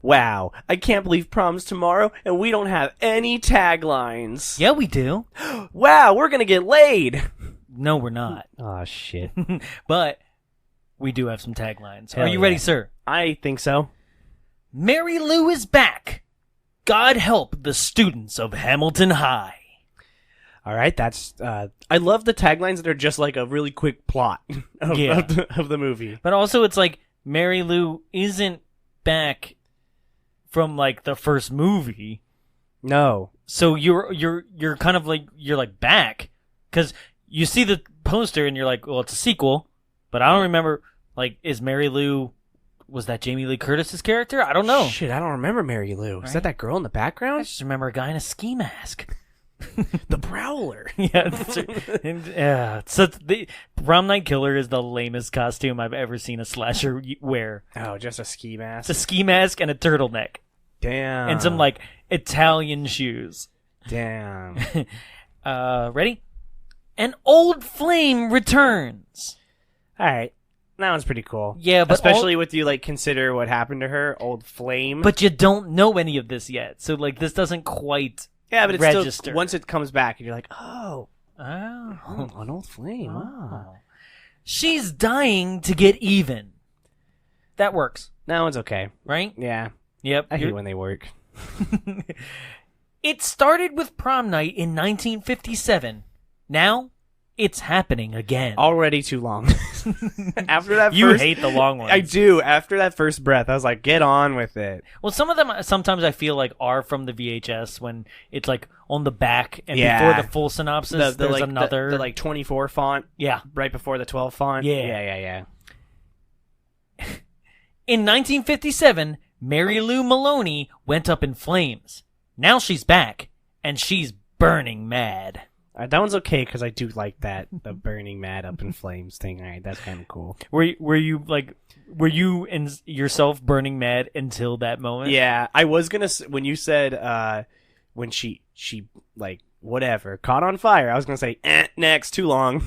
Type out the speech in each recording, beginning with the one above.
Wow, I can't believe prom's tomorrow and we don't have any taglines. Yeah, we do. Wow, we're gonna get laid. No, we're not. Oh, shit. But we do have some taglines. Hell Are you yeah. ready, sir? I think so. Mary Lou is back. God help the students of Hamilton High. All right, that's... I love the taglines that are just like a really quick plot of the movie. But also it's like Mary Lou isn't back from like the first movie. No. So you're kind of like, you're like back. Because you see the poster and you're like, well, it's a sequel. But I don't remember, like, is Mary Lou... Was that Jamie Lee Curtis's character? I don't know. Shit, I don't remember Mary Lou. Right? Is that girl in the I background? just remember a guy in a ski mask. The Prowler. Yeah, so the Prom Night Killer is the lamest costume I've ever seen a slasher wear. Oh, just a ski mask? It's a ski mask and a turtleneck. Damn. And some, like, Italian shoes. Damn. Ready? An old flame returns. All right. That one's pretty cool. Yeah, but especially with you, like, consider what happened to her, old flame. But you don't know any of this yet. So, like, this doesn't quite yeah, but it's register. still, once it comes back, and you're like, oh, Oh. an old flame. Oh. She's dying to get even. That works, That one's okay. right? Yeah. Yep. I hate when they work. It started with prom night in 1957. Now, it's happening again. Already too long. After that You first... hate the long ones. I do. After that first breath, I was like, get on with it. Well, some of them sometimes I feel like are from the VHS when it's like on the back and Yeah. before the full synopsis, there's like, another. The like 24 font. Yeah. Right before the 12 font. Yeah. Yeah. In 1957, Mary Lou Maloney went up in flames. Now she's back, and she's burning mad. That one's okay because I do like that, the burning mad up in flames thing. All right, that's kind of cool. Were you in yourself burning mad until that moment? Yeah, I was gonna when you said when she like whatever caught on fire. I was gonna say next, too long.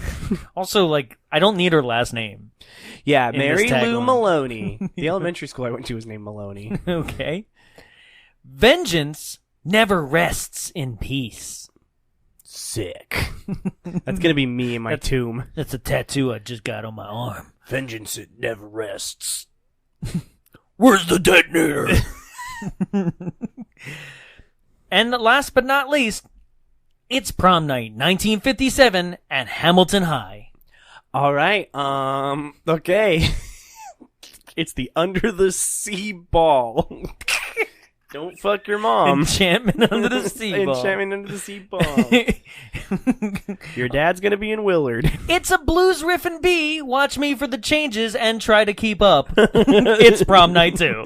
Also, like, I don't need her last name. Yeah, In Mary this Lou tagline. Maloney. The elementary school I went to was named Maloney. Okay. Vengeance never rests in peace. Sick. That's gonna be me in my tomb. That's a tattoo I just got on my arm. Vengeance, it never rests. Where's the detonator? And last but not least, it's prom night 1957 at Hamilton High. All right. Okay. It's the under the sea ball. Don't fuck your mom. Enchantment under the sea ball. Enchantment under the sea ball. Your dad's gonna be in Willard. It's a blues riff and B. Watch me for the changes and try to keep up. It's prom night 2.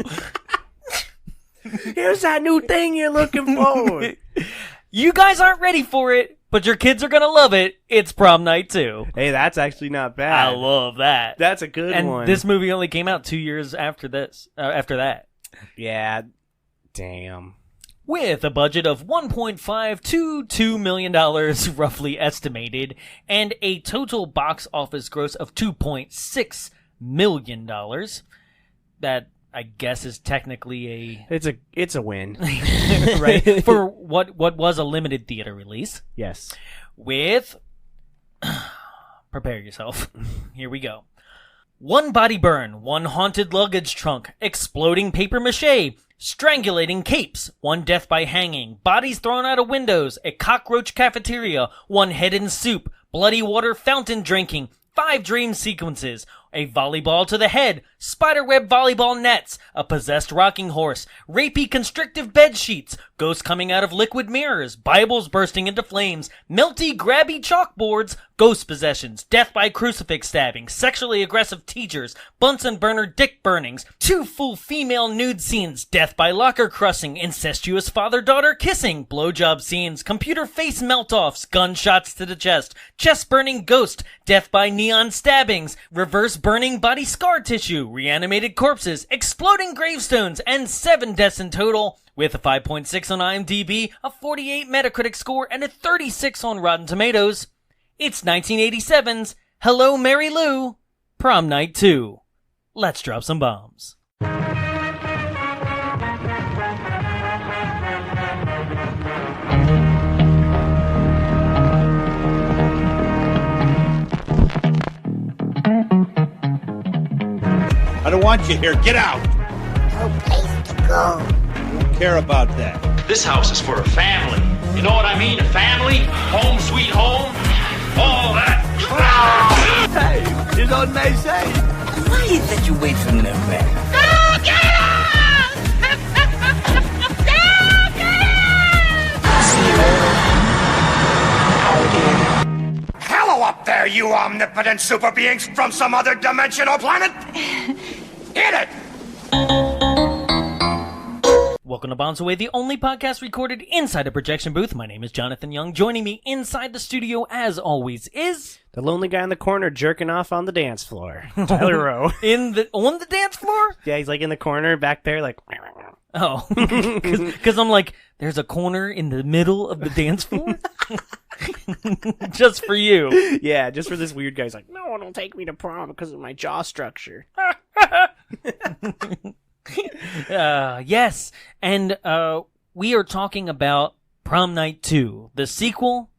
Here's that new thing you're looking for. You guys aren't ready for it, but your kids are gonna love it. It's prom night 2. Hey, that's actually not bad. I love that. That's a good one. And this movie only came out 2 years after this. After that. Yeah. Damn. With a budget of $1.5 to $2 million, roughly estimated, and a total box office gross of $2.6 million. That, I guess, is technically It's a win. right for what was a limited theater release. Yes. With prepare yourself. Here we go. One body burn, one haunted luggage trunk, exploding paper mache, strangulating capes, one death by hanging, bodies thrown out of windows, a cockroach cafeteria, one head in soup, bloody water fountain drinking, 5 dream sequences, a volleyball to the head, spiderweb volleyball nets, a possessed rocking horse, rapey constrictive bed sheets, ghosts coming out of liquid mirrors, Bibles bursting into flames, melty grabby chalkboards, ghost possessions, death by crucifix stabbing, sexually aggressive teachers, Bunsen burner dick burnings, 2 full female nude scenes, death by locker crushing, incestuous father-daughter kissing, blowjob scenes, computer face melt-offs, gunshots to the chest burning ghost, death by neon stabbings, reverse burning body scar tissue, reanimated corpses, exploding gravestones, and 7 deaths in total, with a 5.6 on IMDb, a 48 Metacritic score, and a 36 on Rotten Tomatoes. It's 1987's Hello Mary Lou, Prom Night 2. Let's drop some bombs. want you here. Get out. No place to go. I don't care about that. This house is for a family. You know what I mean? A family, home sweet home, all that crap. Hey, you don't may say. Why is that you wait from them, man? Go get us! Go get us! Hello up there, you omnipotent super beings from some other dimension or planet! Hit it! Welcome to Bombs Away, the only podcast recorded inside a projection booth. My name is Jonathan Young. Joining me inside the studio, as always, is... The lonely guy in the corner jerking off on the dance floor. Tyler Rowe. on the dance floor? Yeah, he's like in the corner back there, like... Oh, because I'm like, there's a corner in the middle of the dance floor? Just for you. Yeah, just for this weird guy. He's like, no one will take me to prom because of my jaw structure. Yes, and we are talking about Prom Night II, the sequel,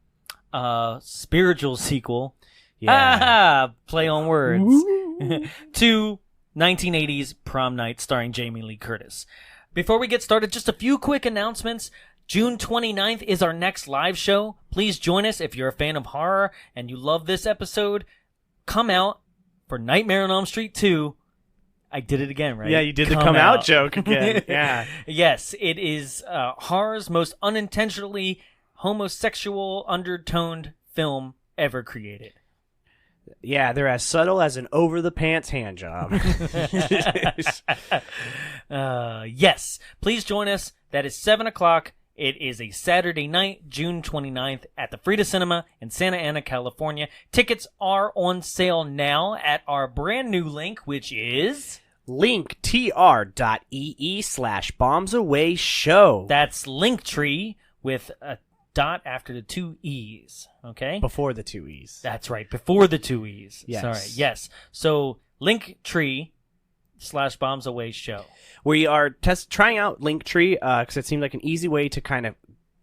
spiritual sequel, play on words, to 1980's Prom Night starring Jamie Lee Curtis. Before we get started, just a few quick announcements. June 29th is our next live show. Please join us if you're a fan of horror and you love this episode. Come out for Nightmare on Elm Street 2. I did it again, right? Yeah, you did the come out joke again. Yeah. Yes, it is horror's most unintentionally homosexual undertoned film ever created. Yeah, they're as subtle as an over-the-pants hand job. Yes, please join us. That is 7 o'clock. It is a Saturday night, June 29th, at the Frida Cinema in Santa Ana, California. Tickets are on sale now at our brand new link, which is... linktr.ee/bombsawayshow. That's Linktree with a dot after the two E's, okay? Before the two E's. That's right, before the two E's. Yes. Sorry, yes. So, Linktree/bombsawayshow. We are trying out Linktree because it seemed like an easy way to kind of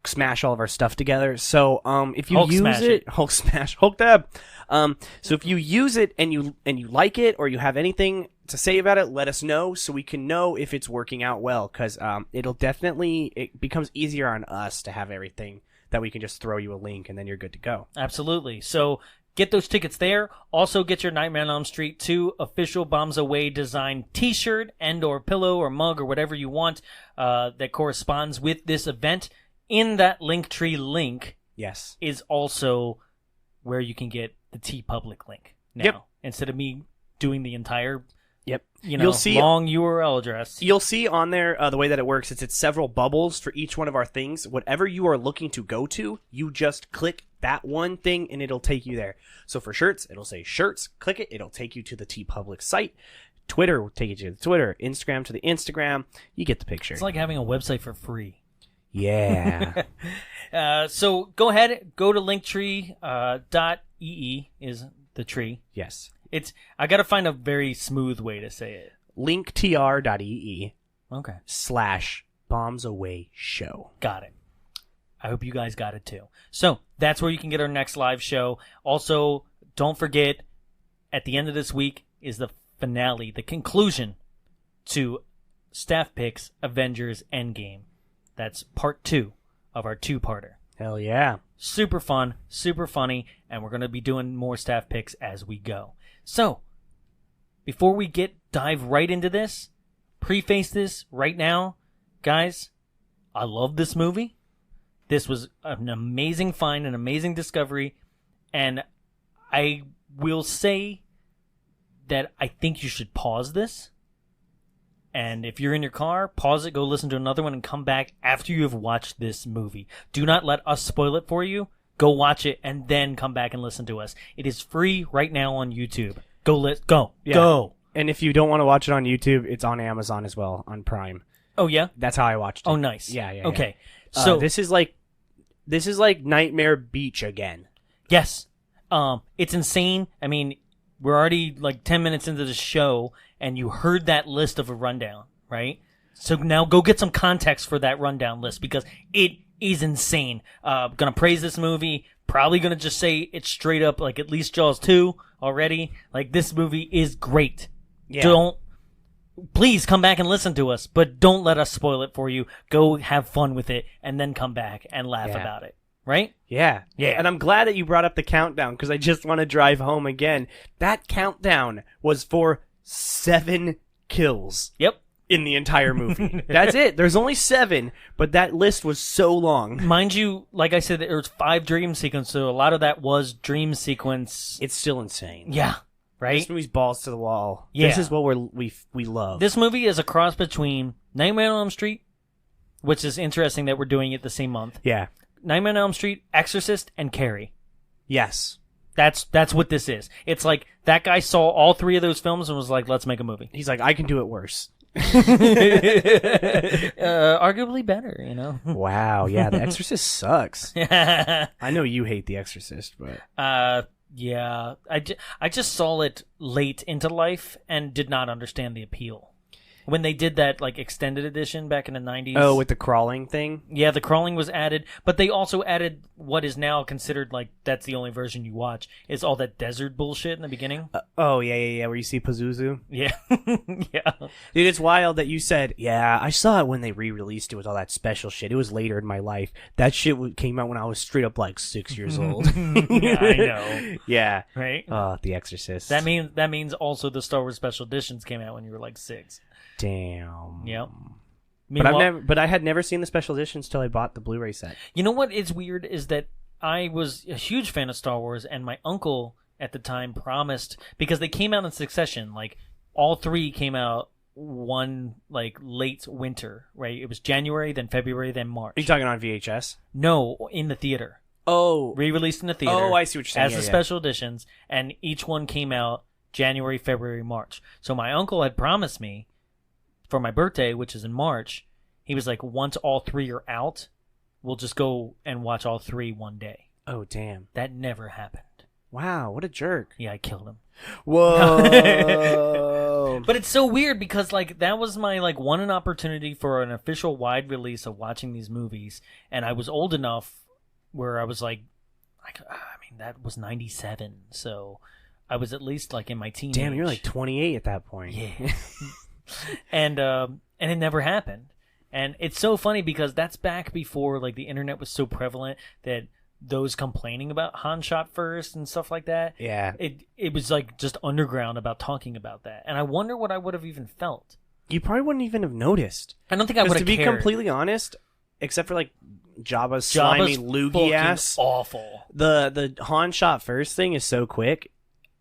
smash all of our stuff together. So if you Hulk use smash it, Hulk smash, Hulk dab. So if you use it and you like it, or you have anything to say about it, let us know so we can know if it's working out well. Because it becomes easier on us to have everything that we can just throw you a link and then you're good to go. Absolutely. So get those tickets there. Also get your Nightmare on Elm Street 2 official Bombs Away design t-shirt and or pillow or mug or whatever you want that corresponds with this event. In that Linktree link, yes, is also where you can get the TeePublic link now. Yep. Instead of me doing the entire You'll see, long URL address. You'll see on there the way that it works is it's several bubbles for each one of our things. Whatever you are looking to go to, you just click that one thing and it'll take you there. So for shirts, it'll say shirts. Click it, it'll take you to the TeePublic site. Twitter will take you to the Twitter. Instagram to the Instagram. You get the picture. It's like having a website for free. Yeah. So go ahead, go to linktree.ee is the tree. Yes. I gotta find a very smooth way to say it. linktr.ee Okay. /bombsawayshow. Got it. I hope you guys got it too. So that's where you can get our next live show. Also, don't forget, at the end of this week is the finale, the conclusion to Staff Picks Avengers Endgame. That's part 2 of our 2-parter. Hell yeah. Super fun, super funny, and we're going to be doing more staff picks as we go. So, before we dive right into this, preface this right now, guys, I love this movie. This was an amazing find, an amazing discovery, and I will say that I think you should pause this. And if you're in your car, pause it, go listen to another one, and come back after you have watched this movie. Do not let us spoil it for you. Go watch it, and then come back and listen to us. It is free right now on YouTube. Go. Yeah. Go. And if you don't want to watch it on YouTube, it's on Amazon as well, on Prime. Oh, yeah? That's how I watched it. Oh, nice. Yeah. Okay. So this is like Nightmare Beach again. Yes. It's insane. I mean, we're already like 10 minutes into the show, and you heard that list of a rundown, right? So now go get some context for that rundown list, because it is insane. Gonna praise this movie. Probably gonna just say it's straight up like at least Jaws 2 already. Like, this movie is great. Yeah. please come back and listen to us, but don't let us spoil it for you. Go have fun with it, and then come back and laugh about it. Right? Yeah. Yeah. And I'm glad that you brought up the countdown, because I just want to drive home again. That countdown was for 7 kills. Yep. In the entire movie. That's it. There's only 7, but that list was so long. Mind you, like I said, there was 5 dream sequences, so a lot of that was dream sequence. It's still insane. Yeah. Right? This movie's balls to the wall. Yeah. This is what we love. This movie is a cross between Nightmare on Elm Street, which is interesting that we're doing it the same month. Yeah. Nightmare on Elm Street, Exorcist, and Carrie. Yes. That's what this is. It's like that guy saw all 3 of those films and was like, let's make a movie. He's like, I can do it worse. Arguably better, you know? Wow. Yeah, The Exorcist sucks. I know you hate The Exorcist, but... Yeah. I just saw it late into life and did not understand the appeal. When they did that like extended edition back in the 90s. Oh, with the crawling thing? Yeah, the crawling was added, but they also added what is now considered like that's the only version you watch, is all that desert bullshit in the beginning. Yeah, where you see Pazuzu? Yeah. Yeah. Dude, it's wild that you said, yeah, I saw it when they re-released it with all that special shit. It was later in my life. That shit came out when I was straight up like 6 years old. Yeah, I know. Yeah. Right? The Exorcist. That means also the Star Wars special editions came out when you were like 6. Damn. Yep. But I had never seen the special editions till I bought the Blu-ray set. You know what is weird is that I was a huge fan of Star Wars, and my uncle at the time promised, because they came out in succession, like all 3 came out one like late winter, right? It was January, then February, then March. Are you talking on VHS? No, in the theater. Oh. Re-released in the theater. Oh, I see what you're saying. As the special editions, and each one came out January, February, March. So my uncle had promised me for my birthday, which is in March, he was like, once all 3 are out, we'll just go and watch all 3 one day. Oh, damn. That never happened. Wow, what a jerk. Yeah, I killed him. Whoa. But it's so weird because like that was my like one opportunity for an official wide release of watching these movies, and I was old enough where I was like I mean, that was 97, so I was at least like in my teenage. Damn, you're like 28 at that point. Yeah. And it never happened. And it's so funny because that's back before like the internet was so prevalent that those complaining about Han shot first and stuff like that. Yeah. It was like just underground about talking about that. And I wonder what I would have even felt. You probably wouldn't even have noticed. I don't think I would have cared. To be completely honest, except for like Jabba's slimy loogie ass, awful. The Han shot first thing is so quick.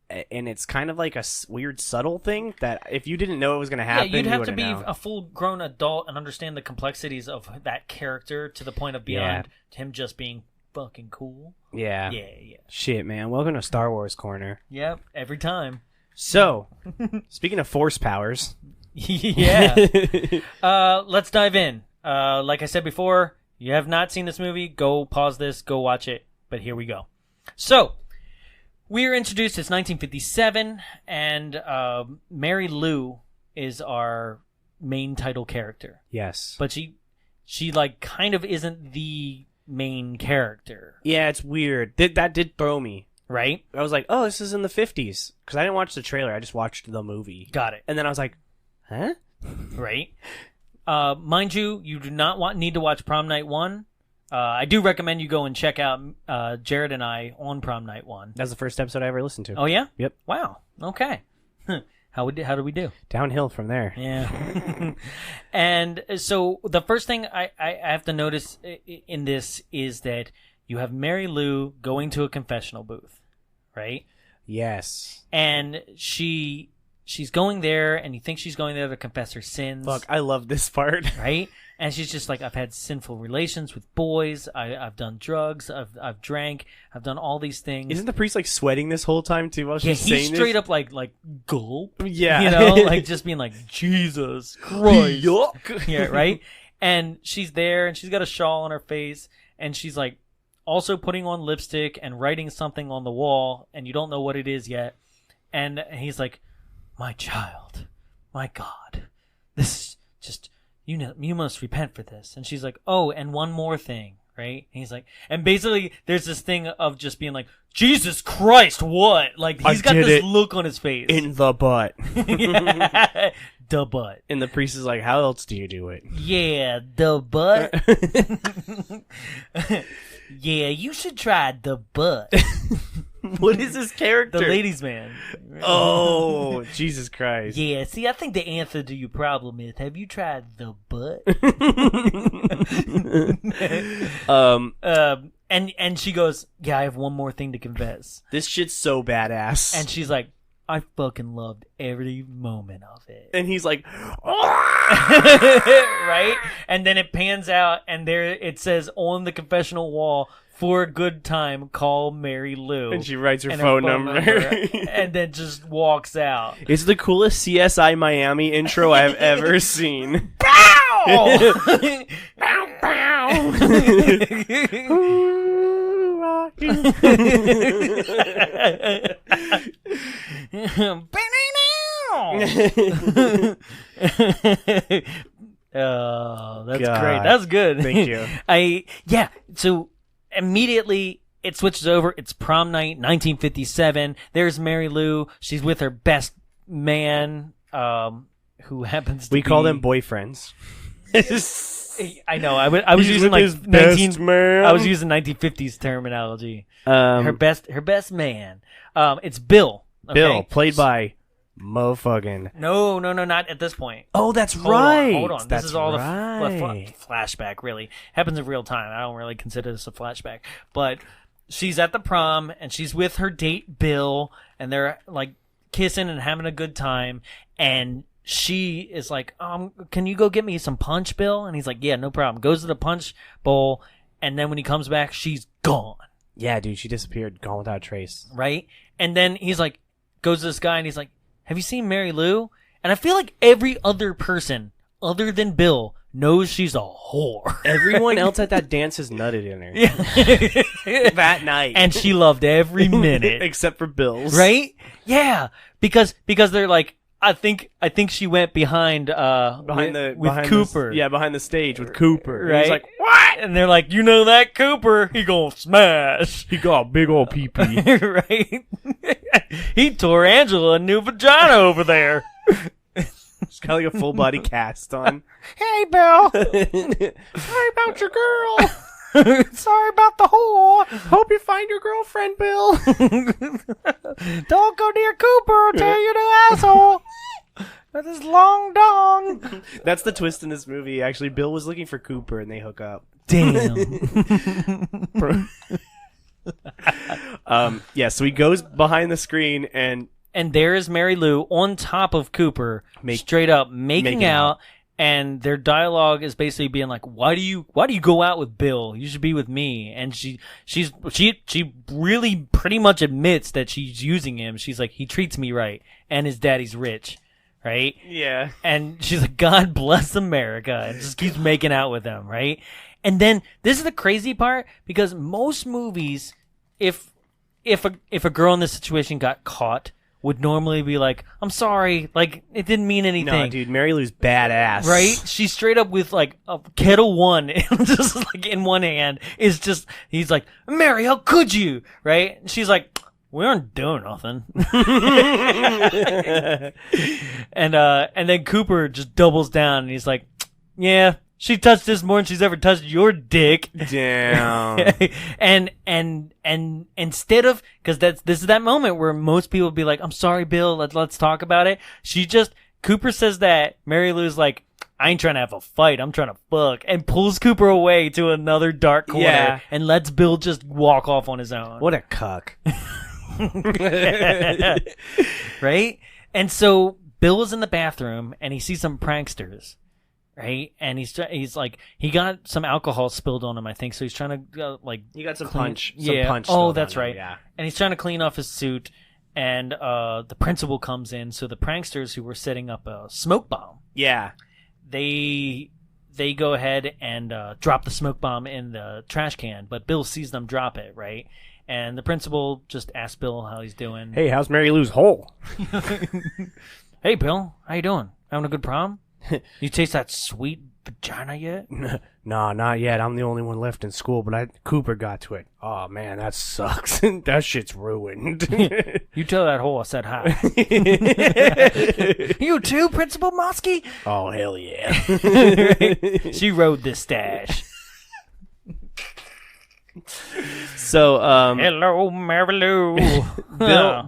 And it's kind of like a weird, subtle thing that if you didn't know it was going to happen, you'd have to be known. a full-grown adult and understand the complexities of that character to the point of beyond him just being fucking cool. Yeah. Yeah. Shit, man. Welcome to Star Wars Corner. Yep, every time. So, speaking of force powers. Yeah. Let's dive in. Like I said before, you have not seen this movie, go pause this, go watch it. But here we go. So, we are introduced, it's 1957, and Mary Lou is our main title character. Yes. But she like kind of isn't the main character. Yeah, it's weird. That did throw me. Right? I was like, oh, this is in the 50s. Because I didn't watch the trailer, I just watched the movie. Got it. And then I was like, huh? Right? Mind you, you do not need to watch Prom Night 1. I do recommend you go and check out Jared and I on Prom Night 1. That's the first episode I ever listened to. Oh, yeah? Yep. Wow. Okay. How did we do? Downhill from there. Yeah. And so the first thing I have to notice in this is that you have Mary Lou going to a confessional booth, right? Yes. And she's going there, and you think she's going there to confess her sins. Fuck, I love this part. Right? And she's just like, I've had sinful relations with boys. I've done drugs. I've drank. I've done all these things. Isn't the priest like sweating this whole time too while she's saying this? He's straight up like gulp. Yeah. You know, like just being like, Jesus Christ. Yuck. Yeah, right? And she's there, and she's got a shawl on her face, and she's like also putting on lipstick and writing something on the wall, and you don't know what it is yet. And he's like, my child, my God, this is just, you must repent for this. And she's like, oh, and one more thing, right? And he's like, and basically there's this thing of just being like, Jesus Christ, what? Like, he's got this look on his face. In the butt. the butt. And the priest is like, how else do you do it? Yeah, the butt. Yeah, you should try the butt. What is his character? The ladies' man. Oh, Jesus Christ. Yeah, see, I think the answer to your problem is, have you tried the butt? And she goes, yeah, I have one more thing to confess. This shit's so badass. And she's like, I fucking loved every moment of it. And he's like, right? And then it pans out, and there it says on the confessional wall, for a good time, call Mary Lou. and she writes her phone number. And then just walks out. It's the coolest CSI Miami intro I've ever seen. Bow! Oh, that's God. great. That's good. Thank you. So immediately it switches over. It's prom night, 1957. There's Mary Lou. She's with her best man, who happens to We be... call them boyfriends. I know. I was He's using with like his best man. I was using 1950s terminology. Um, Her best man. It's Bill. Okay? Bill, played by motherfucking. No, not at this point. Oh, that's Hold on. That's This is all the right. flashback, really. Happens in real time. I don't really consider this a flashback. But she's at the prom, and she's with her date, Bill, and they're, like, kissing and having a good time, and she is like, can you go get me some punch, Bill? And he's like, yeah, no problem. Goes to the punch bowl, and then when he comes back, she's gone. Yeah, dude, she disappeared, gone without a trace. Right? And then he's like, goes to this guy, and he's like, have you seen Mary Lou? And I feel like every other person, other than Bill, knows she's a whore. Everyone else at that dance has nutted in her. Yeah. That night. And she loved every minute. Except for Bill's. Right? Yeah. Because they're like, I think she went behind Cooper. Behind the stage with Cooper. Right? He's like, what? And they're like, you know that Cooper? He gonna smash. He got a big old pee-pee. Right? He tore Angela a new vagina over there. She's got like a full body cast on. Hey, Bill. Sorry about your girl. Sorry about the whore. Hope you find your girlfriend, Bill. Don't go near Cooper. I'll tear you the asshole. With his long dong. That's the twist in this movie. Actually, Bill was looking for Cooper, and they hook up. Damn. Yeah, so he goes behind the screen, and there is Mary Lou on top of Cooper, straight up making out. And their dialogue is basically being like, why do you go out with Bill? You should be with me. And she really pretty much admits that she's using him. She's like, he treats me right, and his daddy's rich, right? yeah. And she's like, God bless America, and just keeps making out with him, right? And then this is the crazy part, because most movies, if a girl in this situation got caught, would normally be like, I'm sorry, like, it didn't mean anything. No, dude, Mary Lou's badass. Right? She's straight up with, like, a Kettle One, just, like, in one hand. It's just, he's like, Mary, how could you? Right? And she's like, we aren't doing nothing. And then Cooper just doubles down, and he's like, yeah, she touched this more than she's ever touched your dick. Damn. and instead of, because this is that moment where most people would be like, I'm sorry, Bill, let's talk about it. Cooper says that, Mary Lou's like, I ain't trying to have a fight, I'm trying to fuck, and pulls Cooper away to another dark corner and lets Bill just walk off on his own. What a cuck. Right? And so Bill is in the bathroom and he sees some pranksters. Right? And he's like, he got some alcohol spilled on him, I think, so he's trying to, He got some clean, punch. Yeah. Some punch Oh, that's right. Yeah. And he's trying to clean off his suit, and the principal comes in, so the pranksters who were setting up a smoke bomb, Yeah. they go ahead and drop the smoke bomb in the trash can, but Bill sees them drop it, right? And the principal just asks Bill how he's doing. Hey, how's Mary Lou's hole? Hey, Bill, how you doing? Having a good prom? You taste that sweet vagina yet? No, not yet. I'm the only one left in school, but Cooper got to it. Oh, man, that sucks. That shit's ruined. You tell that whore I said hi. You too, Principal Mosky? Oh, hell yeah. She rode this stash. So, Hello, Mary Lou.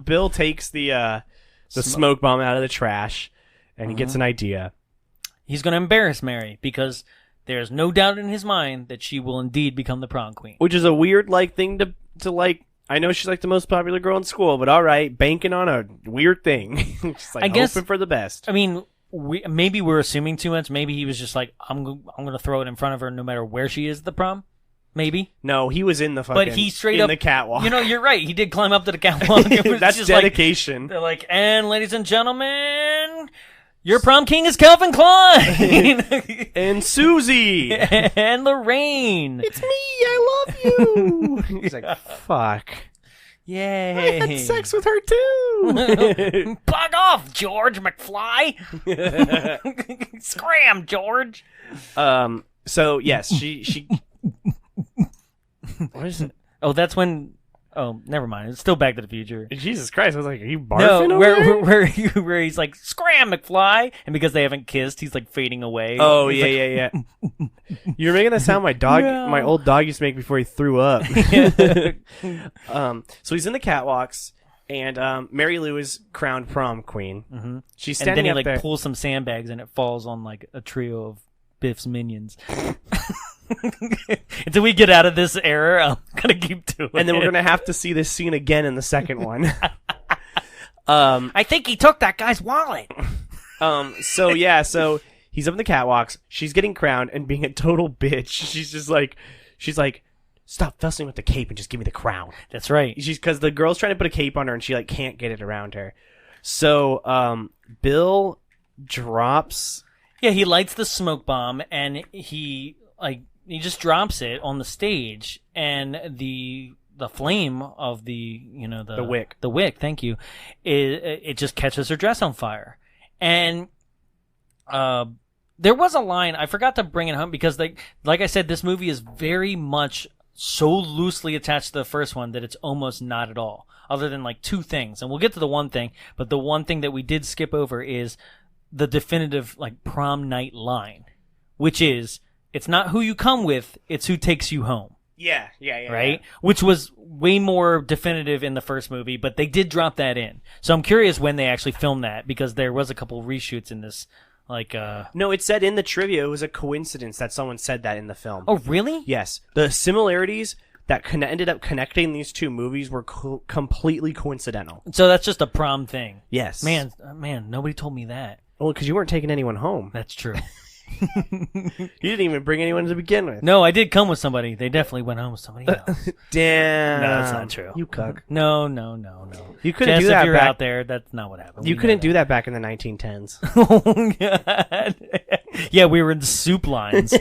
Bill takes the smoke bomb out of the trash, and he gets an idea. He's going to embarrass Mary because there's no doubt in his mind that she will indeed become the prom queen. Which is a weird thing to like. I know she's like the most popular girl in school, but all right, banking on a weird thing. Just like I guess, hoping for the best. I mean, maybe we're assuming too much. Maybe he was just like, I'm going to throw it in front of her no matter where she is at the prom. Maybe. No, he was in the fucking. But he straight in up the catwalk. You know, you're right. He did climb up to the catwalk. It was That's just dedication. They're like, and ladies and gentlemen, your prom king is Calvin Klein. And Susie. And Lorraine. It's me. I love you. He's like, fuck. Yay. I had sex with her too. Bug off, George McFly. Scram, George. So yes, she. What is it? Oh, that's when. Oh, never mind. It's still Back to the Future. Jesus Christ! I was like, are you barfing? No, over there? where he's like, "Scram, McFly," and because they haven't kissed, he's like fading away. Oh he's yeah. You're making that sound my old dog used to make before he threw up. So he's in the catwalks, and Mary Lou is crowned prom queen. Mm-hmm. She's and standing then he up there. pulls some sandbags, and it falls on like a trio of Biff's minions. Until we get out of this era, I'm gonna keep doing it. And then we're gonna have to see this scene again in the second one. I think he took that guy's wallet. So he's up in the catwalks. She's getting crowned and being a total bitch. She's like, stop fussing with the cape and just give me the crown. That's right. Because the girl's trying to put a cape on her and she like can't get it around her. So Bill drops. Yeah, he lights the smoke bomb and he just drops it on the stage, and the flame of the wick, thank you, it just catches her dress on fire. And there was a line, I forgot to bring it home because like I said, this movie is very much so loosely attached to the first one that it's almost not at all, other than like two things. And we'll get to the one thing, but the one thing that we did skip over is the definitive like prom night line, which is, it's not who you come with, it's who takes you home. Yeah. Right? Which was way more definitive in the first movie, but they did drop that in. So I'm curious when they actually filmed that, because there was a couple reshoots in this. No, it said in the trivia, it was a coincidence that someone said that in the film. Oh, really? Yes. The similarities that ended up connecting these two movies were completely coincidental. So that's just a prom thing. Yes. Man, nobody told me that. Well, because you weren't taking anyone home. That's true. You didn't even bring anyone to begin with. No, I did come with somebody. They definitely went home with somebody else. Damn. No, that's not true. You cuck. No. You couldn't Jess, do that if you're back. out there, that's not what happened. You couldn't do that back in the 1910s. Oh, God. Yeah, we were in soup lines.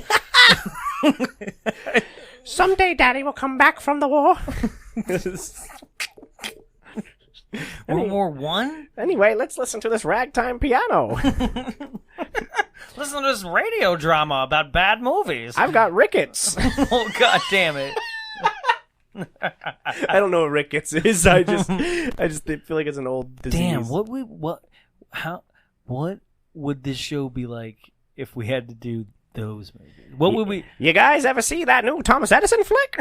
Someday Daddy will come back from the war. World War One? Anyway, let's listen to this ragtime piano. Listen to this radio drama about bad movies. I've got rickets. Oh, God damn it. I don't know what rickets is. I just feel like it's an old disease. Damn, what would this show be like if we had to do those movies? What would we... You guys ever see that new Thomas Edison flick?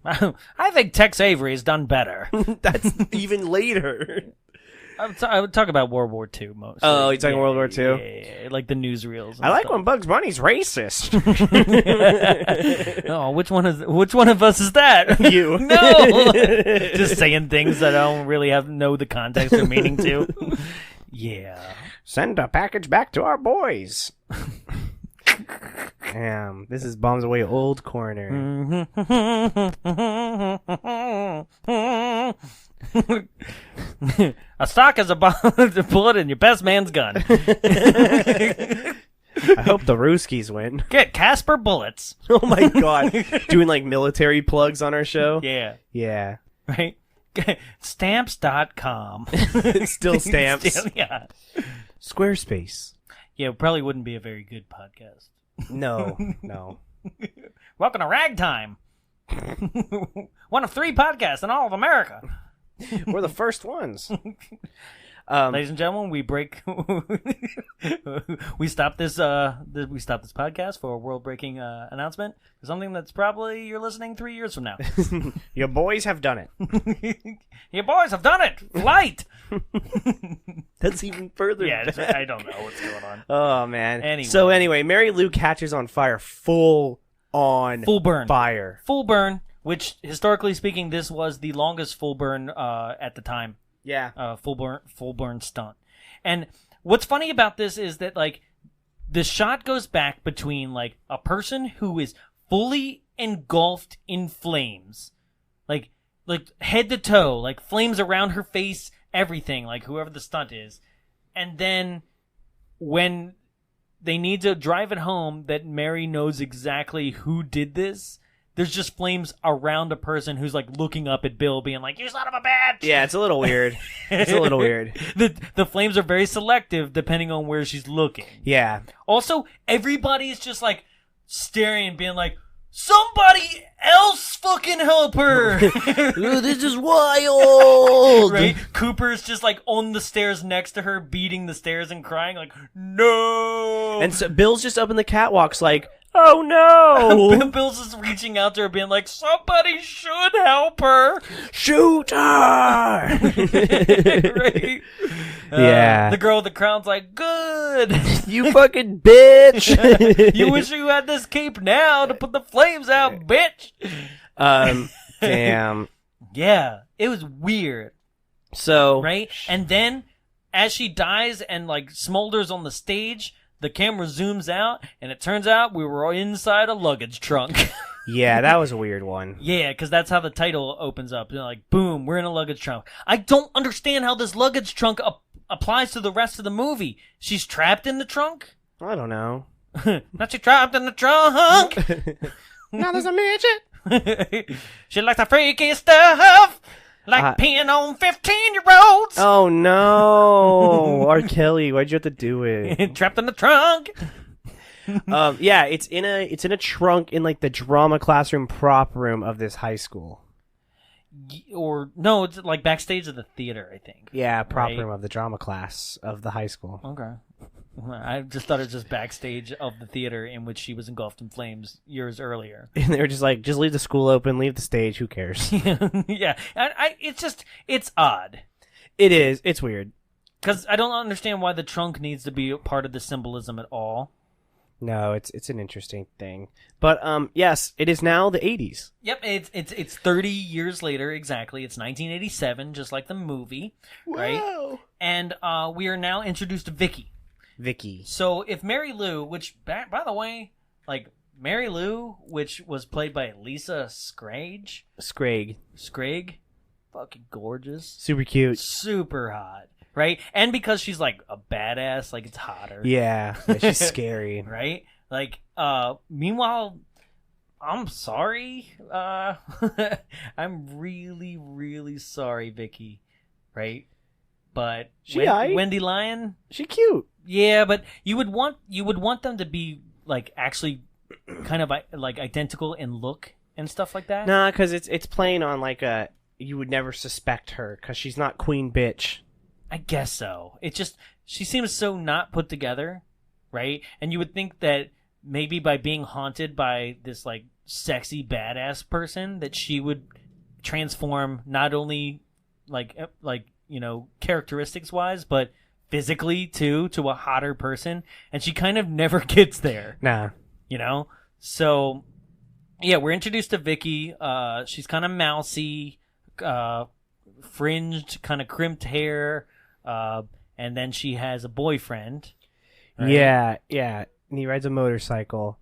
I think Tex Avery has done better. That's even later. I would talk about World War II most. Oh, you're talking World War II? Yeah, like the newsreels. I like when Bugs Bunny's racist. Oh, which one of us is that? You. No. Just saying things that I don't really know the context or meaning to. Yeah. Send a package back to our boys. Damn, this is Bombs Away Old Corner. A stock is a bullet in your best man's gun. I hope the Rooskies win. Get Casper bullets. Oh my god. Doing like military plugs on our show? Yeah. Yeah. Right? Stamps.com. Still stamps. Yeah. Squarespace. Yeah, it probably wouldn't be a very good podcast. No. Welcome to Ragtime. One of 3 podcasts in all of America. We're the first ones. Ladies and gentlemen, we break. we stop this. We stop this podcast for a world-breaking announcement for something that's probably you're listening 3 years from now. Your boys have done it. Your boys have done it. Flight. That's even further. Yeah, back. I don't know what's going on. Oh man. Anyway. So anyway, Mary Lou catches on fire, full burn, fire, full burn. Which historically speaking, this was the longest full burn at the time. Yeah. Full burn stunt. And what's funny about this is that like the shot goes back between like a person who is fully engulfed in flames, like head to toe, like flames around her face, everything, like whoever the stunt is. And then when they need to drive it home that Mary knows exactly who did this, there's just flames around a person who's like looking up at Bill being like, "You son of a bitch!" Yeah, it's a little weird. It's a little weird. The flames are very selective depending on where she's looking. Yeah. Also, everybody's just like staring and being like, "Somebody else fucking help her!" Ooh, this is wild. Right? Cooper's just like on the stairs next to her, beating the stairs and crying like, "No!" And so Bill's just up in the catwalks like, "Oh no!" Bill's just reaching out to her, being like, "Somebody should help her." Shoot her! Right? Yeah. The girl with the crown's like, "Good." You fucking bitch! You wish you had this cape now to put the flames out, bitch. Damn. Yeah, it was weird, So, right? And then, as she dies and like smolders on the stage, the camera zooms out, and it turns out we were inside a luggage trunk. yeah, that was a weird one. Yeah, because that's how the title opens up. They're like, boom, we're in a luggage trunk. I don't understand how this luggage trunk applies to the rest of the movie. She's trapped in the trunk? I don't know. Not she trapped in the trunk. Now there's a midget. She likes the freaky stuff. Like peeing on 15-year-olds. Oh no, R. Kelly, why'd you have to do it? Trapped in the trunk. Yeah, it's in a trunk in like the drama classroom prop room of this high school. Or no, it's like backstage of the theater, I think. Yeah, prop Right. room of the drama class of the high school. Okay. I just thought it was just backstage of the theater in which she was engulfed in flames years earlier. And they were just like, just leave the school open, leave the stage, who cares? Yeah, it's odd. It is. It's weird. Because I don't understand why the trunk needs to be part of the symbolism at all. No, it's an interesting thing. But yes, it is now the 80s. Yep, it's 30 years later exactly. It's 1987, just like the movie, right? Whoa. And we are now introduced to Vicky. Vicky. So if Mary Lou, which by the way, like Mary Lou, which was played by Lisa Schrage, Schrage, fucking gorgeous, Super cute. super hot, right? And because she's like a badass, like it's hotter. Yeah, she's scary. Right? Like, meanwhile, I'm sorry. I'm really, really sorry, Vicky. Right? But Wendy Lyon, She cute. yeah, but you would want them to be like actually kind of like identical in look and stuff like that. Nah, because it's playing on like a you would never suspect her because she's not queen bitch. I guess so. It just she seems so not put together, right? And you would think that maybe by being haunted by this like sexy badass person that she would transform not only like you know characteristics wise but physically too to a hotter person, and she kind of never gets there. Nah. You know? So yeah, we're introduced to Vicky. She's kind of mousy, fringed, kind of crimped hair, and then she has a boyfriend. Right? Yeah. And he rides a motorcycle.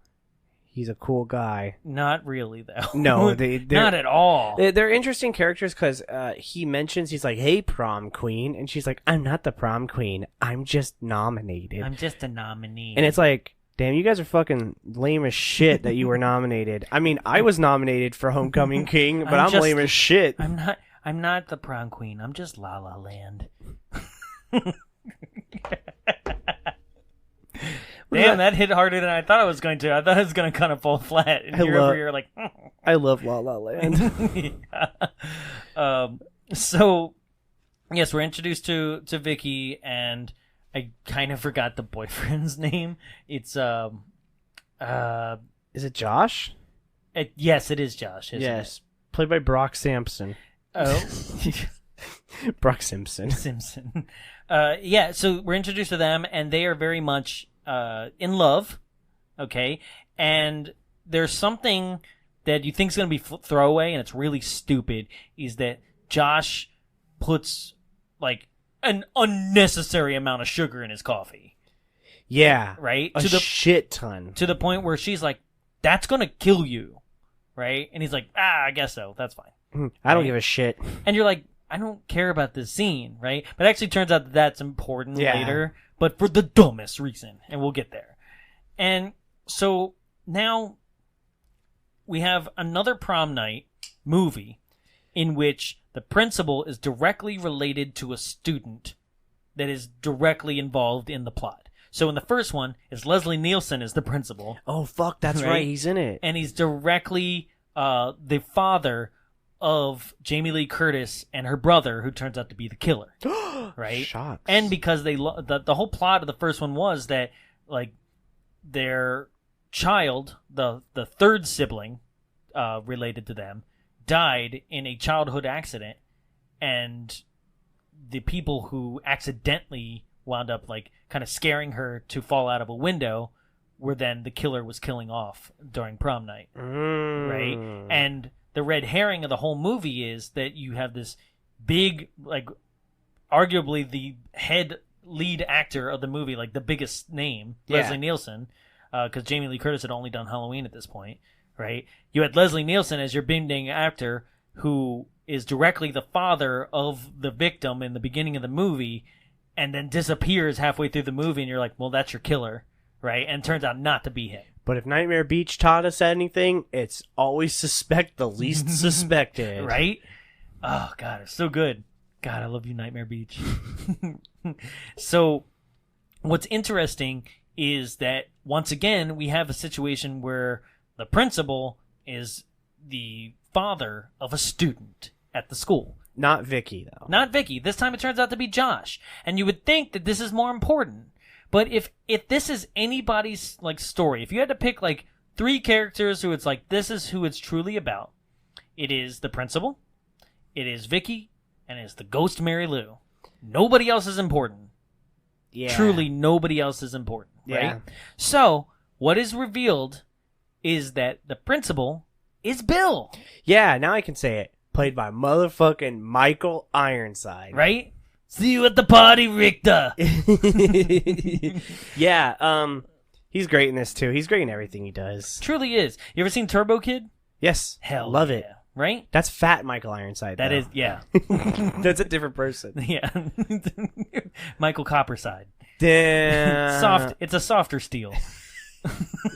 He's a cool guy. Not really, though. No, not at all. They're interesting characters because he mentions, he's like, hey, prom queen. And she's like, I'm not the prom queen. I'm just nominated. I'm just a nominee. And it's like, damn, you guys are fucking lame as shit that you were nominated. I mean, I was nominated for Homecoming King, but I'm lame as shit. I'm not the prom queen. I'm just La La Land. Damn, that hit harder than I thought it was going to. I thought it was going to kind of fall flat. And you're over here like... I love La La Land. So, yes, we're introduced to Vicky, and I kind of forgot the boyfriend's name. It's, Is it Josh? yes, it is Josh, isn't Yes. it? Played by Brock Sampson. Oh. Brock Simpson. Simpson. Yeah, so we're introduced to them, and they are very much in love, okay? And there's something that you think is going to be throwaway, and it's really stupid, is that Josh puts, like, an unnecessary amount of sugar in his coffee. Yeah. Right? A shit ton. To the point where she's like, that's going to kill you, right? And he's like, I guess so. That's fine. I don't give a shit. And you're like, I don't care about this scene, right? But it actually turns out that that's important later, but for the dumbest reason, and we'll get there. And so now we have another prom night movie in which the principal is directly related to a student that is directly involved in the plot. So in the first one, is Leslie Nielsen is the principal. Oh, fuck, that's right. He's in it. And he's directly the father of Jamie Lee Curtis and her brother, who turns out to be the killer. Right? Shocks. And because the whole plot of the first one was that, like, their child, the third sibling related to them, died in a childhood accident, and the people who accidentally wound up, like, kind of scaring her to fall out of a window were then the killer was killing off during prom night. Right? And the red herring of the whole movie is that you have this big, like, arguably the head lead actor of the movie, like the biggest name, Leslie Nielsen, because Jamie Lee Curtis had only done Halloween at this point, right? You had Leslie Nielsen as your big-name actor who is directly the father of the victim in the beginning of the movie and then disappears halfway through the movie, and you're like, well, that's your killer, right? And it turns out not to be him. But if Nightmare Beach taught us anything, it's always suspect the least suspected. Right? Oh, God, it's so good. God, I love you, Nightmare Beach. So, what's interesting is that, once again, we have a situation where the principal is the father of a student at the school. Not Vicky, though. Not Vicky. This time it turns out to be Josh. And you would think that this is more important. But if this is anybody's, like, story, if you had to pick, like, 3 characters who it's like, this is who it's truly about, it is the principal, it is Vicky, and it is the ghost Mary Lou. Nobody else is important. Yeah. Truly, nobody else is important, right? Yeah. So, what is revealed is that the principal is Bill. Yeah, now I can say it. Played by motherfucking Michael Ironside. Right? See you at the party, Richter. Yeah, he's great in this, too. He's great in everything he does. Truly is. You ever seen Turbo Kid? Yes. Hell love yeah. it. Right? That's fat Michael Ironside, That though. is, yeah. That's a different person. Yeah. Michael Copperside. Damn. Soft. It's a softer steel.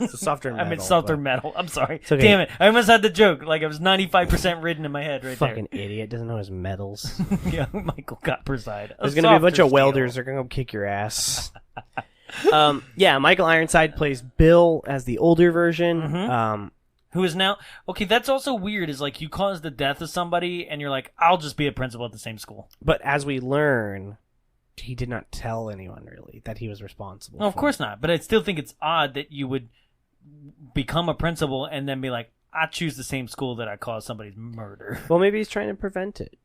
It's a softer metal. I meant softer but- metal. I'm sorry. okay. Damn it. I almost had the joke. Like, it was 95% written in my head right Fucking idiot. Doesn't know his metals. there. Yeah, Michael Copperside. There's going to be a bunch of softer welders. steel. They're going to kick your ass. Yeah, Michael Ironside plays Bill as the older version. Mm-hmm. Who is now... Okay, that's also weird, is like, you cause the death of somebody, and you're like, I'll just be a principal at the same school. But as we learn, he did not tell anyone, really, that he was responsible. No, of for course not. But I still think it's odd that you would become a principal and then be like, I choose the same school that I caused somebody's murder. Well, maybe he's trying to prevent it.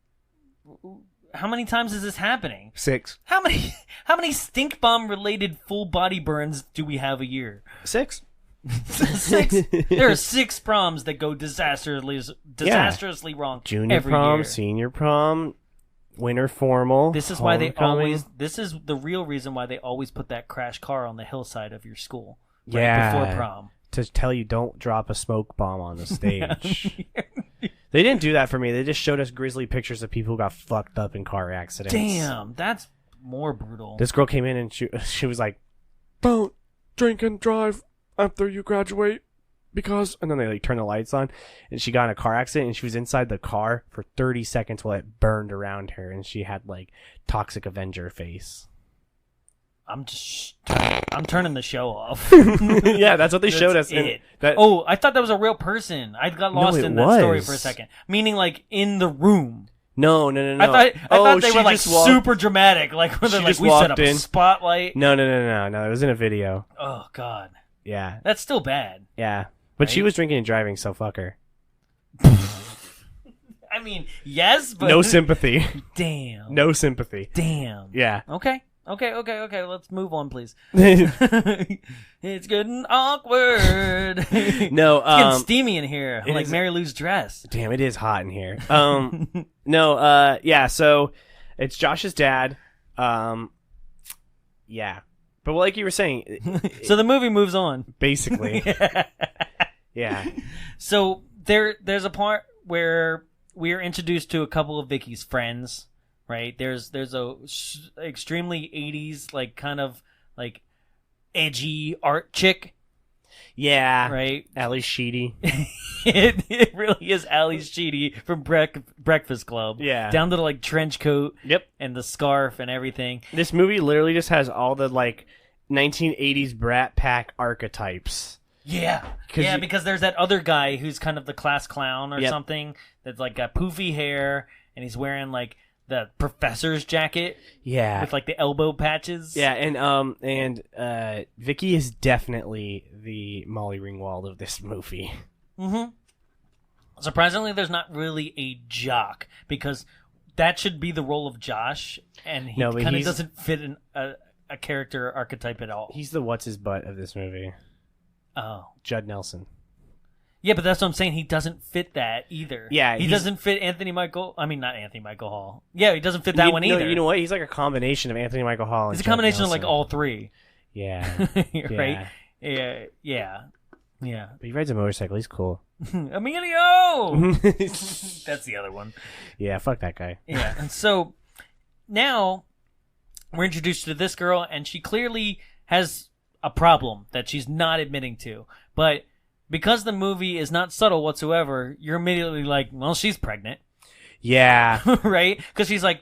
How many times is this happening? 6. How many stink bomb related full body burns do we have a year? 6? 6. There are 6 proms that go disastrously wrong. Junior every prom, year. senior prom, winter formal. This is why they homecoming. always. This is the real reason why they always put that crash car on the hillside of your school. Right Yeah. before prom. To tell you don't drop a smoke bomb on the stage. They didn't do that for me. They just showed us grisly pictures of people who got fucked up in car accidents. Damn, that's more brutal. This girl came in and she was like, "Don't drink and drive after you graduate because..." And then they like turned the lights on, and she got in a car accident, and she was inside the car for 30 seconds while it burned around her, and she had like Toxic Avenger face. I'm turning the show off. Yeah, that's what they showed us. It. That, Oh, I thought that was a real person. I got lost it in that story was. for a second. Meaning, like, in the room. no. I thought they she were, like, just walked- super dramatic. Like, where they're She like, just we set walked up in. a spotlight. No. It was in a video. Oh, God. Yeah. That's still bad. Yeah. But she Right? was drinking and driving, so fuck her. I mean, yes, but... No sympathy. Damn. No sympathy. Damn. Yeah. Okay. Let's move on, please. It's getting awkward. No, It's getting steamy in here, it like is- Mary Lou's dress. Damn, it is hot in here. Yeah, so it's Josh's dad. Yeah. But like you were saying, So the movie moves on. basically. Yeah. So there's a part where we are introduced to a couple of Vicky's friends, right? There's a extremely 80s, like, kind of like edgy art chick, Yeah. right? Ali Sheedy. It really is Ali Sheedy from Breakfast Club. Yeah. Down to the, like, trench coat Yep. and the scarf and everything. This movie literally just has all the like 1980s Brat Pack archetypes. Yeah. 'Cause Yeah, you- because there's that other guy who's kind of the class clown or Yep. something that's, like, got poofy hair and he's wearing, like, the professor's jacket Yeah. with, like, the elbow patches. Yeah, and Vicky is definitely the Molly Ringwald of this movie. Mm-hmm. Surprisingly, there's not really a jock because that should be the role of Josh, and he No, but kind of he's- doesn't fit in a character archetype at all. He's the what's his butt of this movie. Oh. Judd Nelson. Yeah, but that's what I'm saying. He doesn't fit that either. Yeah, he he's- doesn't fit not Anthony Michael Hall. Yeah, he doesn't fit that one No, either. you know what? He's like a combination of Anthony Michael Hall and He's a Judd combination of, like, Nelson. all three. Yeah. Right? Yeah. But he rides a motorcycle. He's cool. Emilio! That's the other one. Yeah, fuck that guy. Yeah, and so now we're introduced to this girl, and she clearly has a problem that she's not admitting to. But because the movie is not subtle whatsoever, you're immediately like, well, she's pregnant, Yeah. right? Because she's like,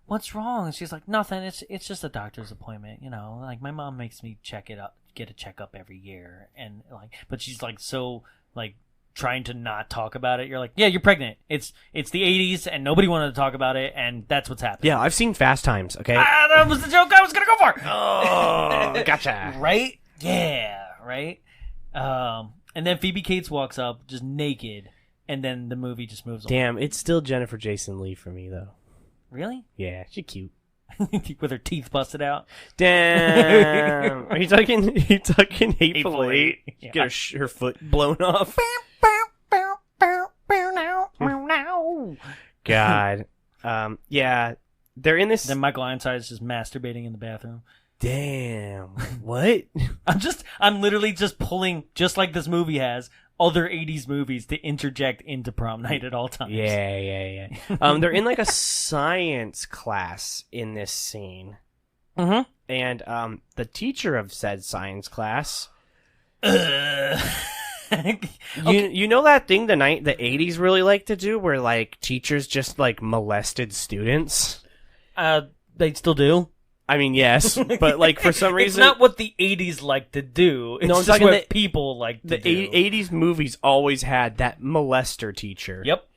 what's wrong? And she's like, nothing. It's just a doctor's appointment, you know. Like, my mom makes me get a checkup every year, and like, but she's like so like trying to not talk about it. You're like, yeah, you're pregnant. It's the 80s, and nobody wanted to talk about it, and that's what's happening. Yeah, I've seen Fast Times, okay? That was the joke I was gonna go for. Oh, gotcha. Right? Yeah, right. And then Phoebe Cates walks up just naked, and then the movie just moves on. Damn, it's still Jennifer Jason Leigh for me, though. Really? Yeah, she's cute. With her teeth busted out. Damn. Are you talking hateful Hateful Eight? Eight. Yeah. Get her foot blown off. God. Yeah. They're in this. Then Michael Ironside is just masturbating in the bathroom. Damn. What? I'm literally just pulling, just like this movie has, other 80s movies to interject into Prom Night at all times. Yeah. They're in like a science class in this scene. Mm-hmm. And the teacher of said science class. You know that thing the 80s really like to do where like teachers just like molested students? They still do. I mean, yes, but like for some reason, It's not what the 80s like to do. It's No, I'm just talking what the- people like to the do. 80s movies always had that molester teacher. Yep.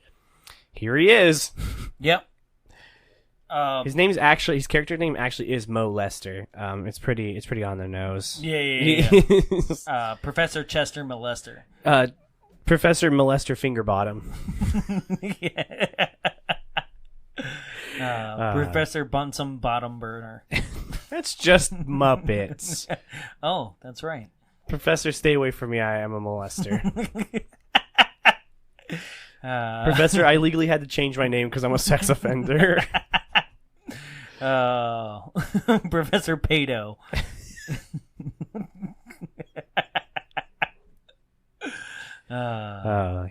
Here he is. Yep. His character name actually is Mo Lester. It's pretty on the nose. Yeah. Professor Chester Molester. Professor Molester Fingerbottom. Professor Bunsum Bottom Burner. That's just Muppets. Oh, that's right. Professor, stay away from me. I am a molester. Professor, I legally had to change my name because I'm a sex offender. Professor Pato.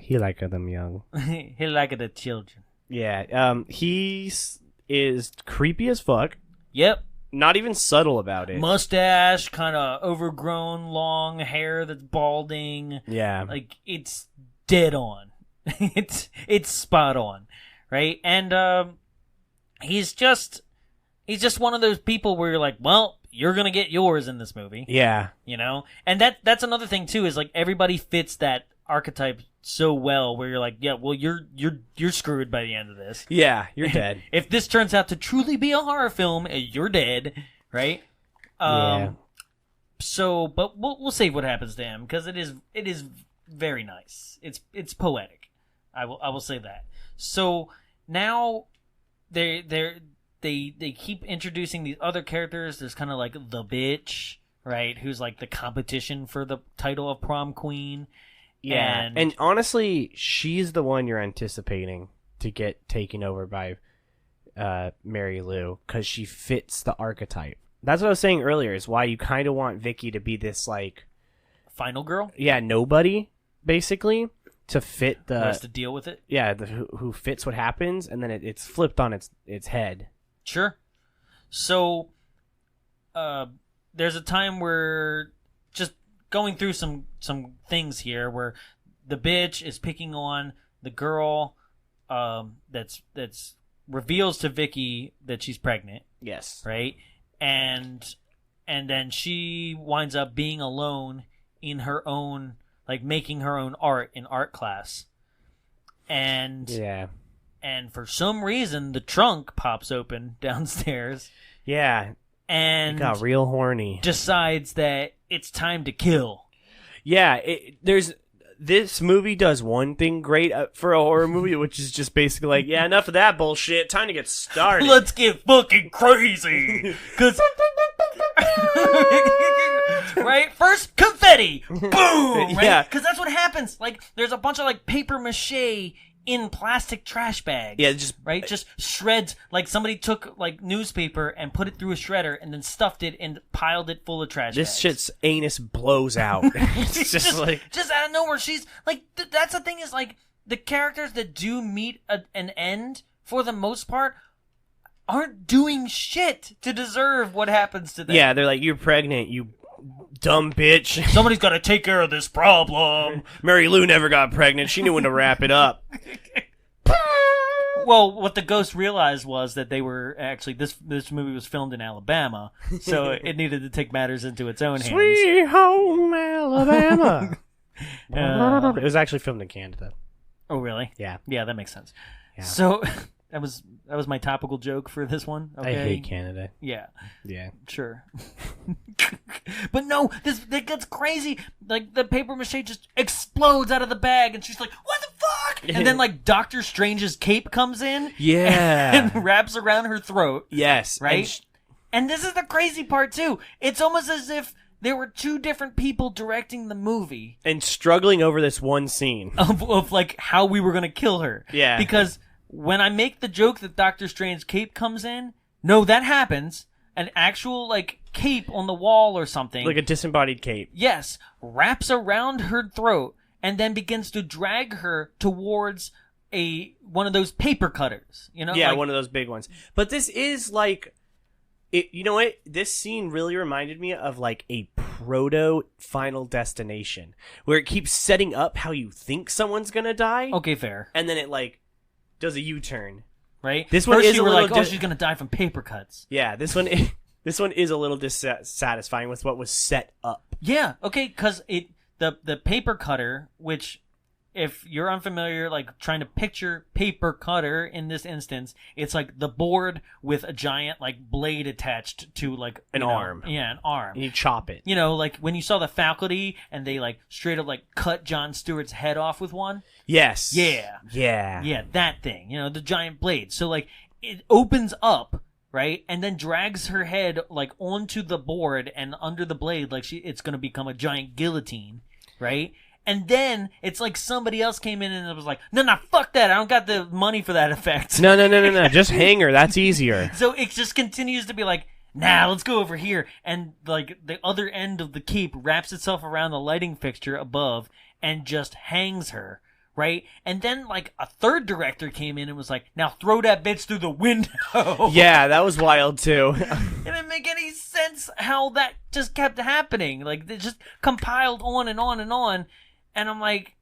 He like them young. He like the children. Yeah. He is creepy as fuck. Yep. Not even subtle about it. Mustache, kind of overgrown, long hair that's balding. Yeah. Like, it's dead on. It's spot on, right? And he's just one of those people where you're like, well, you're gonna get yours in this movie. Yeah. You know? And that's another thing too, is like everybody fits that archetype so well where you're like, yeah, well you're screwed by the end of this. Yeah, you're dead. If this turns out to truly be a horror film, you're dead, right? Yeah. So, but we'll save what happens to him because it is very nice. It's poetic. I will say that. So now they keep introducing these other characters. There's kind of like the bitch, right? Who's like the competition for the title of prom queen. Yeah, and honestly, she's the one you're anticipating to get taken over by Mary Lou because she fits the archetype. That's what I was saying earlier, is why you kind of want Vicky to be this, like... final girl? Yeah, nobody, basically, to fit the... has to deal with it? Yeah, who fits what happens, and then it's flipped on its head. Sure. So, there's a time where... just going through some things here, where the bitch is picking on the girl that's reveals to Vicky that she's pregnant. Yes. Right? And then she winds up being alone in her own, like making her own art in art class. And yeah. And for some reason the trunk pops open downstairs. Yeah. And it got real horny. Decides that it's time to kill. Yeah, this movie does one thing great for a horror movie, which is just basically like, yeah, enough of that bullshit. Time to get started. Let's get fucking crazy. Cause right? First, confetti. Boom. Right? Yeah. Because that's what happens. Like, there's a bunch of like paper mache in plastic trash bags. Yeah, just right, just shreds. Like somebody took like newspaper and put it through a shredder and then stuffed it and piled it full of trash. This bags. shit's anus blows out. It's just like just out of nowhere. She's like, that's the thing is like the characters that do meet an end for the most part aren't doing shit to deserve what happens to them. Yeah, they're like, you're pregnant, you dumb bitch. Somebody's got to take care of this problem. Mary Lou never got pregnant. She knew when to wrap it up. Well, what the ghost realized was that they were actually this movie was filmed in Alabama, so it needed to take matters into its own hands. Sweet home Alabama. It was actually filmed in Canada. Oh, really? Yeah. Yeah, that makes sense. Yeah. So that was my topical joke for this one. Okay? I hate Canada. Yeah. Yeah. Sure. But no, that gets crazy. Like the paper mache just explodes out of the bag, and she's like, "What the fuck?" And then like Doctor Strange's cape comes in, yeah, and wraps around her throat. Yes, right. And this is the crazy part too. It's almost as if there were two different people directing the movie and struggling over this one scene of like how we were gonna kill her. Yeah, because when I make the joke that Doctor Strange's cape comes in, no, that happens. An actual like cape on the wall or something, like a disembodied cape, yes, wraps around her throat and then begins to drag her towards one of those paper cutters, you know? Yeah, like, one of those big ones. But this is like, you know what? This scene really reminded me of like a proto Final Destination, where it keeps setting up how you think someone's gonna die. Okay, fair. And then it like does a U-turn. Right? This one First is you a were little like, oh, she's gonna die from paper cuts. Yeah, this one is a little dissatisfying with what was set up. Yeah, okay, because the paper cutter, which if you're unfamiliar, like trying to picture paper cutter in this instance, it's like the board with a giant like blade attached to like an arm. Yeah, an arm. And you chop it. You know, like when you saw the faculty and they like straight up like cut Jon Stewart's head off with one. Yes. Yeah. Yeah. Yeah, that thing. You know, the giant blade. So like it opens up, right, and then drags her head like onto the board and under the blade, like it's gonna become a giant guillotine, right? And then it's like somebody else came in and it was like, no, fuck that. I don't got the money for that effect. No. Just hang her. That's easier. So it just continues to be like, nah, let's go over here. And like the other end of the cape wraps itself around the lighting fixture above and just hangs her. Right? And then like a third director came in and was like, now throw that bitch through the window. Yeah, that was wild too. It didn't make any sense how that just kept happening. Like they just compiled on and on and on. And I'm like,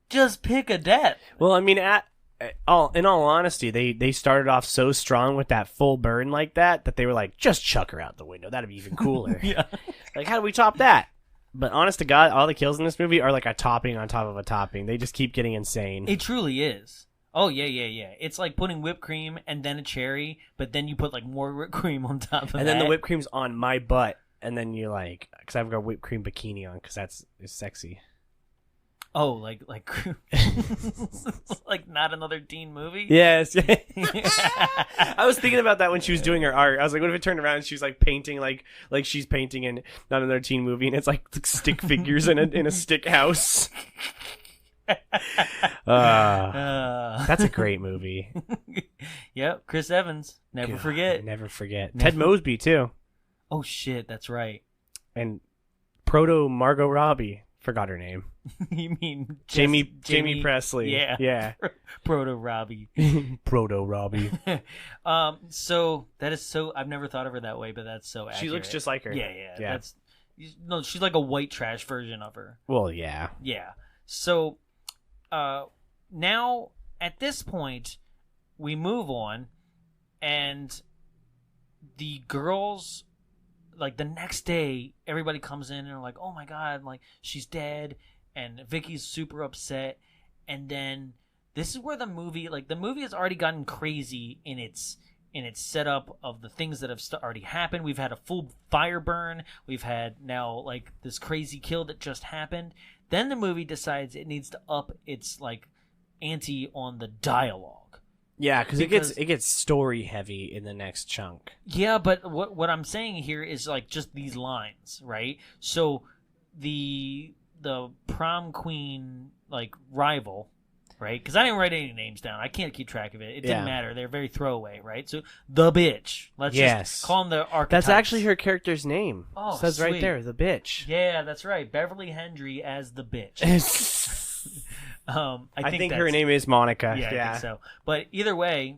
just pick a death. Well, I mean, in all honesty, they started off so strong with that full burn like that they were like, just chuck her out the window. That'd be even cooler. Yeah. Like, how do we top that? But honest to God, all the kills in this movie are like a topping on top of a topping. They just keep getting insane. It truly is. Oh, yeah. It's like putting whipped cream and then a cherry, but then you put like more whipped cream on top of that. And then the whipped cream's on my butt. And then you're like, because I've got a whipped cream bikini on because it's sexy. Oh, like like not another teen movie? Yes. I was thinking about that when she was doing her art. I was like, what if it turned around and she was like painting like she's painting in not another teen movie, and it's like stick figures in a stick house. That's a great movie. Yep, Chris Evans. Never forget. Never forget. Ted Mosby too. Oh shit, that's right. And proto Margot Robbie. Forgot her name. You mean Jamie Presley? Yeah. Proto Robbie. Proto Robbie. So that is so. I've never thought of her that way, but that's so accurate. She looks just like her. Yeah. No, she's like a white trash version of her. Well, yeah. Yeah. So, now at this point, we move on, and the girls. Like the next day, everybody comes in and they're like, "Oh my god, like she's dead," and Vicky's super upset. And then this is where the movie has already gotten crazy in its setup of the things that have already happened. We've had a full fire burn. We've had now like this crazy kill that just happened. Then the movie decides it needs to up its like ante on the dialogue. Yeah, because it gets story heavy in the next chunk. Yeah, but what I'm saying here is like just these lines, right? So the prom queen like rival, right? Because I didn't write any names down. I can't keep track of it. It didn't matter. They're very throwaway, right? So the bitch. Let's just call them the archetypes. That's actually her character's name. Oh, it says sweet. right there, the bitch. Yeah, that's right. Beverly Hendry as the bitch. I think her name is Monica. Yeah, I think so. But either way,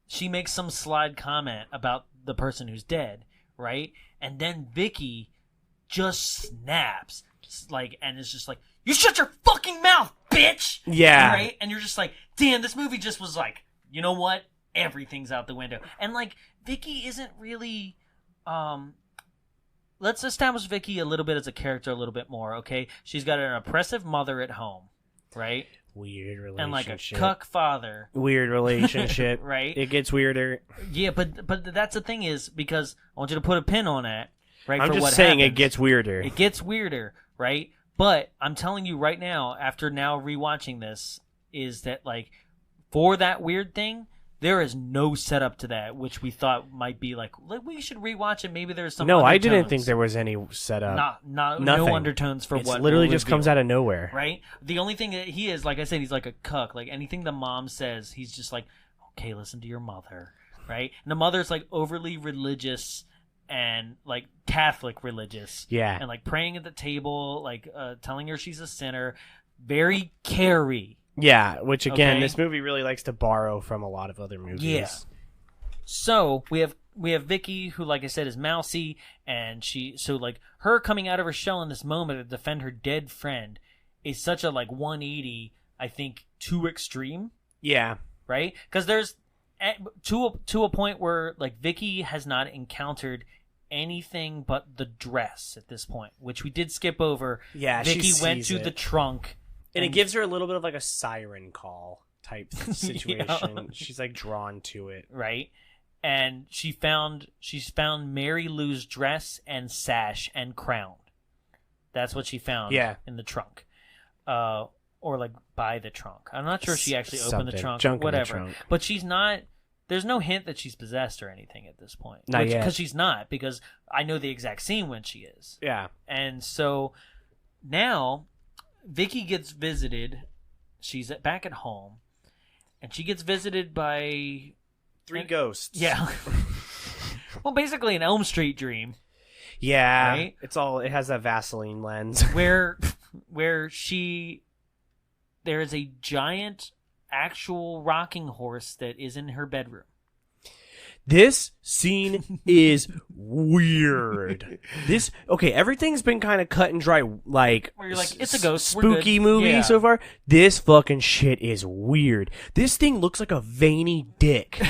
she makes some slide comment about the person who's dead, right? And then Vicky just snaps, like, and is just like, "You shut your fucking mouth, bitch!" Yeah. Right? And you're just like, damn, this movie just was like, you know what? Everything's out the window. And like, Vicky isn't really, let's establish Vicky a little bit as a character a little bit more, okay? She's got an oppressive mother at home, right? Weird relationship. And like a cuck father. Weird relationship. Right? It gets weirder. Yeah, but that's the thing is, because I want you to put a pin on that, right? I'm for just what saying happens. it gets weirder. It gets weirder, right? But I'm telling you right now, after now rewatching this, is that like, for that weird thing, there is no setup to that, which we thought might be like we should rewatch it. Maybe there's some. No, undertones. I didn't think there was any setup. No undertones for what. It literally just comes out of nowhere. Right. The only thing that he is, like I said, he's like a cuck. Like anything the mom says, he's just like, okay, listen to your mother, right? And the mother's like overly religious and like Catholic religious. Yeah. And like praying at the table, like telling her she's a sinner. Very Carrie. Yeah, which again, Okay. this movie really likes to borrow from a lot of other movies. Yeah. So we have Vicky, who, like I said, is mousy, and like her coming out of her shell in this moment to defend her dead friend is such a like 180. I think too extreme. Yeah. Right? Because there's to a point where like Vicky has not encountered anything but the dress at this point, which we did skip over. Yeah, Vicky she went sees to it. the trunk. And it gives her a little bit of like a siren call type situation. Yeah. She's like drawn to it. Right? And she's found Mary Lou's dress and sash and crown. That's what she found in the trunk. Or like by the trunk. I'm not sure if she actually opened the trunk. Junk in the whatever. trunk. But she's not. There's no hint that she's possessed or anything at this point. Not yet. Because she's not. Because I know the exact scene when she is. Yeah. And so now Vicky gets visited. She's back at home. And she gets visited by 3 ghosts. Yeah. Well, basically an Elm Street dream. Yeah. Right? It has that Vaseline lens. where there is a giant actual rocking horse that is in her bedroom. This scene is weird. Everything's been kind of cut and dry, like, Where you're like, it's a ghost. We're spooky good. movie Yeah. so far. This fucking shit is weird. This thing looks like a veiny dick.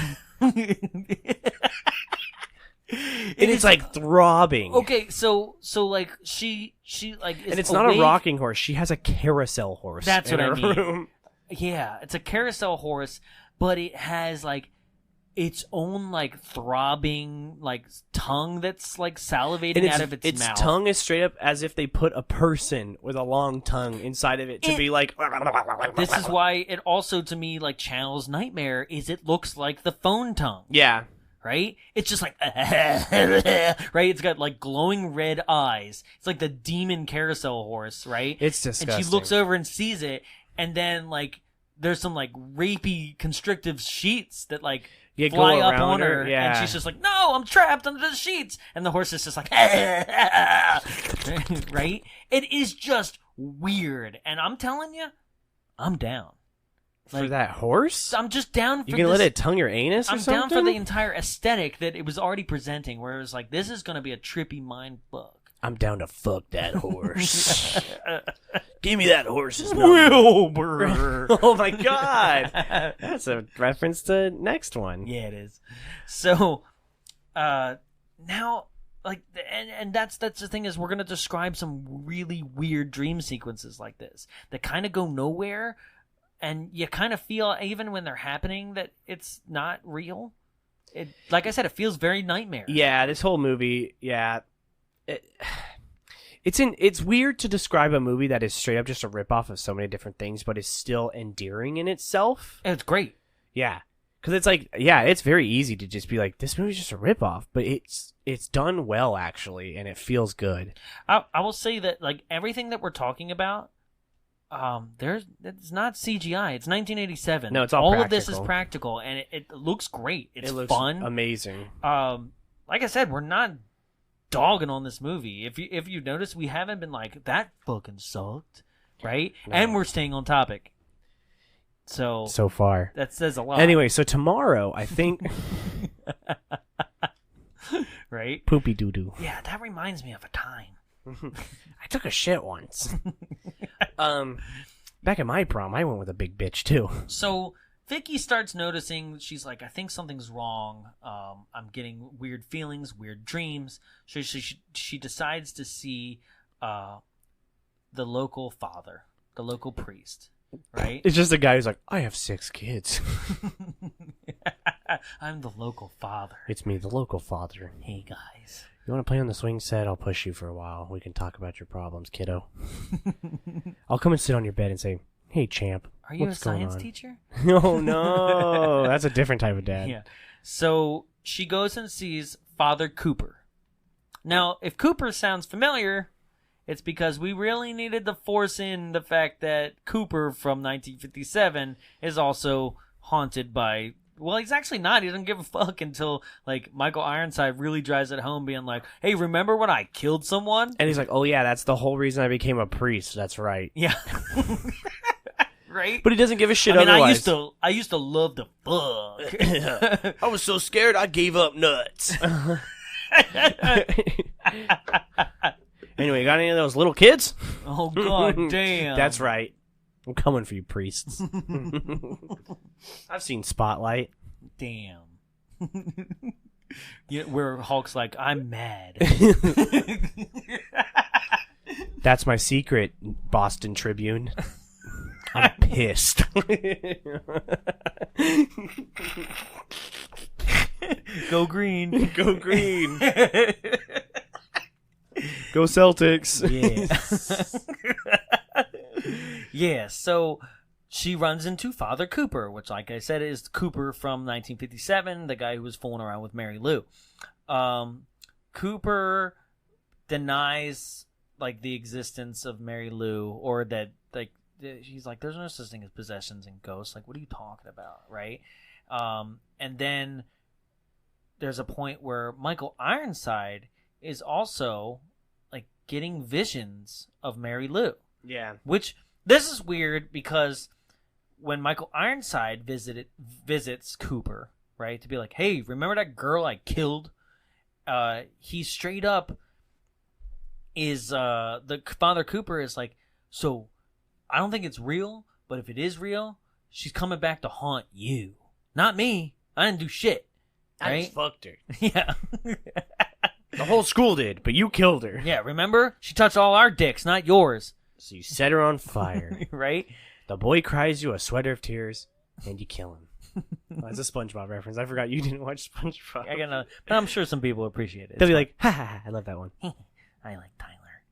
And it's like throbbing. Okay, so like she like is And it's not a awake. rocking horse. She has a carousel horse. That's in what I her mean. room. Yeah, it's a carousel horse, but it has like its own like throbbing like tongue that's like salivating And out of its mouth. tongue is straight up as if they put a person with a long tongue inside of it to be like. This is why it also to me like channels nightmare. Is it looks like the phone tongue. Yeah. Right? It's just like, right? It's got like glowing red eyes. It's like the demon carousel horse, right? It's disgusting. And she looks over and sees it, and then like there's some like rapey constrictive sheets that like Go fly up around on her, yeah. and she's just like, "No, I'm trapped under the sheets," and the horse is just like, right? It is just weird, and I'm telling you, I'm down. For that horse? I'm just down for You can this. let it tongue your anus or I'm something? down for the entire aesthetic that it was already presenting, where it was like, this is going to be a trippy mind fuck. I'm down to fuck that horse. Give me that horse's number. Wilbur. Oh my god. That's a reference to next one. Yeah, it is. So, now, like, and that's the thing is we're going to describe some really weird dream sequences like this that kind of go nowhere, and you kind of feel, even when they're happening, that it's not real. It, like I said, it feels very nightmare. Yeah, this whole movie, yeah. It's weird to describe a movie that is straight up just a ripoff of so many different things, but is still endearing in itself. It's great. Yeah. Because it's like, yeah, it's very easy to just be like, this movie's just a ripoff, but it's done well, actually, and it feels good. I will say that, like, everything that we're talking about, it's not CGI. It's 1987. No, it's all of this is practical. practical, and it looks great. It's It looks fun. amazing. Like I said, we're not dogging on this movie. If you notice, we haven't been like, that fucking sucked, right? No. And we're staying on topic. So far. that says a lot. Anyway, so tomorrow, I think... right? Poopy doo-doo. Yeah, that reminds me of a time. I took a shit once. Back at my prom, I went with a big bitch, too. So Vicky starts noticing, she's like, I think something's wrong. I'm getting weird feelings, weird dreams. So she decides to see the local father, the local priest, right? It's just a guy who's like, I have 6 kids. I'm the local father. It's me, the local father. Hey, guys. You want to play on the swing set? I'll push you for a while. We can talk about your problems, kiddo. I'll come and sit on your bed and say, hey, champ. Are you what's a going science on?" teacher? Oh, no. That's a different type of dad. Yeah. So she goes and sees Father Cooper. Now, if Cooper sounds familiar, it's because we really needed to force in the fact that Cooper from 1957 is also haunted by... Well, he's actually not. He doesn't give a fuck until, like, Michael Ironside really drives it home, being like, hey, remember when I killed someone? And he's like, oh, yeah, that's the whole reason I became a priest. That's right. Yeah. Right? But he doesn't give a shit I mean, otherwise. I used to love to fuck. I was so scared I gave up nuts. Anyway, you got any of those little kids? Oh, god damn. That's right. I'm coming for you, priests. I've seen Spotlight. Damn. Where Hulk's like, I'm mad. That's my secret, Boston Tribune. I'm pissed. Go green. Go green. Go Celtics. Yeah. Yeah, so she runs into Father Cooper, which, like I said, is Cooper from 1957, the guy who was fooling around with Mary Lou. Cooper denies, like, the existence of Mary Lou, or that, like, he's like, there's no such thing as possessions and ghosts. Like, what are you talking about, right? And then there's a point where Michael Ironside is also, like, getting visions of Mary Lou. Yeah. Which, this is weird because when Michael Ironside visits Cooper, right? To be like, hey, remember that girl I killed? He straight up is the Father Cooper is like, so I don't think it's real, but if it is real, she's coming back to haunt you, not me. I didn't do shit. I Right? just fucked her. Yeah. The whole school did, but you killed her. Yeah, remember? She touched all our dicks, not yours. So you set her on fire. Right? The boy cries you a sweater of tears, and you kill him. Oh, that's a SpongeBob reference. I forgot you didn't watch SpongeBob. But I'm sure some people appreciate it. They'll be like, ha ha ha, I love that one. I like Tyler.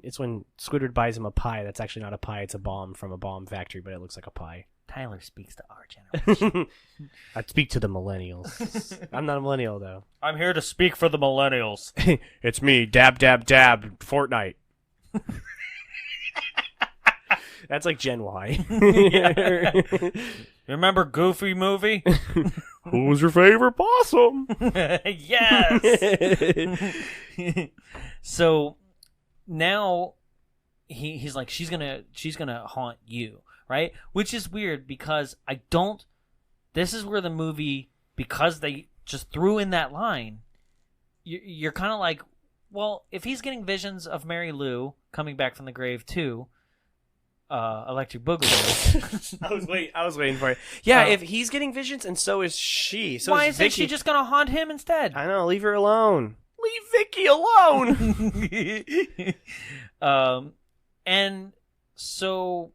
It's when Squidward buys him a pie that's actually not a pie, it's a bomb from a bomb factory, but it looks like a pie. Tyler speaks to our generation. I'd speak to the millennials. I'm not a millennial, though. I'm here to speak for the millennials. It's me, dab, dab, dab, Fortnite. That's like Gen Y. Remember Goofy movie? Who was your favorite possum? Yes! So now he's like, she's gonna haunt you, right? Which is weird because this is where the movie, because they just threw in that line, you're kind of like, well, if he's getting visions of Mary Lou coming back from the grave too, Electric Boogaloo. I was waiting for it. Yeah, if he's getting visions and so is she. So why is isn't Vicky. she just gonna haunt him instead? I know, leave her alone. Leave Vicky alone. And so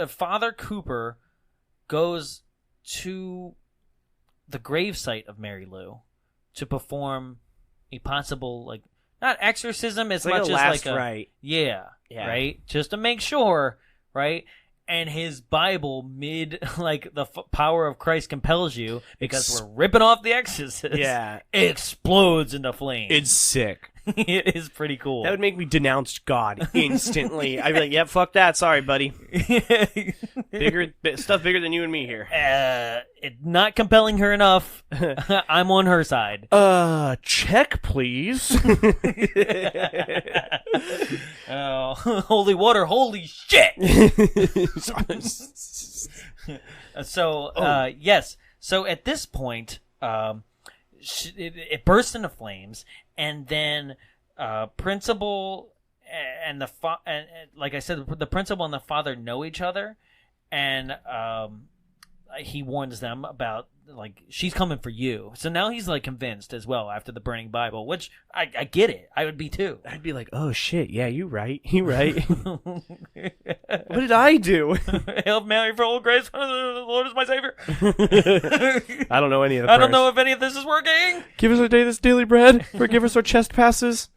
Father Cooper goes to the gravesite of Mary Lou to perform a possible, like, not exorcism as like much a as last like a rite. yeah, right, just to make sure, right. And his Bible, like the power of Christ compels you, because we're ripping off the Exorcist. Yeah, explodes into flames. It's sick. It is pretty cool. That would make me denounce God instantly. I'd be like, "Yep, fuck that. Sorry, buddy. Stuff bigger than you and me here." Not compelling her enough. I'm on her side. Check, please. Oh, holy water! Holy shit! So, yes. So at this point, it bursts into flames, and then principal and and like I said, the principal and the father know each other, and he warns them about, like, she's coming for you. So now he's like convinced as well after the burning Bible, which I get it. I would be too. I'd be like, oh shit, yeah, you right. What did I do? Hail Mary, full of grace, the Lord is my savior. I don't know any of the I prayers. don't know if any of this is working. Give us our day this daily bread. Forgive us our chest passes.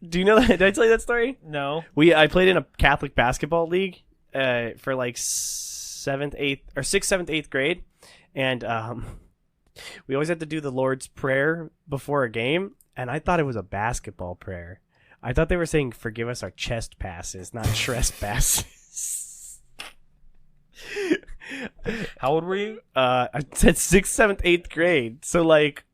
Do you know that? Did I tell you that story? No. I played in a Catholic basketball league for like 6th, 7th, 8th grade, and we always had to do the Lord's Prayer before a game, and I thought it was a basketball prayer. I thought they were saying, forgive us our chest passes, not trespasses. How old were you? I said 6th, 7th, 8th grade, so like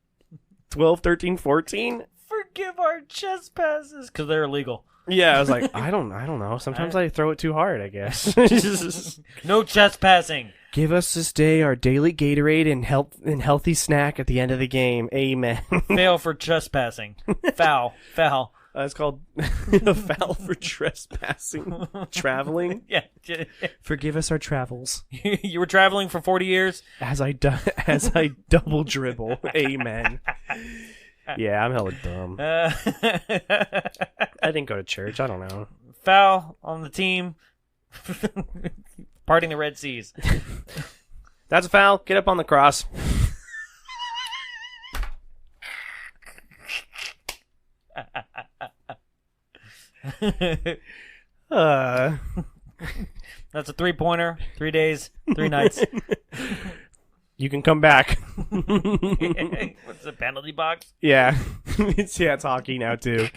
12, 13, 14. Forgive our chest passes, because they're illegal. Yeah, I was like, I don't know. Sometimes I throw it too hard, I guess. No chest passing. Give us this day our daily Gatorade and healthy snack at the end of the game. Amen. Fail for trespassing. Foul. It's called a foul for trespassing. Traveling. Yeah. Forgive us our travels. You were traveling for 40 years? As I double dribble. Amen. Yeah, I'm hella dumb. I didn't go to church. I don't know. Foul on the team. Parting the Red Seas. That's a foul. Get up on the cross. That's a 3-pointer. 3 days, 3 nights. You can come back. What's the penalty box? Yeah. It's hockey now too.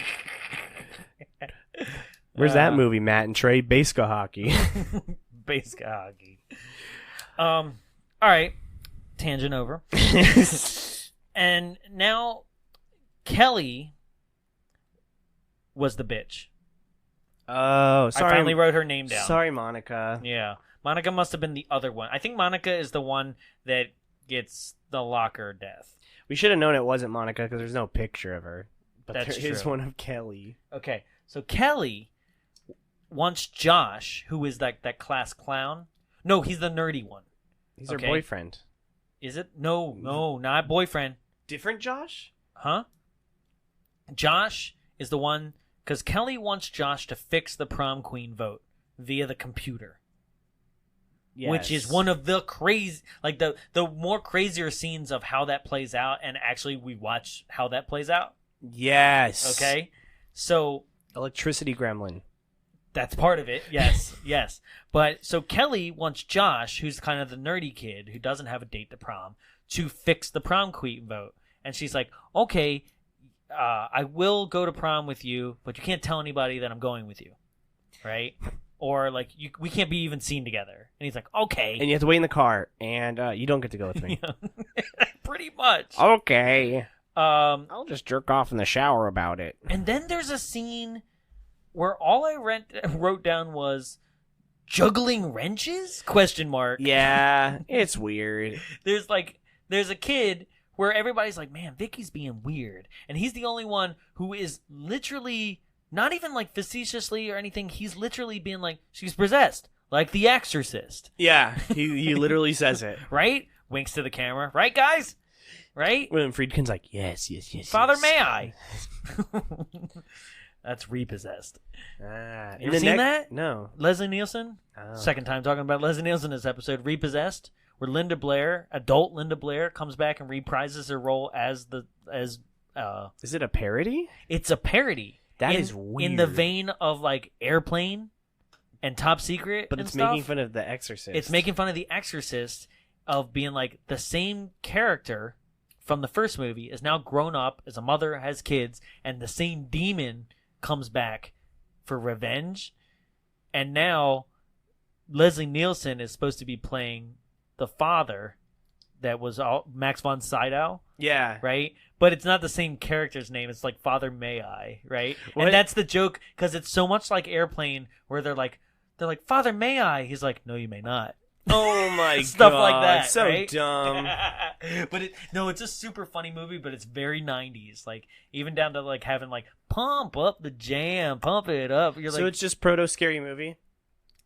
Where's that movie, Matt and Trey? Baseball hockey. Baseball hockey. All right. Tangent over. And now Kelly was the bitch. Oh, sorry. I finally wrote her name down. Sorry, Monica. Yeah. Monica must have been the other one. I think Monica is the one that gets the locker death. We should have known it wasn't Monica because there's no picture of her. But That's there is true. one of Kelly. Okay, so Kelly wants Josh, who is that class clown. No, he's the nerdy one. He's her Okay. boyfriend. Is it? No, not boyfriend. Different Josh? Huh? Josh is the one, because Kelly wants Josh to fix the prom queen vote via the computer. Yes. Which is one of the crazy, like the more crazier scenes of how that plays out, and actually we watch how that plays out. Yes. Okay? So Electricity gremlin. that's part of it. Yes, yes. But so Kelly wants Josh, who's kind of the nerdy kid who doesn't have a date to prom, to fix the prom queen vote. And she's like, okay, I will go to prom with you, but you can't tell anybody that I'm going with you. Right? Or like we can't be even seen together. And he's like, okay. And you have to wait in the car, and you don't get to go with me. Pretty much. Okay. I'll just jerk off in the shower about it. And then there's a scene where all I wrote down was juggling wrenches? Question mark. Yeah, it's weird. There's a kid where everybody's like, man, Vicky's being weird. And he's the only one who is literally, not even like facetiously or anything, he's literally being like, she's possessed. Like The Exorcist. Yeah, he literally says it. Right? Winks to the camera. Right, guys? Right? When Friedkin's like, yes. Father, yes. may I? That's Repossessed. You You ever seen that? No. Leslie Nielsen? Oh. Second time talking about Leslie Nielsen in this episode. Repossessed, where Linda Blair, adult Linda Blair, comes back and reprises her role as Is it a parody? it's a parody. That in, is weird. In the vein of like Airplane and Top Secret, But and it's stuff. making fun of The Exorcist. It's making fun of The Exorcist, of being like the same character from the first movie is now grown up as a mother, has kids, and the same demon comes back for revenge. And now Leslie Nielsen is supposed to be playing the father that was Max von Sydow, Yeah. right? But it's not the same character's name. It's like Father May I, right? What? And that's the joke, because it's so much like Airplane, where they're like, Father May I? He's like, no, you may not. Oh my god. Stuff like that, So right? dumb. But it's a super funny movie, but it's very 90s. Like, even down to like having like, pump up the jam, pump it up. You're So like, it's just proto scary movie?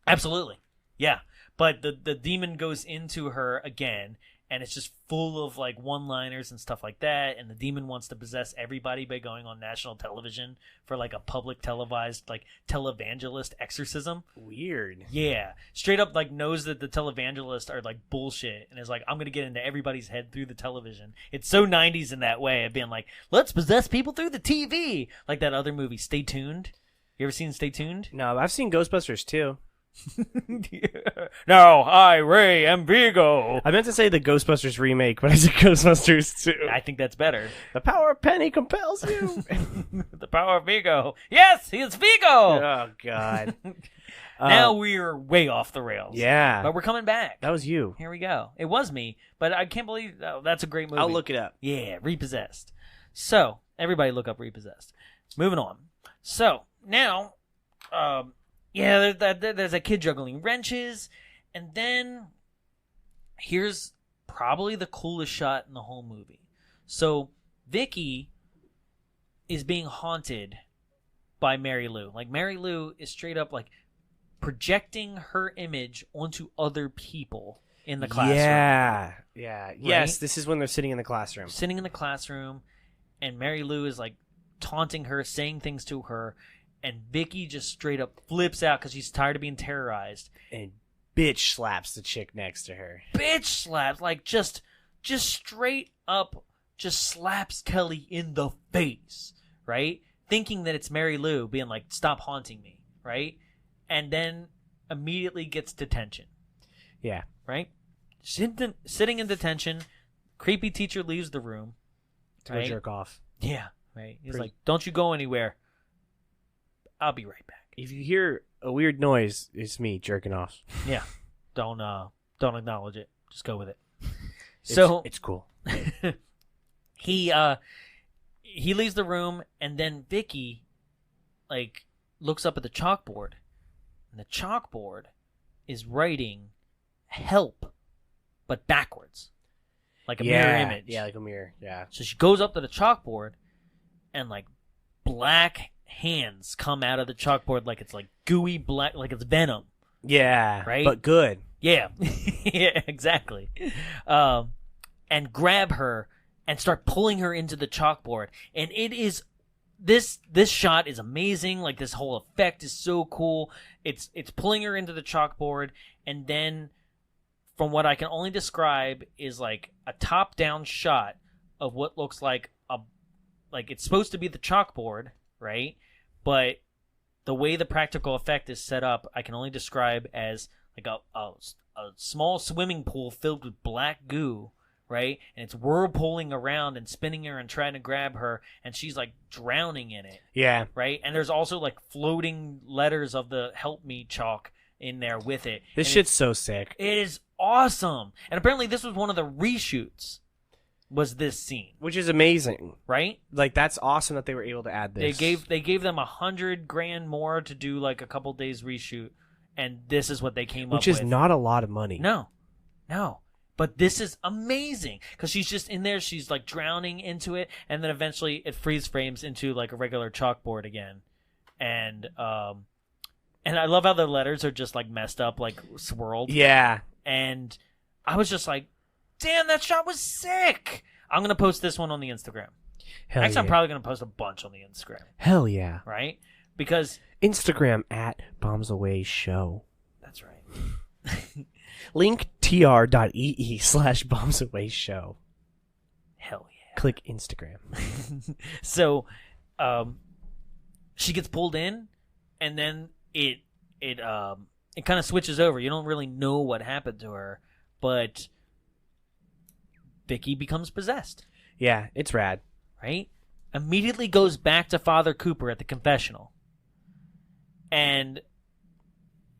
absolutely. Yeah. But the demon goes into her again, and it's just full of like one-liners and stuff like that. And the demon wants to possess everybody by going on national television for like a public televised like televangelist exorcism. Weird. Yeah, straight up like knows that the televangelists are like bullshit, and is like, I'm gonna get into everybody's head through the television. It's so 90s in that way of being like, let's possess people through the TV, like that other movie, Stay Tuned. You ever seen Stay Tuned? No, I've seen Ghostbusters too. Now I, Ray, am Vigo. I meant to say the Ghostbusters remake, but I said Ghostbusters 2. I think that's better. The power of Penny compels you. The power of Vigo. Yes, he is Vigo. Oh, God. Now we're way off the rails. Yeah. But we're coming back. That was you. Here we go. It was me, but I can't believe that's a great movie. I'll look it up. Yeah, Repossessed. So, everybody look up Repossessed. Moving on. So, now, there's a kid juggling wrenches, and then here's probably the coolest shot in the whole movie. So, Vicky is being haunted by Mary Lou. Like, Mary Lou is straight up, like, projecting her image onto other people in the classroom. Yeah. Yeah. Right? Yes, this is when they're sitting in the classroom. Sitting in the classroom, and Mary Lou is like taunting her, saying things to her, and Vicky just straight up flips out because she's tired of being terrorized. And bitch slaps the chick next to her. Bitch slaps, like just straight up, just slaps Kelly in the face, right? Thinking that it's Mary Lou being like, stop haunting me, right? And then immediately gets detention, Yeah. right? Sitting in detention, creepy teacher leaves the room. To go Right? jerk off. Yeah, right. He's Pretty- like, don't you go anywhere. I'll be right back. If you hear a weird noise, it's me jerking off. Yeah. Don't acknowledge it. Just go with it. It's cool. he leaves the room, and then Vicky like looks up at the chalkboard. And the chalkboard is writing help, but backwards. Like a mirror image. Yeah, like a mirror. Yeah. So she goes up to the chalkboard, and like black hands come out of the chalkboard like it's like gooey black, like it's venom. Yeah. Right? But good. Yeah. Yeah, exactly. And grab her and start pulling her into the chalkboard. And it is this shot is amazing. Like this whole effect is so cool. It's pulling her into the chalkboard, and then from what I can only describe is like a top-down shot of what looks like it's supposed to be the chalkboard, right? But the way the practical effect is set up, I can only describe as like a small swimming pool filled with black goo, right? And it's whirlpooling around and spinning her and trying to grab her, and she's like drowning in it. Yeah. Right? And there's also like floating letters of the help me chalk in there with it. This and shit's so sick. It is awesome. And apparently this was one of the reshoots, was this scene. Which is amazing. Right? Like, that's awesome that they were able to add this. They gave them $100,000 more to do like a couple days reshoot, and this is what they came up with. Which is not a lot of money. No. But this is amazing because she's just in there. She's like drowning into it, and then eventually it freeze frames into like a regular chalkboard again, and I love how the letters are just like messed up, like swirled. Yeah. And I was just like, damn, that shot was sick. I'm gonna post this one on the Instagram. Hell Actually, yeah. I'm probably gonna post a bunch on the Instagram. Hell yeah. Right? Because Instagram at Bombs Away Show. that's right. Link tr.ee/Bombs Away Show. Hell yeah. Click Instagram. So, she gets pulled in, and then it kind of switches over. You don't really know what happened to her, but Vicky becomes possessed. Yeah, it's rad. Right? Immediately goes back to Father Cooper at the confessional, and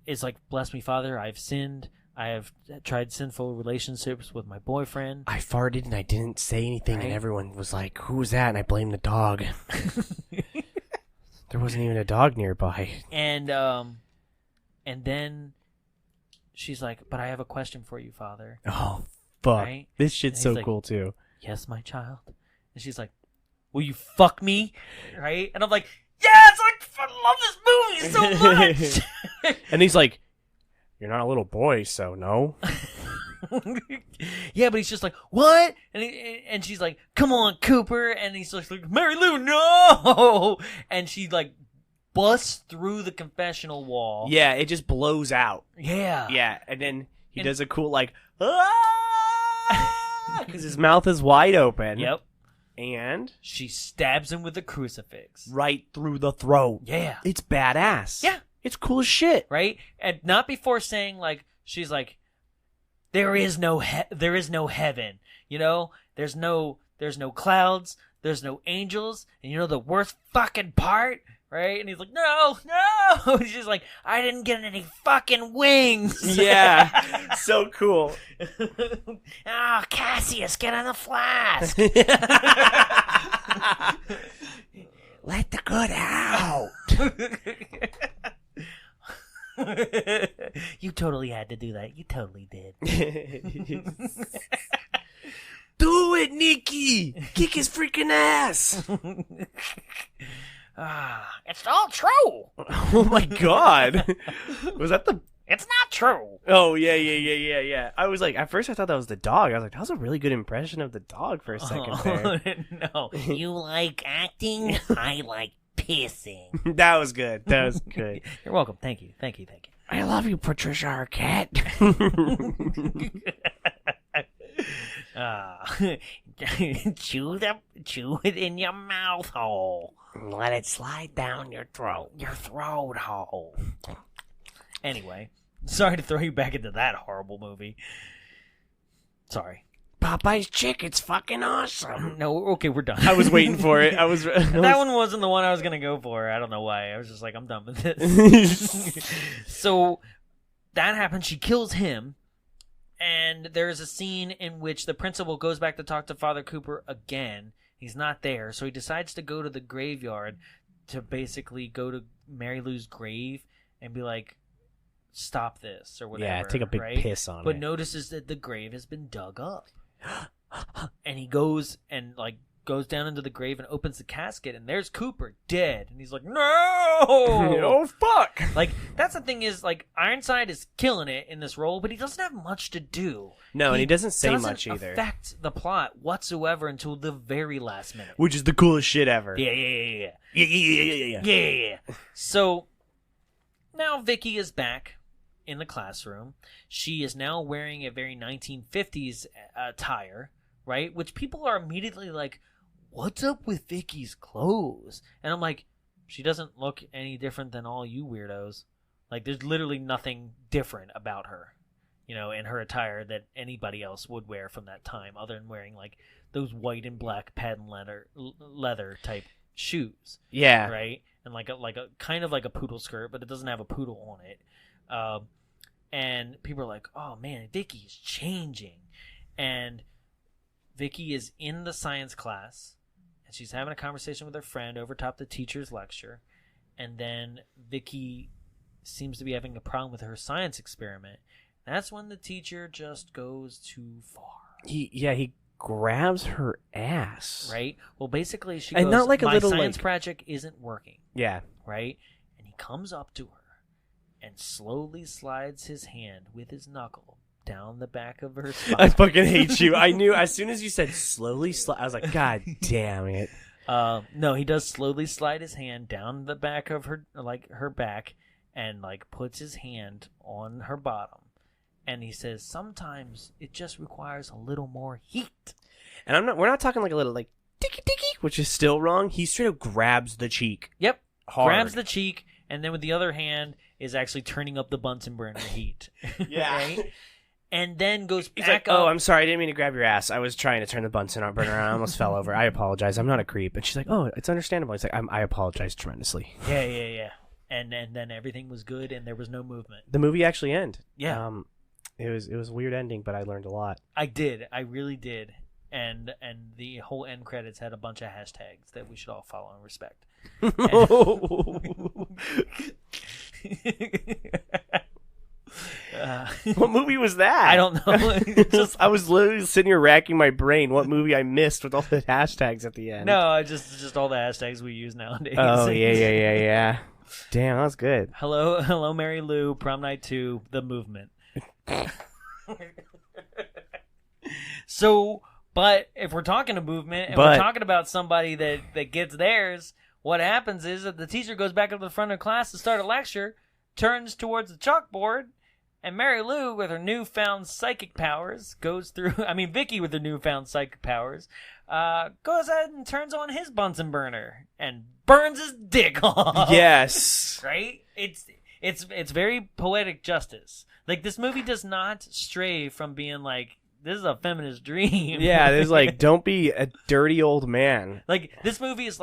is like, "Bless me, Father. I've sinned. I have tried sinful relationships with my boyfriend. I farted and I didn't say anything, Right. and everyone was like, "Who was that?" And I blamed the dog. There wasn't even a dog nearby. And then she's like, "But I have a question for you, Father." Oh, fuck. Right? This shit's And so he's like, cool, too. "Yes, my child." And she's like, "Will you fuck me?" Right? And I'm like, "Yes! I love this movie so much!" And he's like, "You're not a little boy, so no." Yeah, but he's just like, "What?" And she's like, "Come on, Cooper." And he's just like, "Mary Lou, no!" And she like busts through the confessional wall. Yeah, it just blows out. Yeah. Yeah, and then he does a cool, like, because his mouth is wide open. Yep. And She stabs him with a crucifix. right through the throat. Yeah. It's badass. Yeah. It's cool as shit. Right? And not before saying like, she's like, there is no heaven. You know, there's no clouds, there's no angels, and you know the worst fucking part, right? And he's like, no. And she's like, I didn't get any fucking wings. Yeah. So cool. Oh, Cassius, get on the flask. Let the good out. You totally had to do that. You totally did. Do it, Nikki. Kick his freaking ass. It's all true. Oh my god. Was that the... It's not true. Oh, yeah. I was like, at first I thought that was the dog. I was like, that was a really good impression of the dog for a second there. No. You like acting? I like pissing. That was good. You're welcome. Thank you. I love you, Patricia Arquette. Chew it in your mouth hole. Let it slide down your throat. Your throat hole. Anyway, sorry to throw you back into that horrible movie. Sorry. Popeye's chicken's fucking awesome. No, okay, we're done. I was waiting for it. That one wasn't the one I was going to go for. I don't know why. I was just like, I'm done with this. So that happens. She kills him. And there's a scene in which the principal goes back to talk to Father Cooper again. He's not there. So he decides to go to the graveyard to basically go to Mary Lou's grave and be like, stop this or whatever. Yeah, take a big right? piss on but it. notices that the grave has been dug up. And he goes and goes down into the grave and opens the casket, and there's Cooper dead, and he's like, no. Oh fuck! Like, that's the thing is, Ironside is killing it in this role, but he doesn't have much to do. No, and he doesn't say doesn't much either. affect the plot whatsoever until the very last minute. Which is the coolest shit ever. Yeah. So now Vicky is back in the classroom. She is now wearing a very 1950s attire, right? Which people are immediately like, what's up with Vicky's clothes? And I'm like, she doesn't look any different than all you weirdos. Like, there's literally nothing different about her, in her attire that anybody else would wear from that time, other than wearing those white and black patent leather type shoes. Yeah. Right? And like a kind of like a poodle skirt, but it doesn't have a poodle on it. And people are like, oh man, Vicky's changing. And Vicky is in the science class, and she's having a conversation with her friend over top the teacher's lecture. And then Vicky seems to be having a problem with her science experiment. That's when the teacher just goes too far. He grabs her ass. Right? Well, basically, she And goes, not like a my little, science project isn't working. Yeah. Right? And he comes up to her and slowly slides his hand with his knuckle down the back of her spine. I fucking hate you. I knew as soon as you said slowly I was like, God damn it. No, he does slowly slide his hand down the back of her, her back, and puts his hand on her bottom. And he says, sometimes it just requires a little more heat. And we're not talking like a little ticky ticky, which is still wrong. He straight up grabs the cheek. Yep. Hard. Grabs the cheek, and then with the other hand is actually turning up the Bunsen burner heat. Yeah. Right? And then goes He's back like, up. oh, I'm sorry, I didn't mean to grab your ass. I was trying to turn the Bunsen burner on. I almost fell over. I apologize. I'm not a creep. And she's like, oh, it's understandable. He's like, I apologize tremendously. Yeah. And then everything was good, and there was no movement. The movie actually ended. Yeah. It was a weird ending, but I learned a lot. I really did. And the whole end credits had a bunch of hashtags that we should all follow and respect. What movie was that? I don't know. I was literally sitting here racking my brain what movie I missed with all the hashtags at the end. No, just all the hashtags we use nowadays. Oh, yeah. Damn, that was good. Hello, Mary Lou, Prom Night II, The Movement. So, but if we're talking a movement and we're talking about somebody that gets theirs, what happens is that the teacher goes back up to the front of the class to start a lecture, turns towards the chalkboard, and Mary Lou, with her newfound psychic powers, Vicky with her newfound psychic powers, goes ahead and turns on his Bunsen burner and burns his dick off. Yes. Right? It's very poetic justice. This movie does not stray from being this is a feminist dream. Yeah, there's don't be a dirty old man. This movie is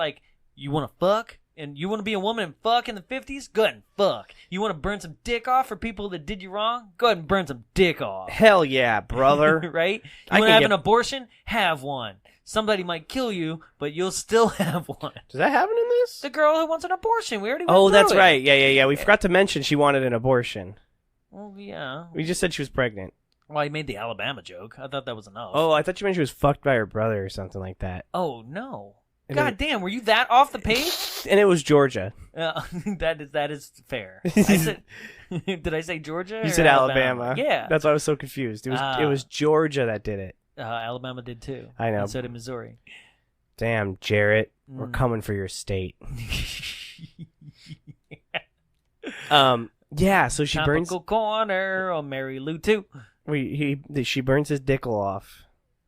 you want to fuck? And you want to be a woman and fuck in the 50s? Go ahead and fuck. You want to burn some dick off for people that did you wrong? Go ahead and burn some dick off. Hell yeah, brother. Right? You want to have an abortion? Have one. Somebody might kill you, but you'll still have one. Does that happen in this? The girl who wants an abortion. We already went Oh, through that's it. right. Yeah. We forgot to mention she wanted an abortion. Well, yeah. We just said she was pregnant. Well, I made the Alabama joke. I thought that was enough. Oh, I thought you meant she was fucked by her brother or something like that. Oh, no. And God damn, were you that off the page? And it was Georgia. That is fair. Did I say Georgia? You or said Alabama. Yeah. That's why I was so confused. It was Georgia that did it. Alabama did too. I know. And so did Missouri. Damn, Jarrett. We're coming for your state. Yeah, so she burns... Topical corner on Mary Lou too. She burns his dickle off.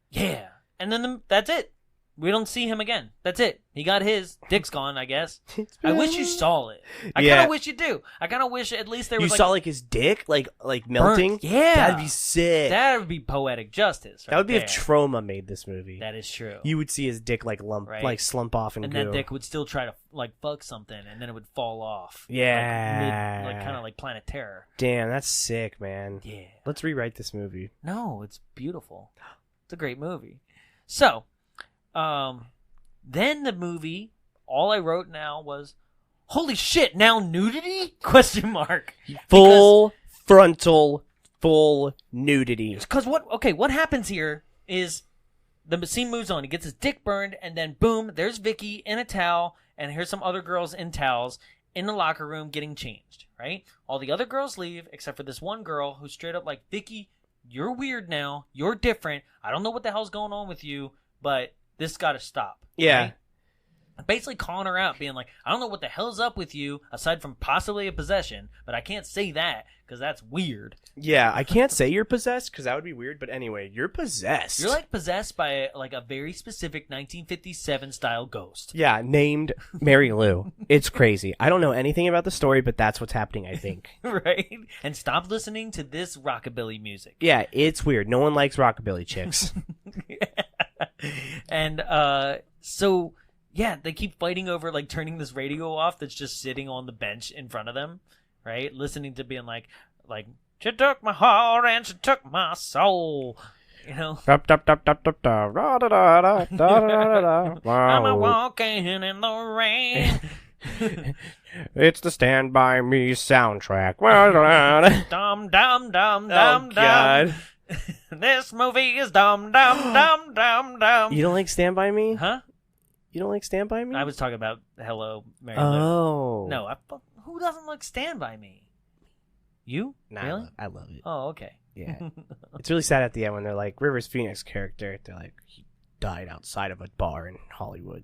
Yeah. And then that's it. We don't see him again. That's it. He got his. Dick's gone, I guess. I wish you saw it. I kind of wish you do. I kind of wish at least there was You saw his dick? Like melting? Burnt. Yeah. That'd be sick. That would be poetic justice. Right that would be there. if Troma made this movie. That is true. You would see his dick lump, right. Slump off and And go. that dick would still try to fuck something, and then it would fall off. Yeah. Kind of like Planet Terror. Damn, that's sick, man. Yeah. Let's rewrite this movie. No, it's beautiful. It's a great movie. So, then the movie, all I wrote now was, holy shit, now nudity? Question mark. Full frontal, full nudity. Because what happens here is the scene moves on. He gets his dick burned, and then boom, there's Vicky in a towel, and here's some other girls in towels in the locker room getting changed, right? All the other girls leave, except for this one girl who's straight up like, Vicky, you're weird now. You're different. I don't know what the hell's going on with you, but this got to stop. Yeah. Right? Basically calling her out, being like, I don't know what the hell's up with you, aside from possibly a possession, but I can't say that because that's weird. Yeah, I can't say you're possessed because that would be weird, but anyway, you're possessed. You're like possessed by like a very specific 1957 style ghost. Yeah, named Mary Lou. It's crazy. I don't know anything about the story, but that's what's happening, I think. Right? And stop listening to this rockabilly music. Yeah, it's weird. No one likes rockabilly chicks. And so... yeah, they keep fighting over, like, turning this radio off that's just sitting on the bench in front of them, right? Listening to being like, she took my heart and she took my soul, you know? I'm I'm walking in the rain. It's the Stand By Me soundtrack. Dum, dum, dum, Oh, dum, God. dum. This movie is dum, dum, dum, dum, dum. You don't like Stand By Me? Huh? You don't like Stand By Me? I was talking about Hello, Mary Lou. Oh. No, who doesn't like Stand By Me? You? Nah, Really? I love it. Oh, okay. Yeah. It's really sad at the end when they're like, Rivers Phoenix character, they're like, he died outside of a bar in Hollywood.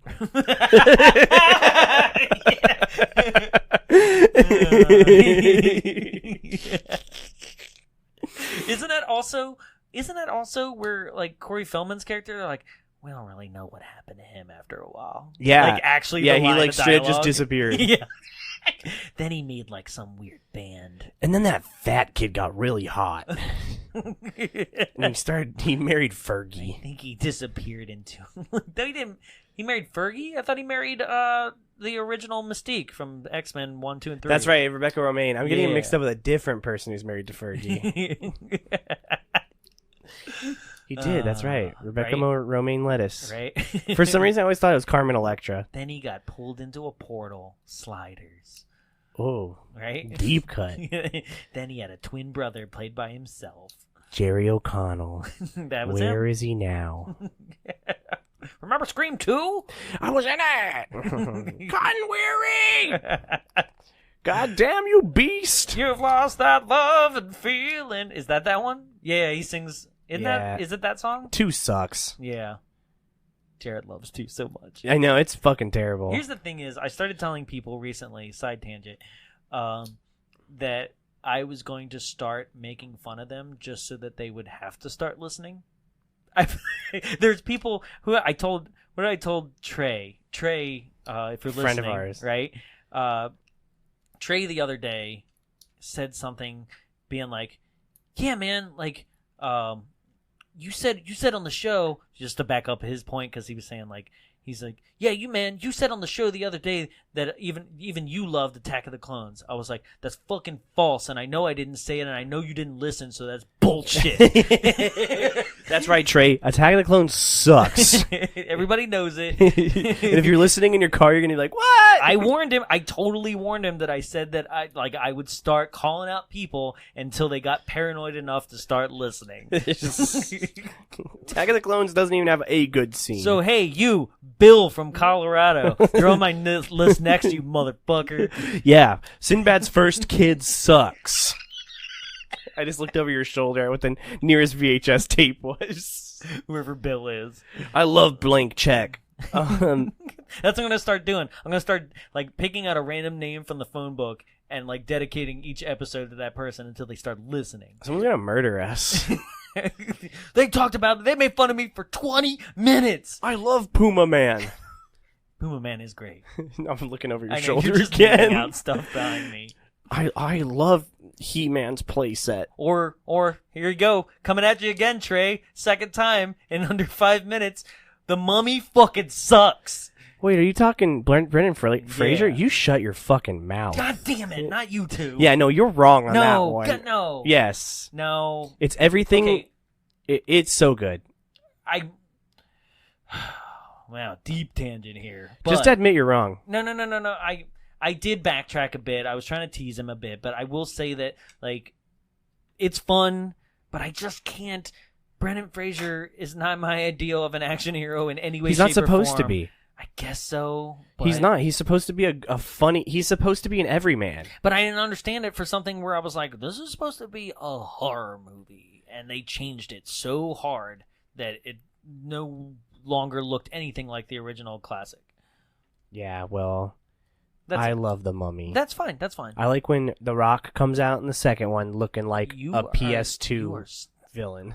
Isn't that also where, like, Corey Feldman's character, they're like, we don't really know what happened to him after a while. Yeah. Like, actually, yeah, the he line like of straight just dialogue. disappeared. Yeah. Then he made, like, some weird band. And then that fat kid got really hot. And he married I Fergie. think he disappeared into... No, he didn't... He married Fergie? I thought he married the original Mystique from X-Men 1, 2, and 3. That's right, Rebecca Romaine. I'm getting Yeah. mixed up with a different person who's married to Fergie. He did, that's right. Rebecca right? Romaine Lettuce. Right? For some reason, I always thought it was Carmen Electra. Then he got pulled into a portal. Sliders. Oh, Right? deep cut. Then he had a twin brother played by himself. Jerry O'Connell. That was Where him. is he now? Remember Scream 2? I was in it! Cotton weary! God damn you beast! You've lost that love and feeling. Is that one? Yeah, he sings. Is it that song? 2 sucks. Yeah. Jared loves 2 so much. I know, it's fucking terrible. Here's the thing is, I started telling people recently, side tangent, that I was going to start making fun of them just so that they would have to start listening. There's people who I told Trey, if you're listening, Friend of ours. right? Trey the other day said something being like, yeah, man, like, you said on the show, just to back up his point, because he was saying, like, he's like, yeah, you said on the show the other day that even you loved Attack of the Clones. I was like, that's fucking false, and I know I didn't say it, and I know you didn't listen, so that's bullshit. That's right, Trey. Attack of the Clones sucks. Everybody knows it. And if you're listening in your car, you're gonna be like, "What?" I warned him. I totally warned him that I said that I would start calling out people until they got paranoid enough to start listening. Attack of the Clones doesn't even have a good scene. So hey, you, Bill from Colorado, you're on my list next, you motherfucker. yeah, Sinbad's first kid sucks. I just looked over your shoulder at what the nearest VHS tape was. Whoever Bill is. I love Blank Check. That's what I'm gonna start doing. I'm gonna start like picking out a random name from the phone book and like dedicating each episode to that person until they start listening. Someone's gonna murder us. They made fun of me for 20 minutes. I love Puma Man. Puma Man is great. I'm looking over your I know, shoulder you're just leaving again. out stuff behind me. I love He-Man's playset. Or here you go, coming at you again, Trey. Second time in under 5 minutes. The Mummy fucking sucks. Wait, are you talking Brendan Fraser? Yeah. You shut your fucking mouth. God damn it, not you two. Yeah, no, you're wrong on that one. No. Yes. No. It's everything. Okay. It's so good. Wow, deep tangent here. Just But- admit you're wrong. No. I did backtrack a bit. I was trying to tease him a bit, but I will say that, like, it's fun, but I just can't. Brendan Fraser is not my ideal of an action hero in any way. He's not shape, or supposed to form. be. I guess so. But, He's not. He's supposed to be a funny. He's supposed to be an everyman. But I didn't understand it for something where I was like, this is supposed to be a horror movie, and they changed it so hard that it no longer looked anything like the original classic. Yeah, well, I love The Mummy. That's fine. That's fine. I like when The Rock comes out in the second one looking like You a are- PS2 you are villain.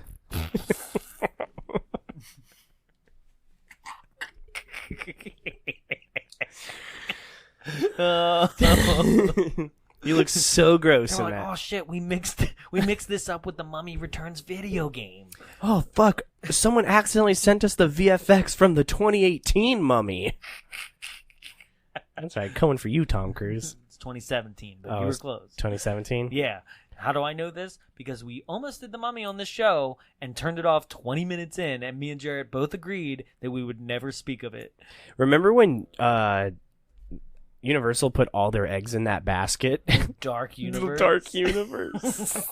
You look so gross They're in like, that. oh shit, we mixed this up with the Mummy Returns video game. Oh, fuck. Someone accidentally sent us the VFX from the 2018 Mummy. That's right. Coming for you, Tom Cruise. It's 2017, but Oh, you were it's close. 2017? Yeah. How do I know this? Because we almost did the Mummy on this show and turned it off 20 minutes in, and me and Jarrett both agreed that we would never speak of it. Remember when Universal put all their eggs in that basket? Dark universe. The dark universe.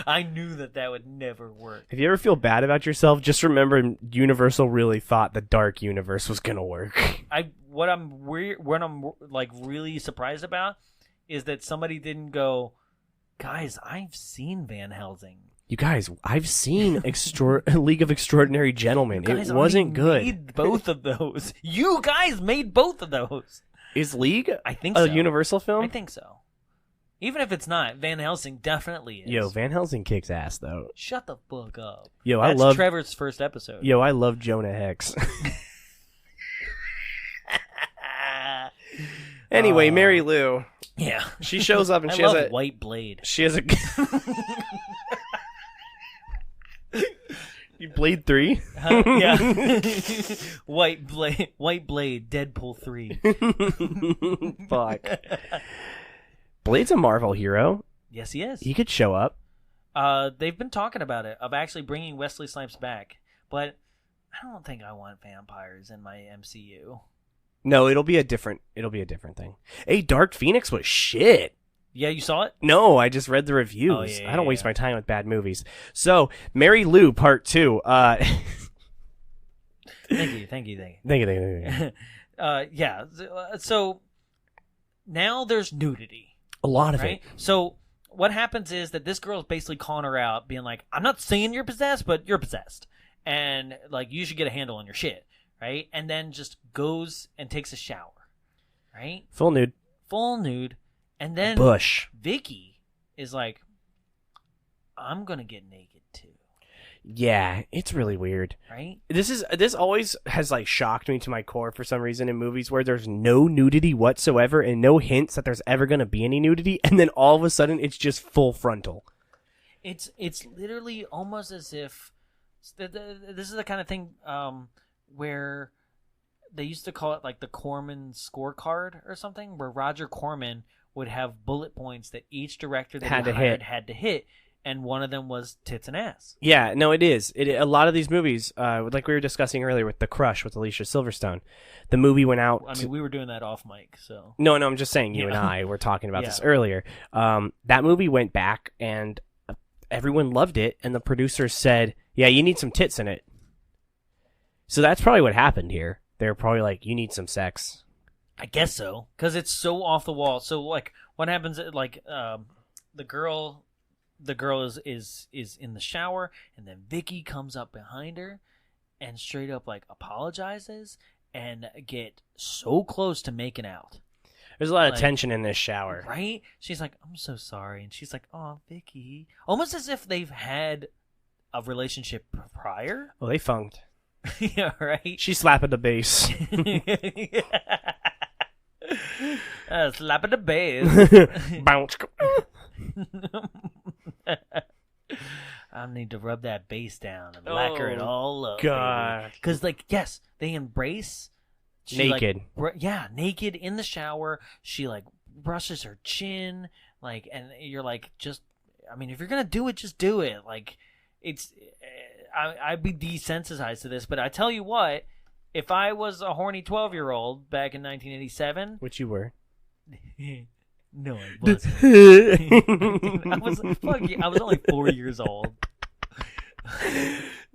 I knew that would never work. If you ever feel bad about yourself, just remember Universal really thought the dark universe was gonna work. What I'm like really surprised about is that somebody didn't go, guys, I've seen Van Helsing. You guys, I've seen League of Extraordinary Gentlemen. Guys It wasn't good. Made both of those. You guys made both of those. Is League I think a so. Universal film? I think so. Even if it's not, Van Helsing definitely is. Yo, Van Helsing kicks ass though. Shut the fuck up. Yo, That's I love Trevor's first episode. Yo, I love Jonah Hex. Anyway, Mary Lou. Yeah. She shows up and I she has love a White Blade. She has a You Blade 3? Yeah. White Blade, Deadpool 3. Fuck. Blade's a Marvel hero. Yes, he is. He could show up. They've been talking about it, of actually bringing Wesley Snipes back, but I don't think I want vampires in my MCU. No, it'll be a different thing. Hey, Dark Phoenix was shit. Yeah, you saw it? No, I just read the reviews. Oh, yeah, I don't waste yeah. my time with bad movies. So, Mary Lou Part 2. Thank you. Yeah. So now there's nudity, A lot of right? it. So what happens is that this girl is basically calling her out, being like, "I'm not saying you're possessed, but you're possessed, and like you should get a handle on your shit." Right? And then just goes and takes a shower, right? Full nude. Full nude. And then Bush. Vicky is like, I'm going to get naked too. Yeah, it's really weird. Right? This always has like shocked me to my core for some reason in movies where there's no nudity whatsoever and no hints that there's ever going to be any nudity, and then all of a sudden it's just full frontal. It's literally almost as if this is the kind of thing where they used to call it like the Corman scorecard or something, where Roger Corman would have bullet points that each director that Had he to hired hit. had to hit, and one of them was tits and ass. Yeah, no, it is. A lot of these movies, like we were discussing earlier with The Crush with Alicia Silverstone, the movie went out. I mean, we were doing that off mic, so. No, I'm just saying you Yeah. and I were talking about Yeah. this earlier. That movie went back and everyone loved it, and the producers said, "Yeah, you need some tits in it." So that's probably what happened here. They're probably like, "You need some sex." I guess so, because it's so off the wall. So, like, what happens? Like, the girl is in the shower, and then Vicky comes up behind her, and straight up like apologizes and get so close to making out. There's a lot of Like, tension in this shower. Right? She's like, "I'm so sorry," and she's like, "Oh, Vicky," almost as if they've had a relationship prior. Oh, they funked. Yeah, right. She slapped the bass. Slap at the base. Bounce. I need to rub that bass down and lacquer it all up. God. Because, like, yes, they embrace. She, Naked. Like, naked in the shower. She, like, brushes her chin. Like, and you're like, just, I mean, if you're going to do it, just do it. Like, it's, I'd be desensitized to this, but I tell you what, if I was a horny 12-year-old back in 1987, Which you were. No, I wasn't. I was only 4 years old.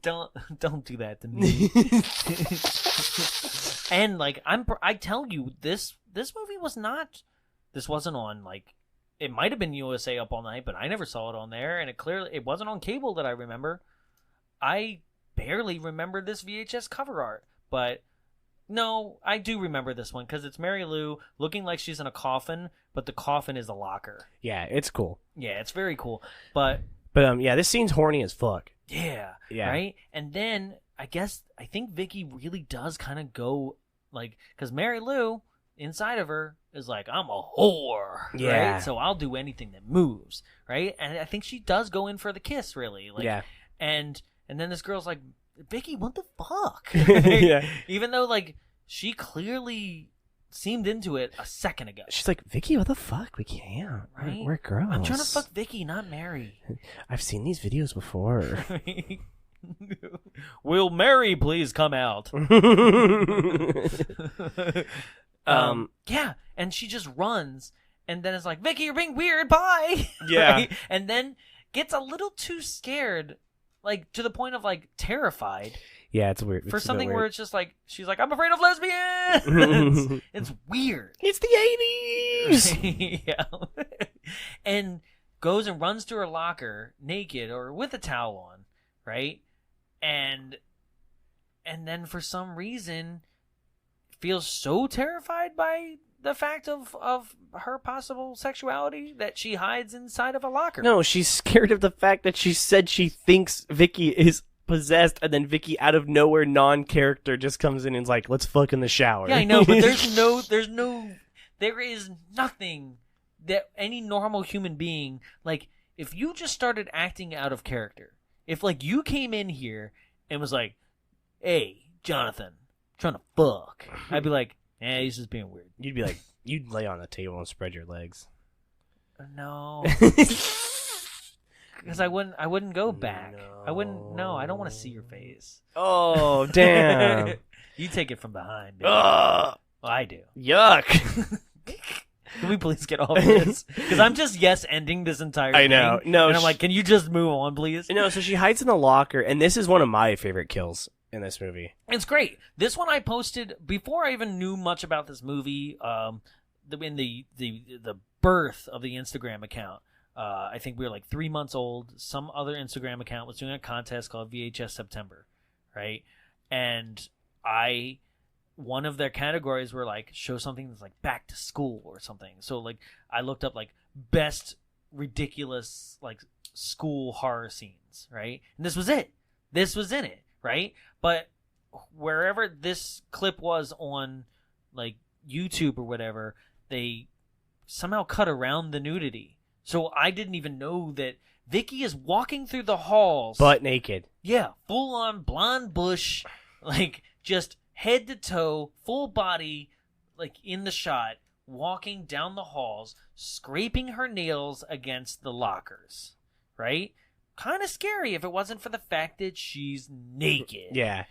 Don't do that to me. And like I tell you, this movie was not. This wasn't on like. It might have been USA Up All Night, but I never saw it on there, and it wasn't on cable that I remember. I barely remember this VHS cover art, but no, I do remember this one because it's Mary Lou looking like she's in a coffin, but the coffin is a locker. Yeah, it's cool. Yeah, it's very cool. But yeah, this scene's horny as fuck. Yeah, right? And then I think Vicky really does kind of go like, because Mary Lou inside of her is like, I'm a whore, yeah. Right? So I'll do anything that moves, right? And I think she does go in for the kiss, really. Like, yeah. And then this girl's like, Vicky, what the fuck? Yeah. Even though, like, she clearly seemed into it a second ago. She's like, Vicky, what the fuck? We can't. Right? We're girls. I'm trying to fuck Vicky, not Mary. I've seen these videos before. Will Mary please come out? Yeah, and she just runs, and then it's like, Vicky, you're being weird, bye! Yeah. Right? And then gets a little too scared, like, to the point of, like, terrified. Yeah, it's weird. For it's something where weird. it's just like, she's like, I'm afraid of lesbians! It's weird. It's the 80s! Yeah. And goes and runs to her locker, naked, or with a towel on, right? And then for some reason feels so terrified by the fact of her possible sexuality that she hides inside of a locker. No, she's scared of the fact that she said she thinks Vicky is possessed, and then Vicky out of nowhere, non-character, just comes in and is like, let's fuck in the shower. Yeah, I know, but there is nothing that any normal human being, like, if you just started acting out of character, if, like, you came in here and was like, hey, Jonathan, trying to fuck, I'd be like, he's just being weird. You'd be like, you'd lay on the table and spread your legs. No. Because I wouldn't go back. No. I don't want to see your face. Oh, damn. You take it from behind, dude. Well, I do. Yuck. Can we please get off this? Because I'm just ending this entire thing. I know. No, and I'm like, can you just move on, please? No, so she hides in the locker, and this is one of my favorite kills in this movie. It's great. This one I posted before I even knew much about this movie. In the birth of the Instagram account. I think we were like 3 months old. Some other Instagram account was doing a contest called VHS September, right? And one of their categories were like, show something that's like back to school or something. So like I looked up like best ridiculous like school horror scenes, right? And this was it. This was in it, right? But wherever this clip was on like YouTube or whatever, they somehow cut around the nudity. So I didn't even know that Vicky is walking through the halls. Butt naked. Yeah, full on blonde bush, like just head to toe, full body, like in the shot, walking down the halls, scraping her nails against the lockers, right? Kind of scary if it wasn't for the fact that she's naked. Yeah.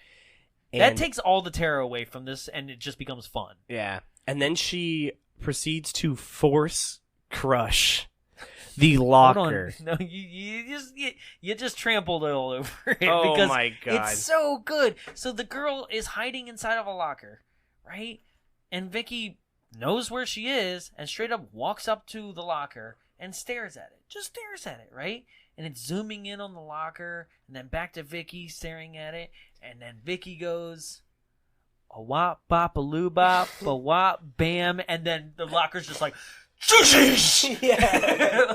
That takes all the terror away from this, and it just becomes fun. Yeah. And then she proceeds to force crush the locker. No, you just trampled it all over it. Oh because my God. it's so good. So the girl is hiding inside of a locker, right? And Vicky knows where she is and straight up walks up to the locker and stares at it. Just stares at it, right? And it's zooming in on the locker, and then back to Vicky staring at it, and then Vicky goes, a wop bop a loo bop, a wop bam, and then the locker's just like, yeah.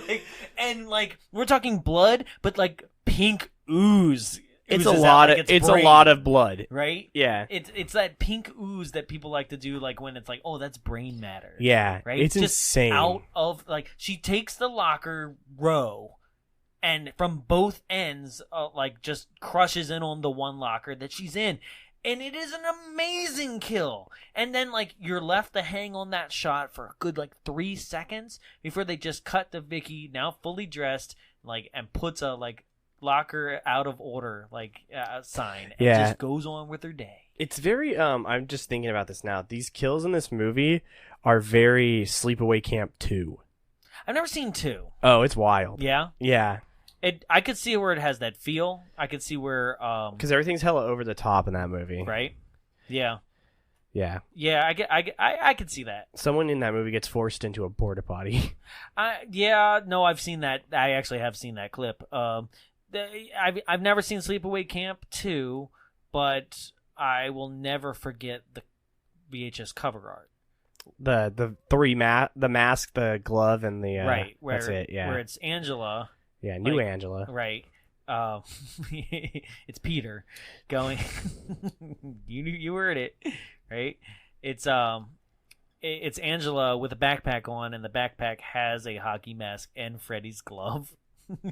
And we're talking blood, but like pink ooze. It's a lot of a lot of blood, right? Yeah, it's that pink ooze that people like to do, like when it's like, oh, that's brain matter. Yeah, right. It's just insane. Out of like, she takes the locker row, and from both ends, like just crushes in on the one locker that she's in. And it is an amazing kill. And then, like, you're left to hang on that shot for a good, 3 seconds before they just cut to Vicky, now fully dressed, and puts a, locker out of order, sign. And just goes on with her day. It's very, I'm just thinking about this now. These kills in this movie are very Sleepaway Camp 2. I've never seen 2. Oh, it's wild. Yeah? Yeah. I could see where it has that feel. I could see where... Because everything's hella over the top in that movie. Right? Yeah. Yeah. Yeah, I could see that. Someone in that movie gets forced into a porta potty. I've seen that. I actually have seen that clip. I've never seen Sleepaway Camp 2, but I will never forget the VHS cover art. The mask, the glove, and the right. That's it. Yeah. Where it's Angela. Yeah, new Angela. Right. It's Peter going. you heard it, right? It's Angela with a backpack on, and the backpack has a hockey mask and Freddy's glove.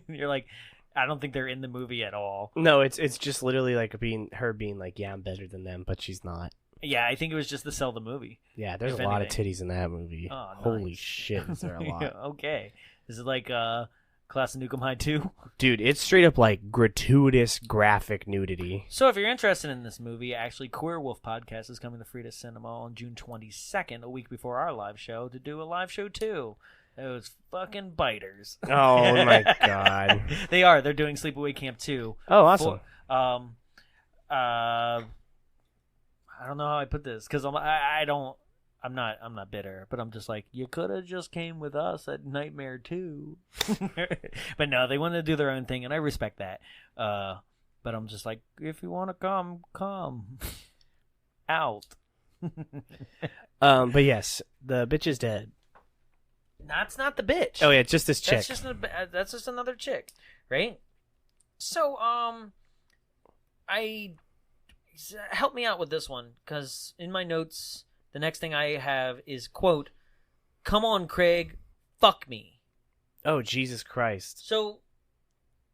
You're like, I don't think they're in the movie at all. No, it's just literally like her being like, yeah, I'm better than them, but she's not. Yeah, I think it was just to sell the movie. Yeah, there's a lot of titties in that movie. Oh, Holy nice. shit, is there a lot? Okay. Is it like Class of Nukem High 2? Dude, it's straight up like gratuitous graphic nudity. So if you're interested in this movie, actually, Queer Wolf Podcast is coming to Frida Cinema on June 22nd, a week before our live show, to do a live show too. Those fucking biters. Oh my god. They are. They're doing Sleepaway Camp 2. Oh, awesome. I don't know how I put this because I'm not bitter, but I'm just like, you could have just came with us at Nightmare 2. But no, they want to do their own thing, and I respect that. But I'm just like, if you want to come out. But yes, the bitch is dead. That's not the bitch. Oh yeah, it's just this chick. That's just another chick, right? So help me out with this one, because in my notes, the next thing I have is, quote, "Come on, Craig, fuck me." Oh, Jesus Christ. So,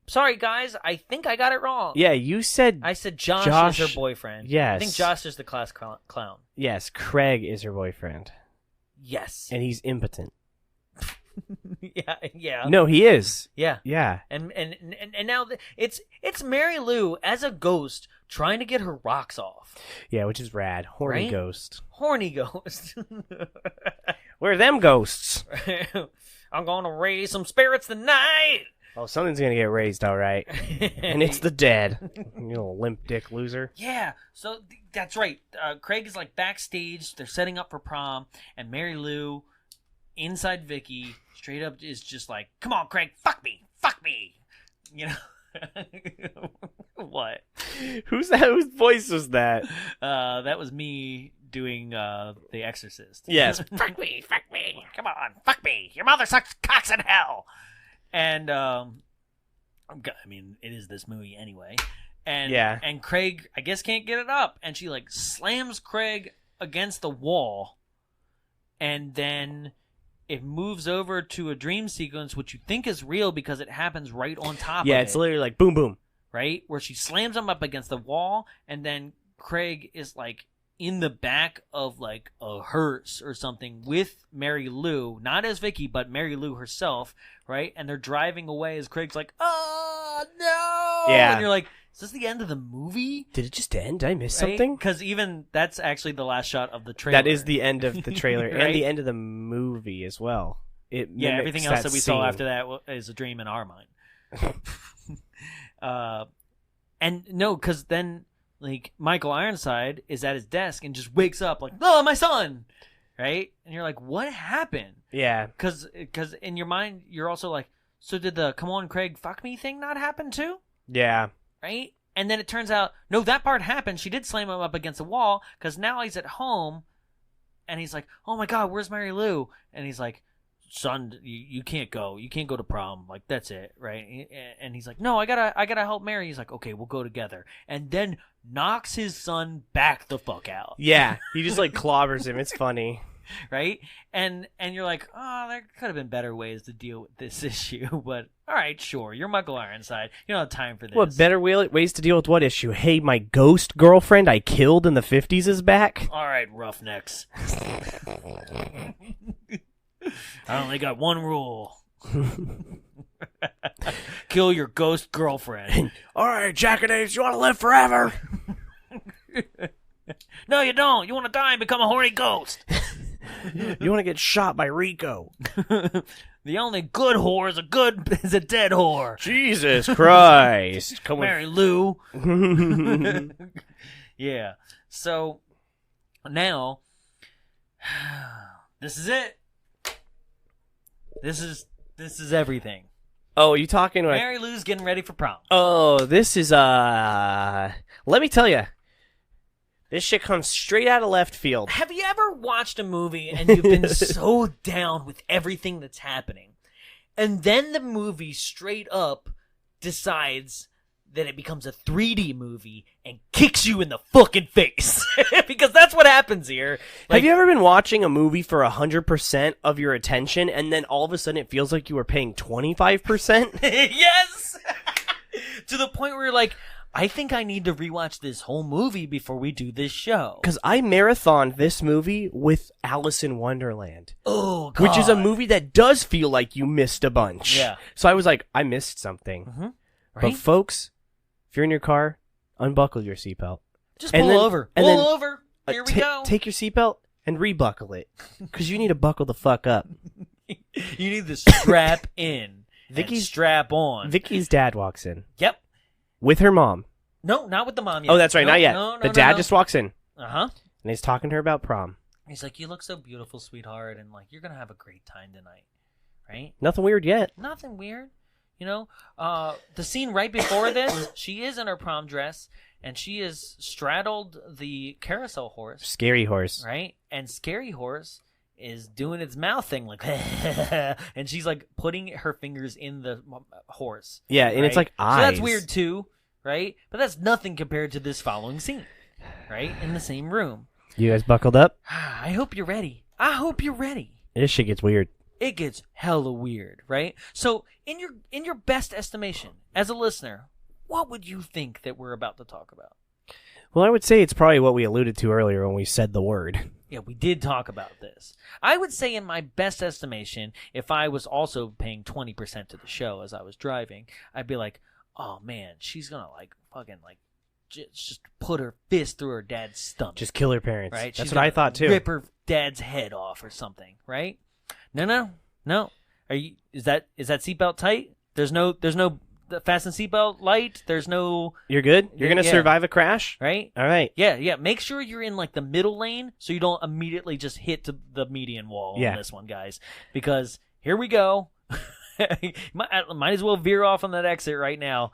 sorry, guys, I think I got it wrong. Yeah, you said... I said Josh is her boyfriend. Yes. I think Josh is the class clown. Yes, Craig is her boyfriend. Yes. And he's impotent. Yeah. No, he is. Yeah. Yeah. And now it's Mary Lou as a ghost trying to get her rocks off. Yeah, which is rad. Horny Right? ghost. Horny ghost. Where are them ghosts? I'm gonna raise some spirits tonight. Oh, something's gonna get raised, all right. And it's the dead. You little limp dick loser. Yeah, so that's right. Craig is like backstage. They're setting up for prom, and Mary Lou, inside Vicky, straight up is just like, "Come on, Craig, fuck me. You know? What? Who's that? Whose voice was that? That was me doing The Exorcist. Yes. Fuck me. Come on, fuck me. Your mother sucks cocks in hell. And I mean, it is this movie anyway. And Yeah. and Craig, I guess, can't get it up, and she like slams Craig against the wall, and then it moves over to a dream sequence, which you think is real because it happens right on top of it. Yeah, it's literally like boom, boom. Right? Where she slams him up against the wall, and then Craig is like in the back of like a hearse or something with Mary Lou, not as Vicky, but Mary Lou herself, right? And they're driving away as Craig's like, "Oh no!" Yeah. And you're like, "Is this the end of the movie?" Did it just end? Did I miss something? Because even that's actually the last shot of the trailer. That is the end of the trailer Right? and the end of the movie as well. It Yeah, mimics everything else that we saw scene. after that is a dream in our mind. And no, because then like Michael Ironside is at his desk and just wakes up like, "Oh, my son!" Right? And you're like, "What happened?" Yeah. Because in your mind you're also like, "So did the 'come on, Craig, fuck me' thing not happen too?" Yeah. Right? And then it turns out, no, that part happened. She did slam him up against the wall because now he's at home, and he's like, "Oh my God, where's Mary Lou?" And he's like, "Son, you can't go. You can't go to prom. Like, that's it, right?" And he's like, "No, I gotta help Mary." He's like, "Okay, we'll go together." And then knocks his son back the fuck out. Yeah. He just like clobbers him. It's funny. Right? And you're like, "Oh, there could have been better ways to deal with this issue." But all right, sure, you're Michael Ironside. You don't have time for this. What better ways to deal with what issue? Hey, my ghost girlfriend I killed in the 50s is back? All right, roughnecks. I only got one rule. Kill your ghost girlfriend. All right, Jackanapes, you want to live forever? No, you don't. You want to die and become a horny ghost. You want to get shot by Rico? The only good whore is a dead whore. Jesus Christ. Come Mary Lou. Yeah. So now this is it. This is everything. Oh, you talking about Mary Lou's getting ready for prom. Oh, this is let me tell you. This shit comes straight out of left field. Have you ever watched a movie and you've been so down with everything that's happening, and then the movie straight up decides that it becomes a 3D movie and kicks you in the fucking face? Because that's what happens here. Have you ever been watching a movie for 100% of your attention, and then all of a sudden it feels like you were paying 25%? Yes! To the point where you're like, I think I need to rewatch this whole movie before we do this show. Because I marathoned this movie with Alice in Wonderland. Oh, God. Which is a movie that does feel like you missed a bunch. Yeah. So I was like, I missed something. Mm-hmm. Right? But folks, if you're in your car, unbuckle your seatbelt. Just pull over. Pull over. Here we go. Take your seatbelt and rebuckle it. Because you need to buckle the fuck up. You need to strap in. Vicky's strap on. Vicky's dad walks in. Yep. With her mom. No, not with the mom yet. Oh, that's right. No, not yet. No, the dad just walks in. Uh-huh. And he's talking to her about prom. He's like, you look so beautiful, sweetheart, and like you're going to have a great time tonight. Right? Nothing weird yet. Nothing weird. You know, the scene right before this, she is in her prom dress, and she is straddled the carousel horse. Scary horse. Right? And Scary Horse is doing its mouth thing, like, and she's like putting her fingers in the horse. Yeah, and right? it's like eyes. So that's weird too, right? But that's nothing compared to this following scene, right? In the same room. You guys buckled up? I hope you're ready. I hope you're ready. This shit gets weird. It gets hella weird, right? So, in your best estimation, as a listener, what would you think that we're about to talk about? Well, I would say it's probably what we alluded to earlier when we said the word. Yeah, we did talk about this. I would say in my best estimation, if I was also paying 20% to the show as I was driving, I'd be like, oh man, she's gonna like fucking like just put her fist through her dad's stomach. Just kill her parents. Right? That's She's what I gonna thought too. Rip her dad's head off or something, right? No. Are you? Is that seatbelt tight? There's no fasten seatbelt light. There's no. You're good. You're gonna survive a crash, right? All right. Yeah. Make sure you're in like the middle lane so you don't immediately just hit the median wall on this one, guys. Because here we go. might as well veer off on that exit right now.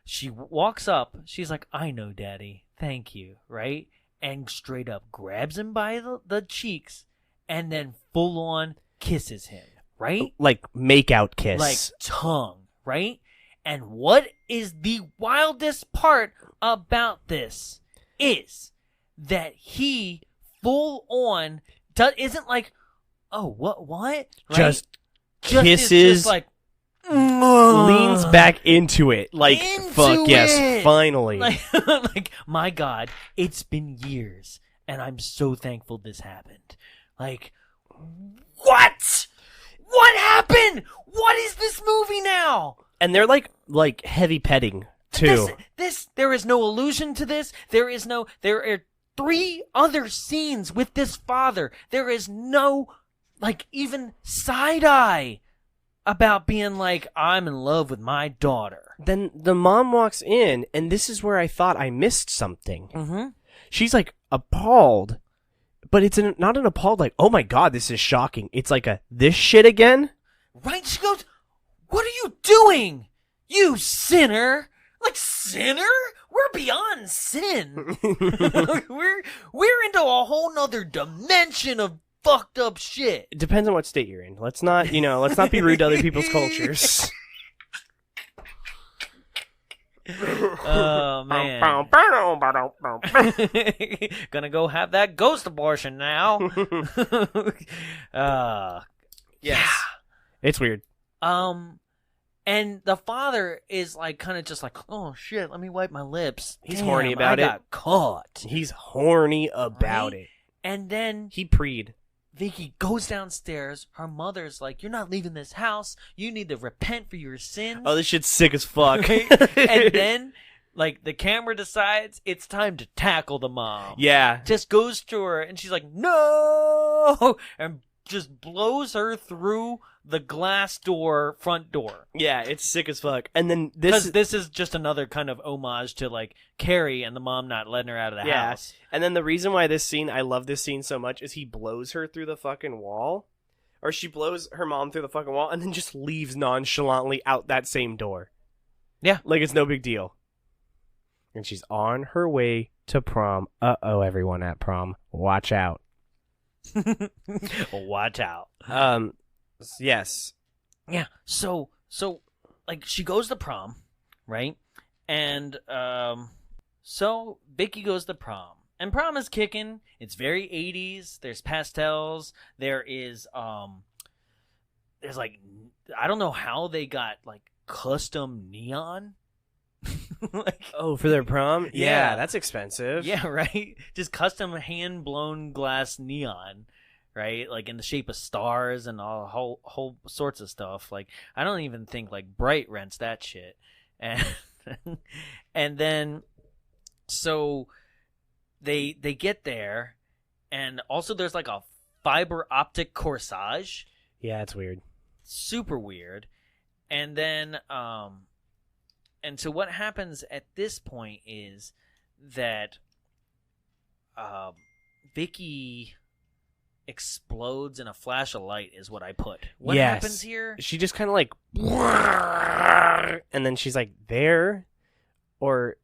She walks up. She's like, "I know, Daddy. Thank you." Right? And straight up grabs him by the cheeks and then full on kisses him. Right? Like make out kiss. Like tongue. Right? And what is the wildest part about this is that he full on isn't like, oh, what? Right? Just kisses. Is just like, leans back into it. Like, fuck yes, finally. Like, my God, it's been years, and I'm so thankful this happened. Like, what? What happened? What is this movie now? And they're like heavy petting too. There is no allusion to this. There are 3 other scenes with this father. There is no, like, even side eye about being like, I'm in love with my daughter. Then the mom walks in, and this is where I thought I missed something. Mm-hmm. She's like appalled, but it's not an appalled like, oh my God, this is shocking. It's like this shit again? Right? She goes, what are you doing? You sinner. Like, sinner? We're beyond sin. we're into a whole nother dimension of fucked up shit. It depends on what state you're in. Let's not be rude to other people's cultures. Oh, man. Gonna go have that ghost abortion now. Yes. It's weird. And the father is like kind of just like, oh shit, let me wipe my lips. He's horny about it. I got caught. He's horny about it. And then he preed. Vicky goes downstairs. Her mother's like, you're not leaving this house. You need to repent for your sins. Oh, this shit's sick as fuck. And then, like, the camera decides it's time to tackle the mom. Yeah. Just goes to her, and she's like, no! And just blows her through the glass door front door. Yeah, it's sick as fuck. And then Because this is just another kind of homage to, like, Carrie and the mom not letting her out of the house. And then the reason why I love this scene so much is he blows her through the fucking wall. Or she blows her mom through the fucking wall and then just leaves nonchalantly out that same door. Yeah. Like it's no big deal. And she's on her way to prom. Uh-oh, everyone at prom. Watch out. Watch out. Yes. Yeah. So like she goes to prom, right? And so Vicky goes to prom. And prom is kicking. It's very 80s. There's pastels. There is there's like I don't know how they got like custom neon. Like, for their prom? Yeah. That's expensive. Yeah, right? Just custom hand-blown glass neon, right? Like in the shape of stars and a whole sorts of stuff. Like, I don't even think, like, Bright rents that shit. And and then, so they get there, and also there's, like, a fiber optic corsage. Yeah, it's weird. Super weird. And then, and so what happens at this point is that Vicky explodes in a flash of light is what I put. What happens here? She just kind of like, and then she's like there, or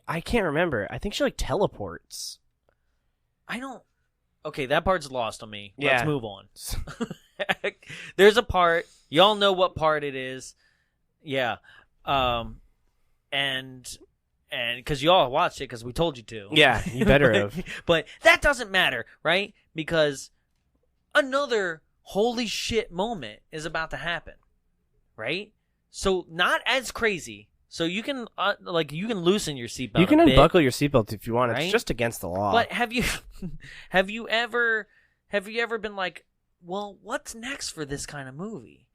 I can't remember. I think she like teleports. Okay, that part's lost on me. Yeah. Let's move on. There's a part. Y'all know what part it is. Yeah. And because y'all watched it because we told you to. Yeah, you better have. But that doesn't matter, right? Because another holy shit moment is about to happen, right? So not as crazy. So you can you can loosen your seatbelt. You can a bit, unbuckle your seatbelt if you want. right? It's just against the law. But have you ever been like, well, what's next for this kind of movie?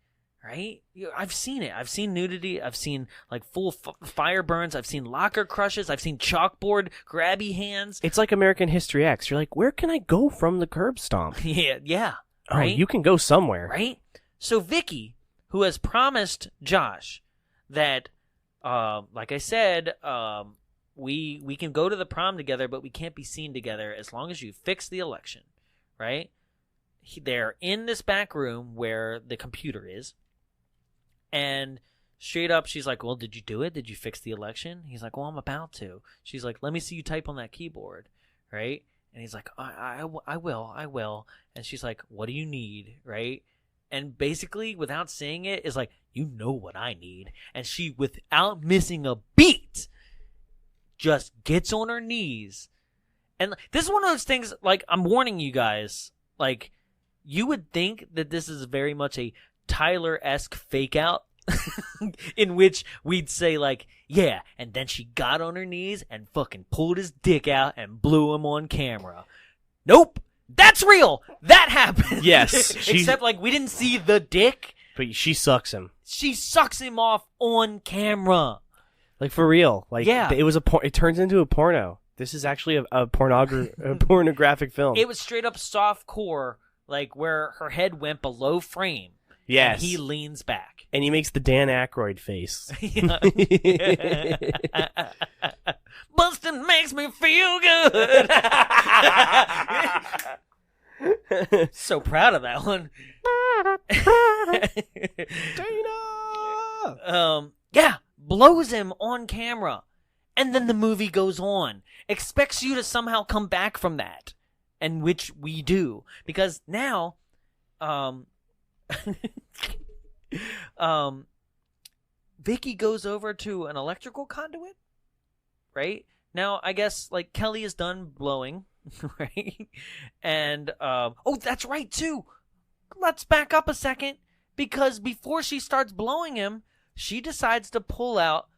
Right? I've seen it. I've seen nudity. I've seen like full fire burns. I've seen locker crushes. I've seen chalkboard grabby hands. It's like American History X. You're like, where can I go from the curb stomp? Yeah. Oh, Right? you can go somewhere. Right? So Vicky, who has promised Josh that, like I said, we can go to the prom together, but we can't be seen together as long as you fix the election. Right? They're in this back room where the computer is. And straight up, she's like, well, did you do it? Did you fix the election? He's like, well, I'm about to. She's like, let me see you type on that keyboard, right? And he's like, I will. And she's like, what do you need, right? And basically, without saying it, is like, you know what I need. And she, without missing a beat, just gets on her knees. And this is one of those things, like, I'm warning you guys, like, you would think that this is very much a Tyler-esque fake out in which we'd say like, yeah, and then she got on her knees and fucking pulled his dick out and blew him on camera. Nope. That's real. That happened. Yes. Except like we didn't see the dick. But she sucks him. She sucks him off on camera. Like for real. Like yeah. It turns into a porno. This is actually a pornographic film. It was straight up soft core, like where her head went below frame. Yes. And he leans back. And he makes the Dan Aykroyd face. Bustin' makes me feel good. So proud of that one. Dana! Yeah, blows him on camera. And then the movie goes on. Expects you to somehow come back from that. And which we do. Because now, Vicky goes over to an electrical conduit, right? Now, I guess, like, Kelly is done blowing, right? And, oh, that's right, too. Let's back up a second, because before she starts blowing him, she decides to pull out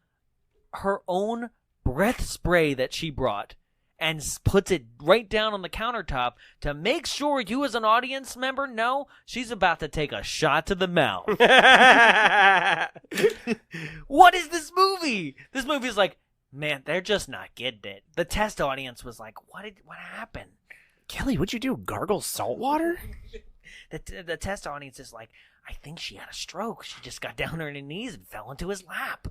her own breath spray that she brought and puts it right down on the countertop to make sure you as an audience member know she's about to take a shot to the mouth. What is this movie? This movie is like, man, they're just not getting it. The test audience was like, what happened? Kelly, what'd you do? Gargle salt water? The test audience is like, I think she had a stroke. She just got down on her knees and fell into his lap.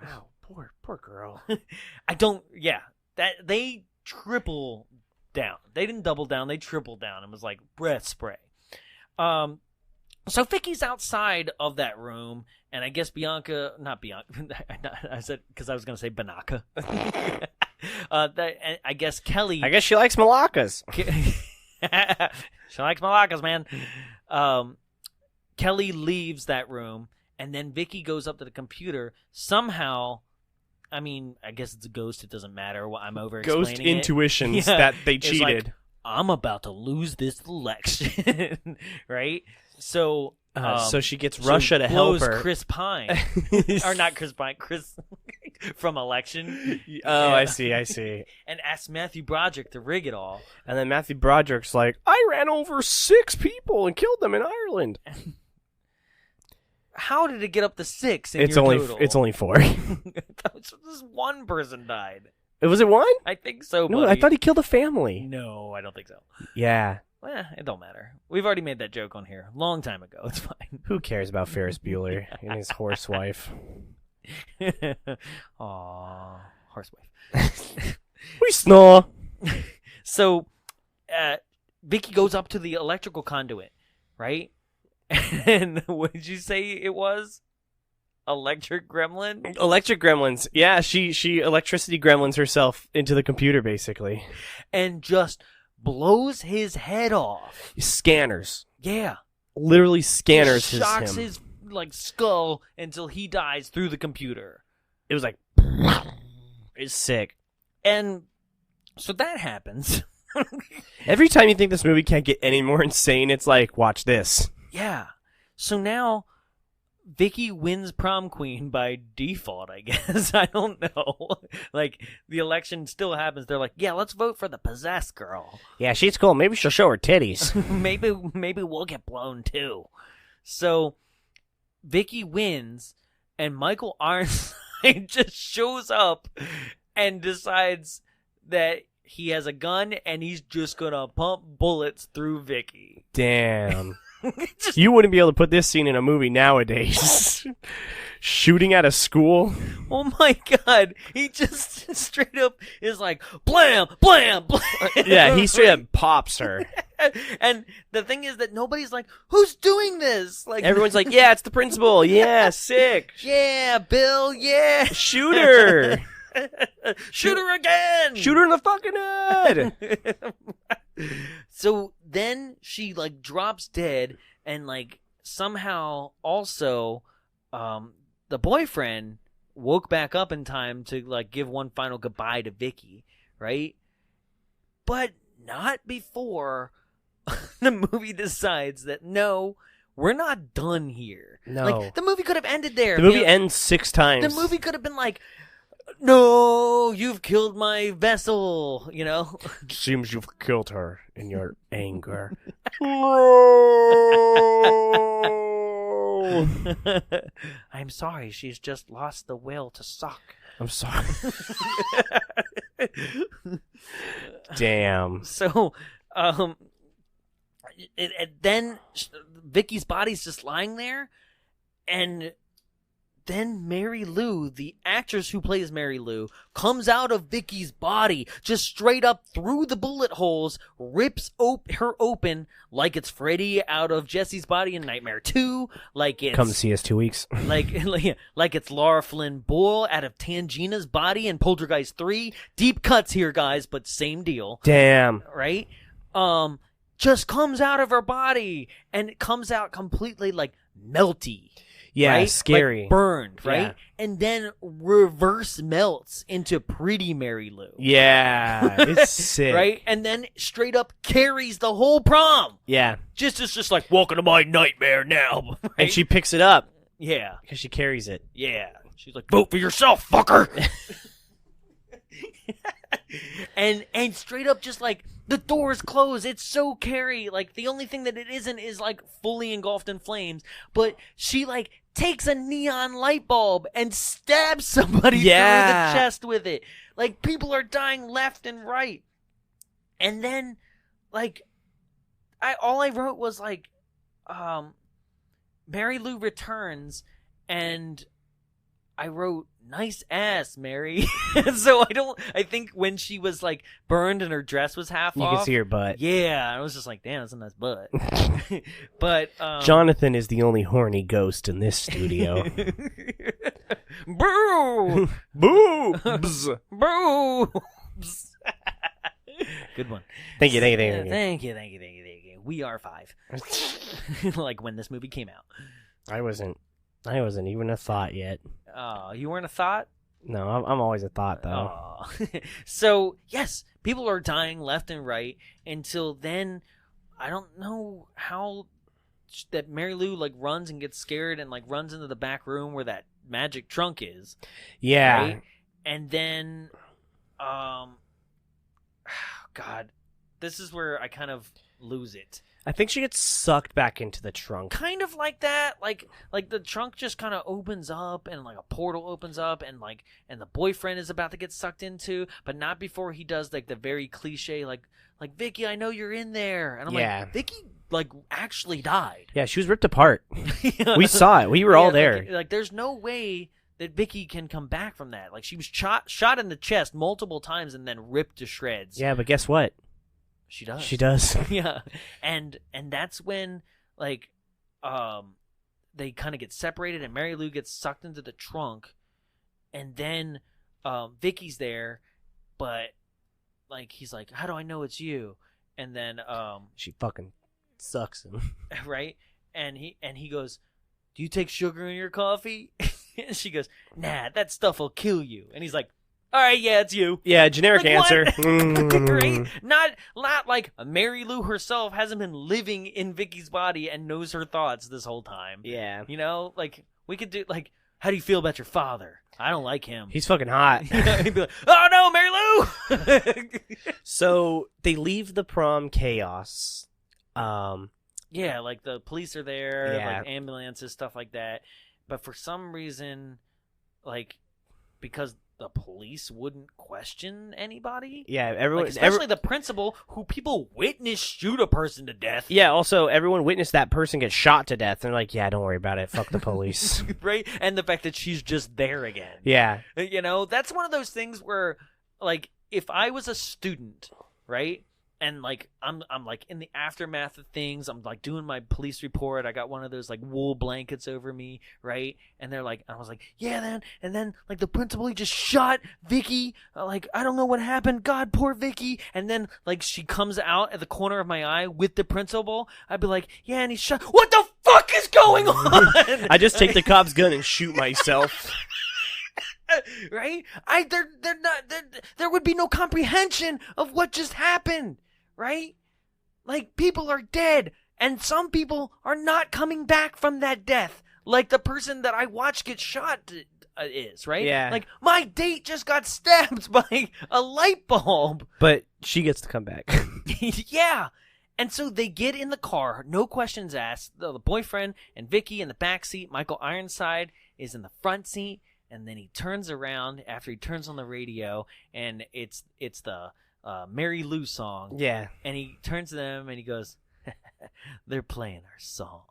Wow, poor girl. That they triple down. They didn't double down. They tripled down and was like breath spray. So Vicky's outside of that room, and I guess not Bianca. I said because I was going to say Banaka. I guess Kelly. I guess she likes malakas. She likes malakas, man. Kelly leaves that room, and then Vicky goes up to the computer. Somehow, I mean, I guess it's a ghost. It doesn't matter. I'm over-explaining Ghost intuitions Yeah. that they It's cheated. like, I'm about to lose this election, right? So, so she gets Russia to help blows her. Chris Pine, or not Chris Pine, Chris from Election. Oh, Yeah. I see. And asks Matthew Broderick to rig it all. And then Matthew Broderick's like, I ran over 6 people and killed them in Ireland. How did it get up to 6 in It's your only total? it's only 4. Just one person died. Was it 1? I think so, No, buddy. I thought he killed a family. No, I don't think so. Yeah. Well, it don't matter. We've already made that joke on here. Long time ago. It's fine. Who cares about Ferris Bueller and his horse wife? Aw, horsewife. We snore. So, Vicky goes up to the electrical conduit, right? And what did you say it was? Electric gremlin? Electric gremlins. Yeah, she electricity gremlins herself into the computer, basically. And just blows his head off. Scanners. Yeah. Literally scanners Shocks him. his skull until he dies through the computer. It was like... It's sick. And so that happens. Every time you think this movie can't get any more insane, it's like, watch this. Yeah. So now Vicky wins prom queen by default, I guess. I don't know. Like, the election still happens. They're like, yeah, let's vote for the possessed girl. Yeah, she's cool. Maybe she'll show her titties. maybe we'll get blown too. So Vicky wins, and Michael Ironside just shows up and decides that he has a gun and he's just gonna pump bullets through Vicky. Damn. You wouldn't be able to put this scene in a movie nowadays. Shooting at a school. Oh my god, he just straight up is like, blam, blam, blam. Yeah, he straight up pops her. And the thing is that nobody's like, who's doing this? Like, Everyone's like, yeah, it's the principal. Yeah, sick. yeah, Bill, yeah. Shoot her. Shoot her again. Shoot her in the fucking head. So then she like drops dead, and like somehow also the boyfriend woke back up in time to like give one final goodbye to Vicky, right? But not before the movie decides that no, we're not done here. No. Like, the movie could have ended there. The movie ends 6 times. The movie could have been like, no, you've killed my vessel, you know? Seems you've killed her in your anger. I'm sorry, she's just lost the will to suck. I'm sorry. Damn. So, then Vicky's body's just lying there, and then Mary Lou, the actress who plays Mary Lou, comes out of Vicky's body, just straight up through the bullet holes, rips her open like it's Freddy out of Jesse's body in Nightmare 2, like it's Come see us 2 weeks. like it's Laura Flynn Boyle out of Tangina's body in Poltergeist 3. Deep cuts here, guys, but same deal. Damn. Right? Just comes out of her body, and it comes out completely like melty. Yeah, right? scary. Like burned, right? Yeah. And then reverse melts into pretty Mary Lou. Yeah, it's sick. Right? And then straight up carries the whole prom. Yeah. Just like, welcome to my nightmare now. Right? And she picks it up yeah. because she carries it. Yeah. She's like, vote for yourself, fucker. and straight up just like, the doors close. It's so Carrie. Like, the only thing that it isn't is like fully engulfed in flames. But she like takes a neon light bulb and stabs somebody through the chest with it. Like, people are dying left and right. And then, like, all I wrote was like, Mary Lou returns, and I wrote, "Nice ass, Mary." So I think when she was like burned and her dress was half You off. can see her butt. Yeah, I was just like, damn, that's a nice butt. But Jonathan is the only horny ghost in this studio. Boo! Boobs. Boobs! Good one. Thank you. Thank you. We are 5. Like when this movie came out. I wasn't even a thought yet. Oh, you weren't a thought? No, I'm always a thought though. Oh. So, yes, people are dying left and right until then. I don't know how that Mary Lou like runs and gets scared and like runs into the back room where that magic trunk is. Yeah. Right? And then God, this is where I kind of lose it. I think she gets sucked back into the trunk. Kind of like that, like the trunk just kind of opens up and like a portal opens up and the boyfriend is about to get sucked into, but not before he does like the very cliche like Vicky, I know you're in there, and I'm like, Vicky like actually died. Yeah, she was ripped apart. We saw it. We were all there. Like there's no way that Vicky can come back from that. Like she was shot in the chest multiple times and then ripped to shreds. Yeah, but guess what? She does. She does. Yeah. And that's when like they kind of get separated and Mary Lou gets sucked into the trunk, and then Vicky's there, but like he's like, "How do I know it's you?" And then she fucking sucks him. Right? And he goes, "Do you take sugar in your coffee?" And she goes, "Nah, that stuff will kill you." And he's like, "All right, yeah, it's you." Yeah, generic like, answer. Right? Not like Mary Lou herself hasn't been living in Vicky's body and knows her thoughts this whole time. Yeah. You know, like we could do like, how do you feel about your father? I don't like him. He's fucking hot. He'd be like, "Oh no, Mary Lou!" So they leave the prom chaos. Yeah, like the police are there, Yeah. like ambulances, stuff like that. But for some reason, like because the police wouldn't question anybody. Yeah, everyone, like, especially the principal, who people witnessed shoot a person to death. Yeah, also everyone witnessed that person get shot to death. And they're like, "Yeah, don't worry about it. Fuck the police." Right? And the fact that she's just there again. Yeah. You know, that's one of those things where, like, if I was a student, right? And like I'm like in the aftermath of things, I'm like doing my police report. I got one of those like wool blankets over me, right? And they're like, I was like, "Yeah, then," and then like the principal, he just shot Vicky. Like I don't know what happened. God, poor Vicky. And then like she comes out at the corner of my eye with the principal. I'd be like, "Yeah, and he shot." What the fuck is going on? I just take the cop's gun and shoot myself. Right? There would be no comprehension of what just happened, right? Like people are dead, and some people are not coming back from that death. Like the person that I watched get shot is, right? Yeah. Like my date just got stabbed by a light bulb. But she gets to come back. Yeah. And so they get in the car, no questions asked. The boyfriend and Vicky in the back seat. Michael Ironside is in the front seat. And then he turns around after he turns on the radio, and it's the Mary Lou song. Yeah. And he turns to them and he goes, "They're playing our song."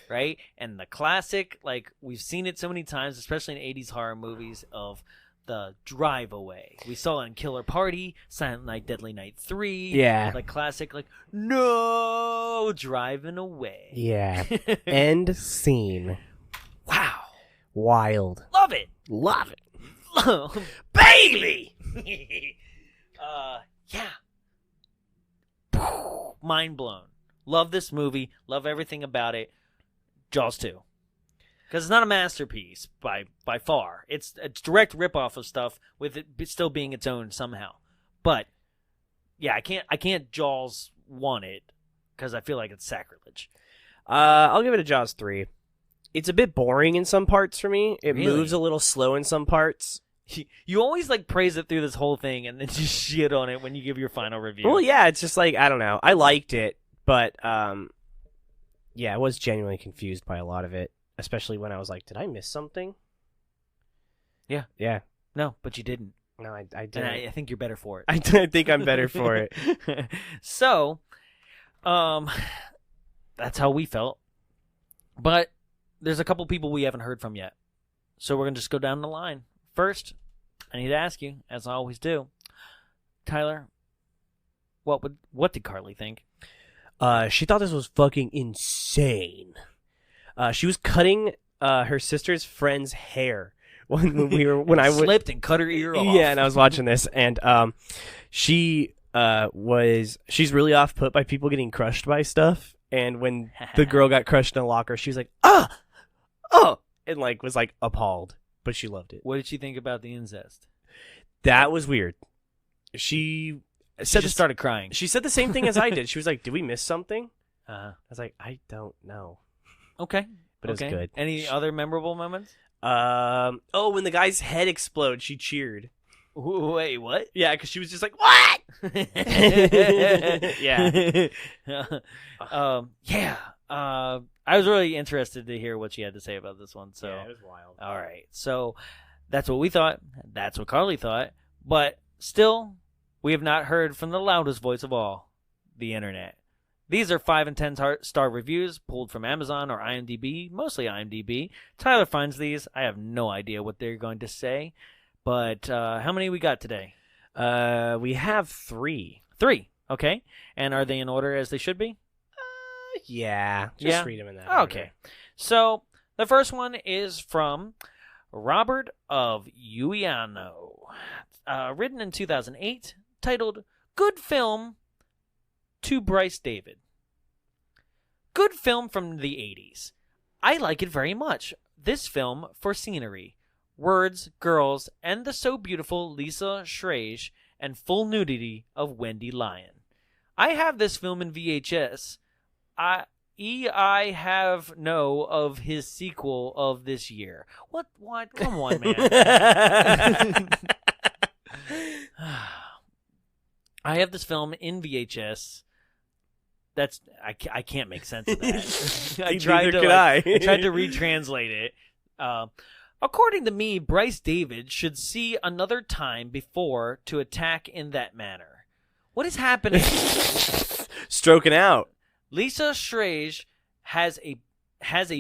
Right? And the classic, like we've seen it so many times, especially in 80s horror movies, of the drive away. We saw it in Killer Party, Silent Night, Deadly Night 3. Yeah. Like classic, like, "No, driving away." Yeah. End scene. Wow. Wild. Love it. Love it. Baby! Yeah. Mind blown. Love this movie. Love everything about it. Jaws 2. Because it's not a masterpiece by far. It's a direct ripoff of stuff with it still being its own somehow. But yeah, I can't Jaws 1 it because I feel like it's sacrilege. I'll give it a Jaws 3. It's a bit boring in some parts for me. It Really? moves a little slow in some parts. You always like praise it through this whole thing and then just shit on it when you give your final review. Well, yeah, it's just like, I don't know. I liked it, but yeah, I was genuinely confused by a lot of it, especially when I was like, did I miss something? Yeah. Yeah. No, but you didn't. No, I didn't. And I think you're better for it. I think I'm better for it. So, that's how we felt. But there's a couple people we haven't heard from yet. So we're going to just go down the line. First, I need to ask you, as I always do, Tyler, what did Carly think? She thought this was fucking insane. She was cutting her sister's friend's hair when I slipped and cut her ear off. Yeah, and I was watching this, and she's really off put by people getting crushed by stuff. And when the girl got crushed in a locker, she was like, oh, and like was like appalled, but she loved it. What did she think about the incest? That was weird. She just started crying. She said the same thing as I did. She was like, "Did we miss something?" I was like, "I don't know." Okay, but it was good. Any other memorable moments? When the guy's head explodes, she cheered. Wait, what? Yeah, because she was just like, "What?" Yeah. I was really interested to hear what she had to say about this one. So yeah, it was wild. All right, so that's what we thought. That's what Carly thought. But still, we have not heard from the loudest voice of all, the internet. These are 5 and 10 star reviews pulled from Amazon or IMDb, mostly IMDb. Tyler finds these. I have no idea what they're going to say. But how many we got today? We have 3. 3, okay. And are they in order as they should be? Yeah. Just read them in that Okay. order. So the first one is from Robert of Uiano, written in 2008, titled Good Film to Bryce David. Good film from the 80s. I like it very much. This film for scenery, words, girls, and the so beautiful Lisa Schrage and full nudity of Wendy Lyon. I have this film in VHS. I have no of his sequel of this year. What? Come on, man. I have this film in VHS. I can't make sense of that. I tried to retranslate it. According to me, Bryce David should see another time before to attack in that manner. What is happening? Stroking out. Lisa Schrage has a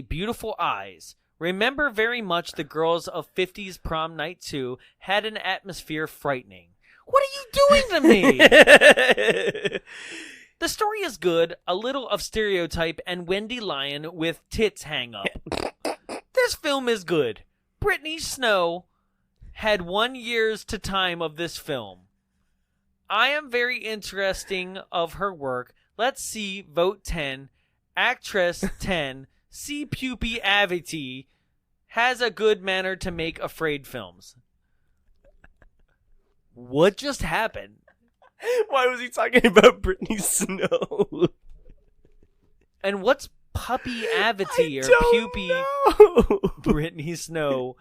beautiful eyes. Remember very much the girls of 50s Prom Night II had an atmosphere frightening. What are you doing to me? The story is good, a little of stereotype and Wendy Lyon with tits hang up. This film is good. Brittany Snow had 1 year's to time of this film. I am very interesting of her work. Let's see, vote 10, actress 10, C. Pupi Aviti has a good manner to make afraid films. What just happened? Why was he talking about Brittany Snow? And what's Puppy Aviti or Pupi Brittany Snow?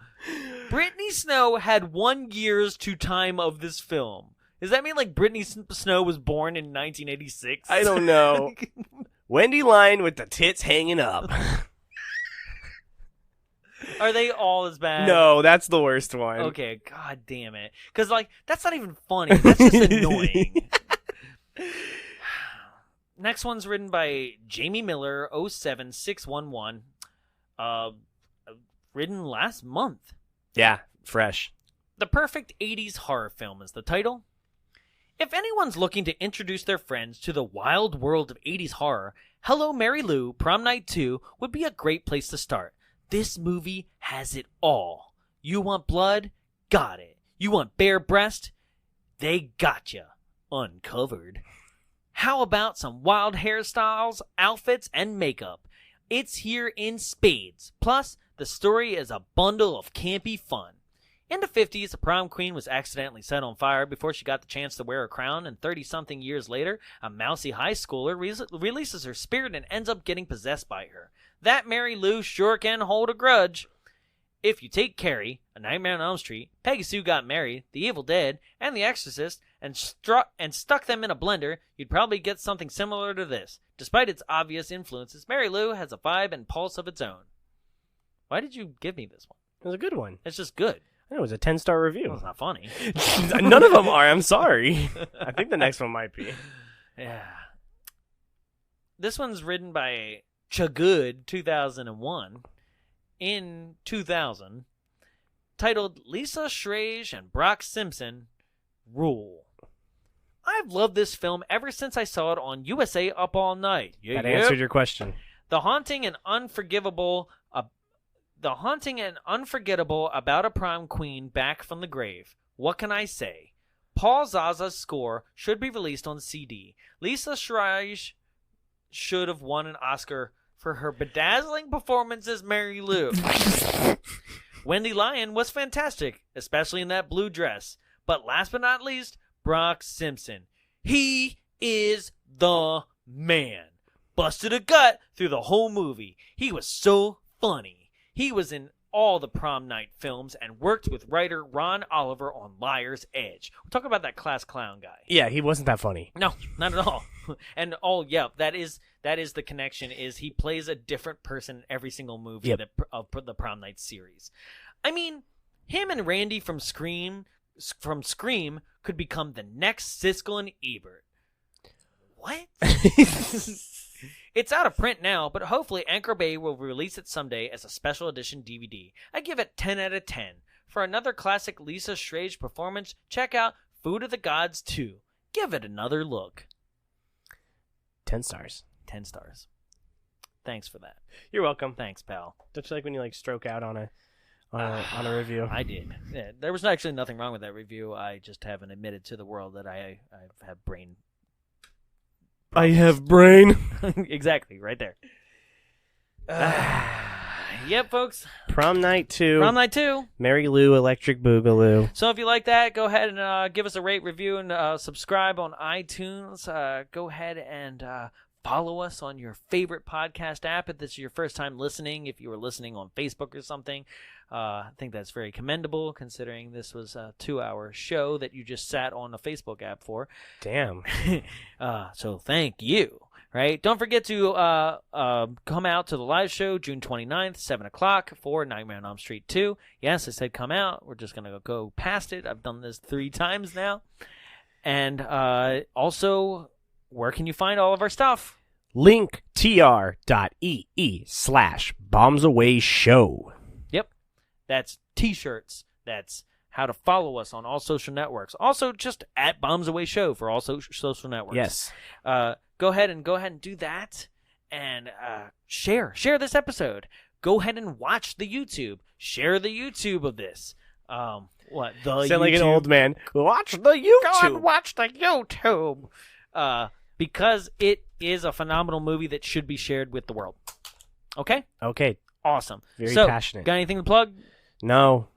Brittany Snow had 1 year's to time of this film. Does that mean like Brittany Snow was born in 1986? I don't know. Wendy Lyon with the tits hanging up. Are they all as bad? No, that's the worst one. Okay, god damn it. Because, like, that's not even funny. That's just annoying. Next one's written by Jamie Miller, 07611. Written last month. Yeah, fresh. The Perfect 80s Horror Film is the title. If anyone's looking to introduce their friends to the wild world of 80s horror, Hello Mary Lou, Prom Night 2 would be a great place to start. This movie has it all. You want blood? Got it. You want bare breast? They gotcha. Uncovered. How about some wild hairstyles, outfits, and makeup? It's here in spades. Plus, the story is a bundle of campy fun. In the 50s, a prom queen was accidentally set on fire before she got the chance to wear a crown, and 30-something years later, a mousy high schooler releases her spirit and ends up getting possessed by her. That Mary Lou sure can hold a grudge. If you take Carrie, A Nightmare on Elm Street, Peggy Sue Got Married, The Evil Dead, and The Exorcist, and stuck them in a blender, you'd probably get something similar to this. Despite its obvious influences, Mary Lou has a vibe and pulse of its own. Why did you give me this one? It was a good one. It's just good. I know, it was a 10-star review. Well, it's not funny. None of them are. I'm sorry. I think the next one might be. Yeah. This one's written by Chagood 2001, in 2000 titled Lisa Schrage and Brock Simpson Rule. I've loved this film ever since I saw it on USA Up All Night. That answered your question. The haunting and unforgettable about a prom queen back from the grave. What can I say? Paul Zaza's score should be released on CD. Lisa Schrage should have won an Oscar for her bedazzling performance as Mary Lou. Wendy Lyon was fantastic, especially in that blue dress. But last but not least, Brock Simpson. He is the man. Busted a gut through the whole movie. He was so funny. He was in all the Prom Night films and worked with writer Ron Oliver on Liar's Edge. We'll talk about that class clown guy. Yeah, he wasn't that funny. No, not at all. And that is the connection. Is he plays a different person in every single movie of the Prom Night series. I mean, him and Randy from Scream could become the next Siskel and Ebert. What? It's out of print now, but hopefully Anchor Bay will release it someday as a special edition DVD. I give it 10 out of 10. For another classic Lisa Schrage performance, check out Food of the Gods 2. Give it another look. 10 stars. 10 stars. Thanks for that. You're welcome. Thanks, pal. Don't you like when you stroke out on a review? I did. Yeah, there was actually nothing wrong with that review. I just haven't admitted to the world that I have brain. I have brain. Exactly, right there. Yep, folks. Prom Night 2. Prom Night 2. Mary Lou, Electric Boogaloo. So if you like that, go ahead and give us a rate, review, and subscribe on iTunes. Go ahead and follow us on your favorite podcast app if this is your first time listening. If you were listening on Facebook or something, I think that's very commendable considering this was a 2-hour show that you just sat on a Facebook app for. Damn. So thank you. Right? Don't forget to come out to the live show June 29th, 7 o'clock for Nightmare on Elm Street 2. Yes, I said come out. We're just going to go past it. I've done this 3 times now. And also, where can you find all of our stuff? linktr.ee/bombsawayshow. Yep. That's t-shirts. That's how to follow us on all social networks. Also, just at Bombs Away Show for all social networks. Yes. Go ahead and do that and share this episode. Go ahead and watch the YouTube. Share the YouTube of this. Sound like an old man. Watch the YouTube. Go and watch the YouTube. Because it is a phenomenal movie that should be shared with the world. Okay? Okay. Awesome. Very passionate. Got anything to plug? No.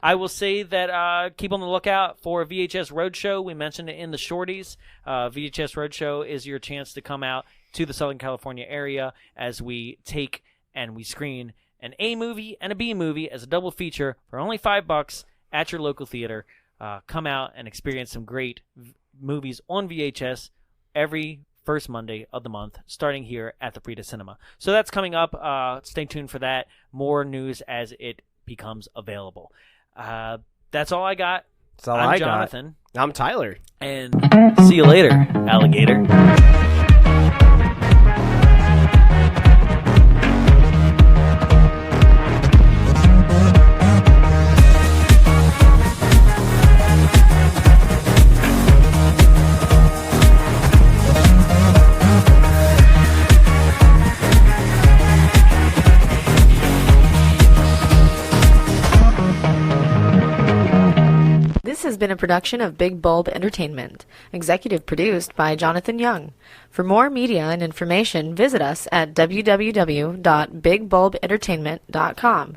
I will say that keep on the lookout for VHS Roadshow. We mentioned it in the shorties. VHS Roadshow is your chance to come out to the Southern California area as we take and we screen an A movie and a B movie as a double feature for only $5 at your local theater. Come out and experience some great movies on VHS every first Monday of the month, starting here at the Frida Cinema. So that's coming up. Stay tuned for that. More news as it becomes available. That's all I got. That's all I'm Jonathan. I'm Tyler. And see you later, alligator. This has been a production of Big Bulb Entertainment, executive produced by Jonathan Young. For more media and information, visit us at www.bigbulbentertainment.com.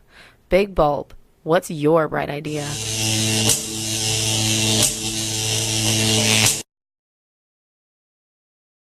Big Bulb, what's your bright idea?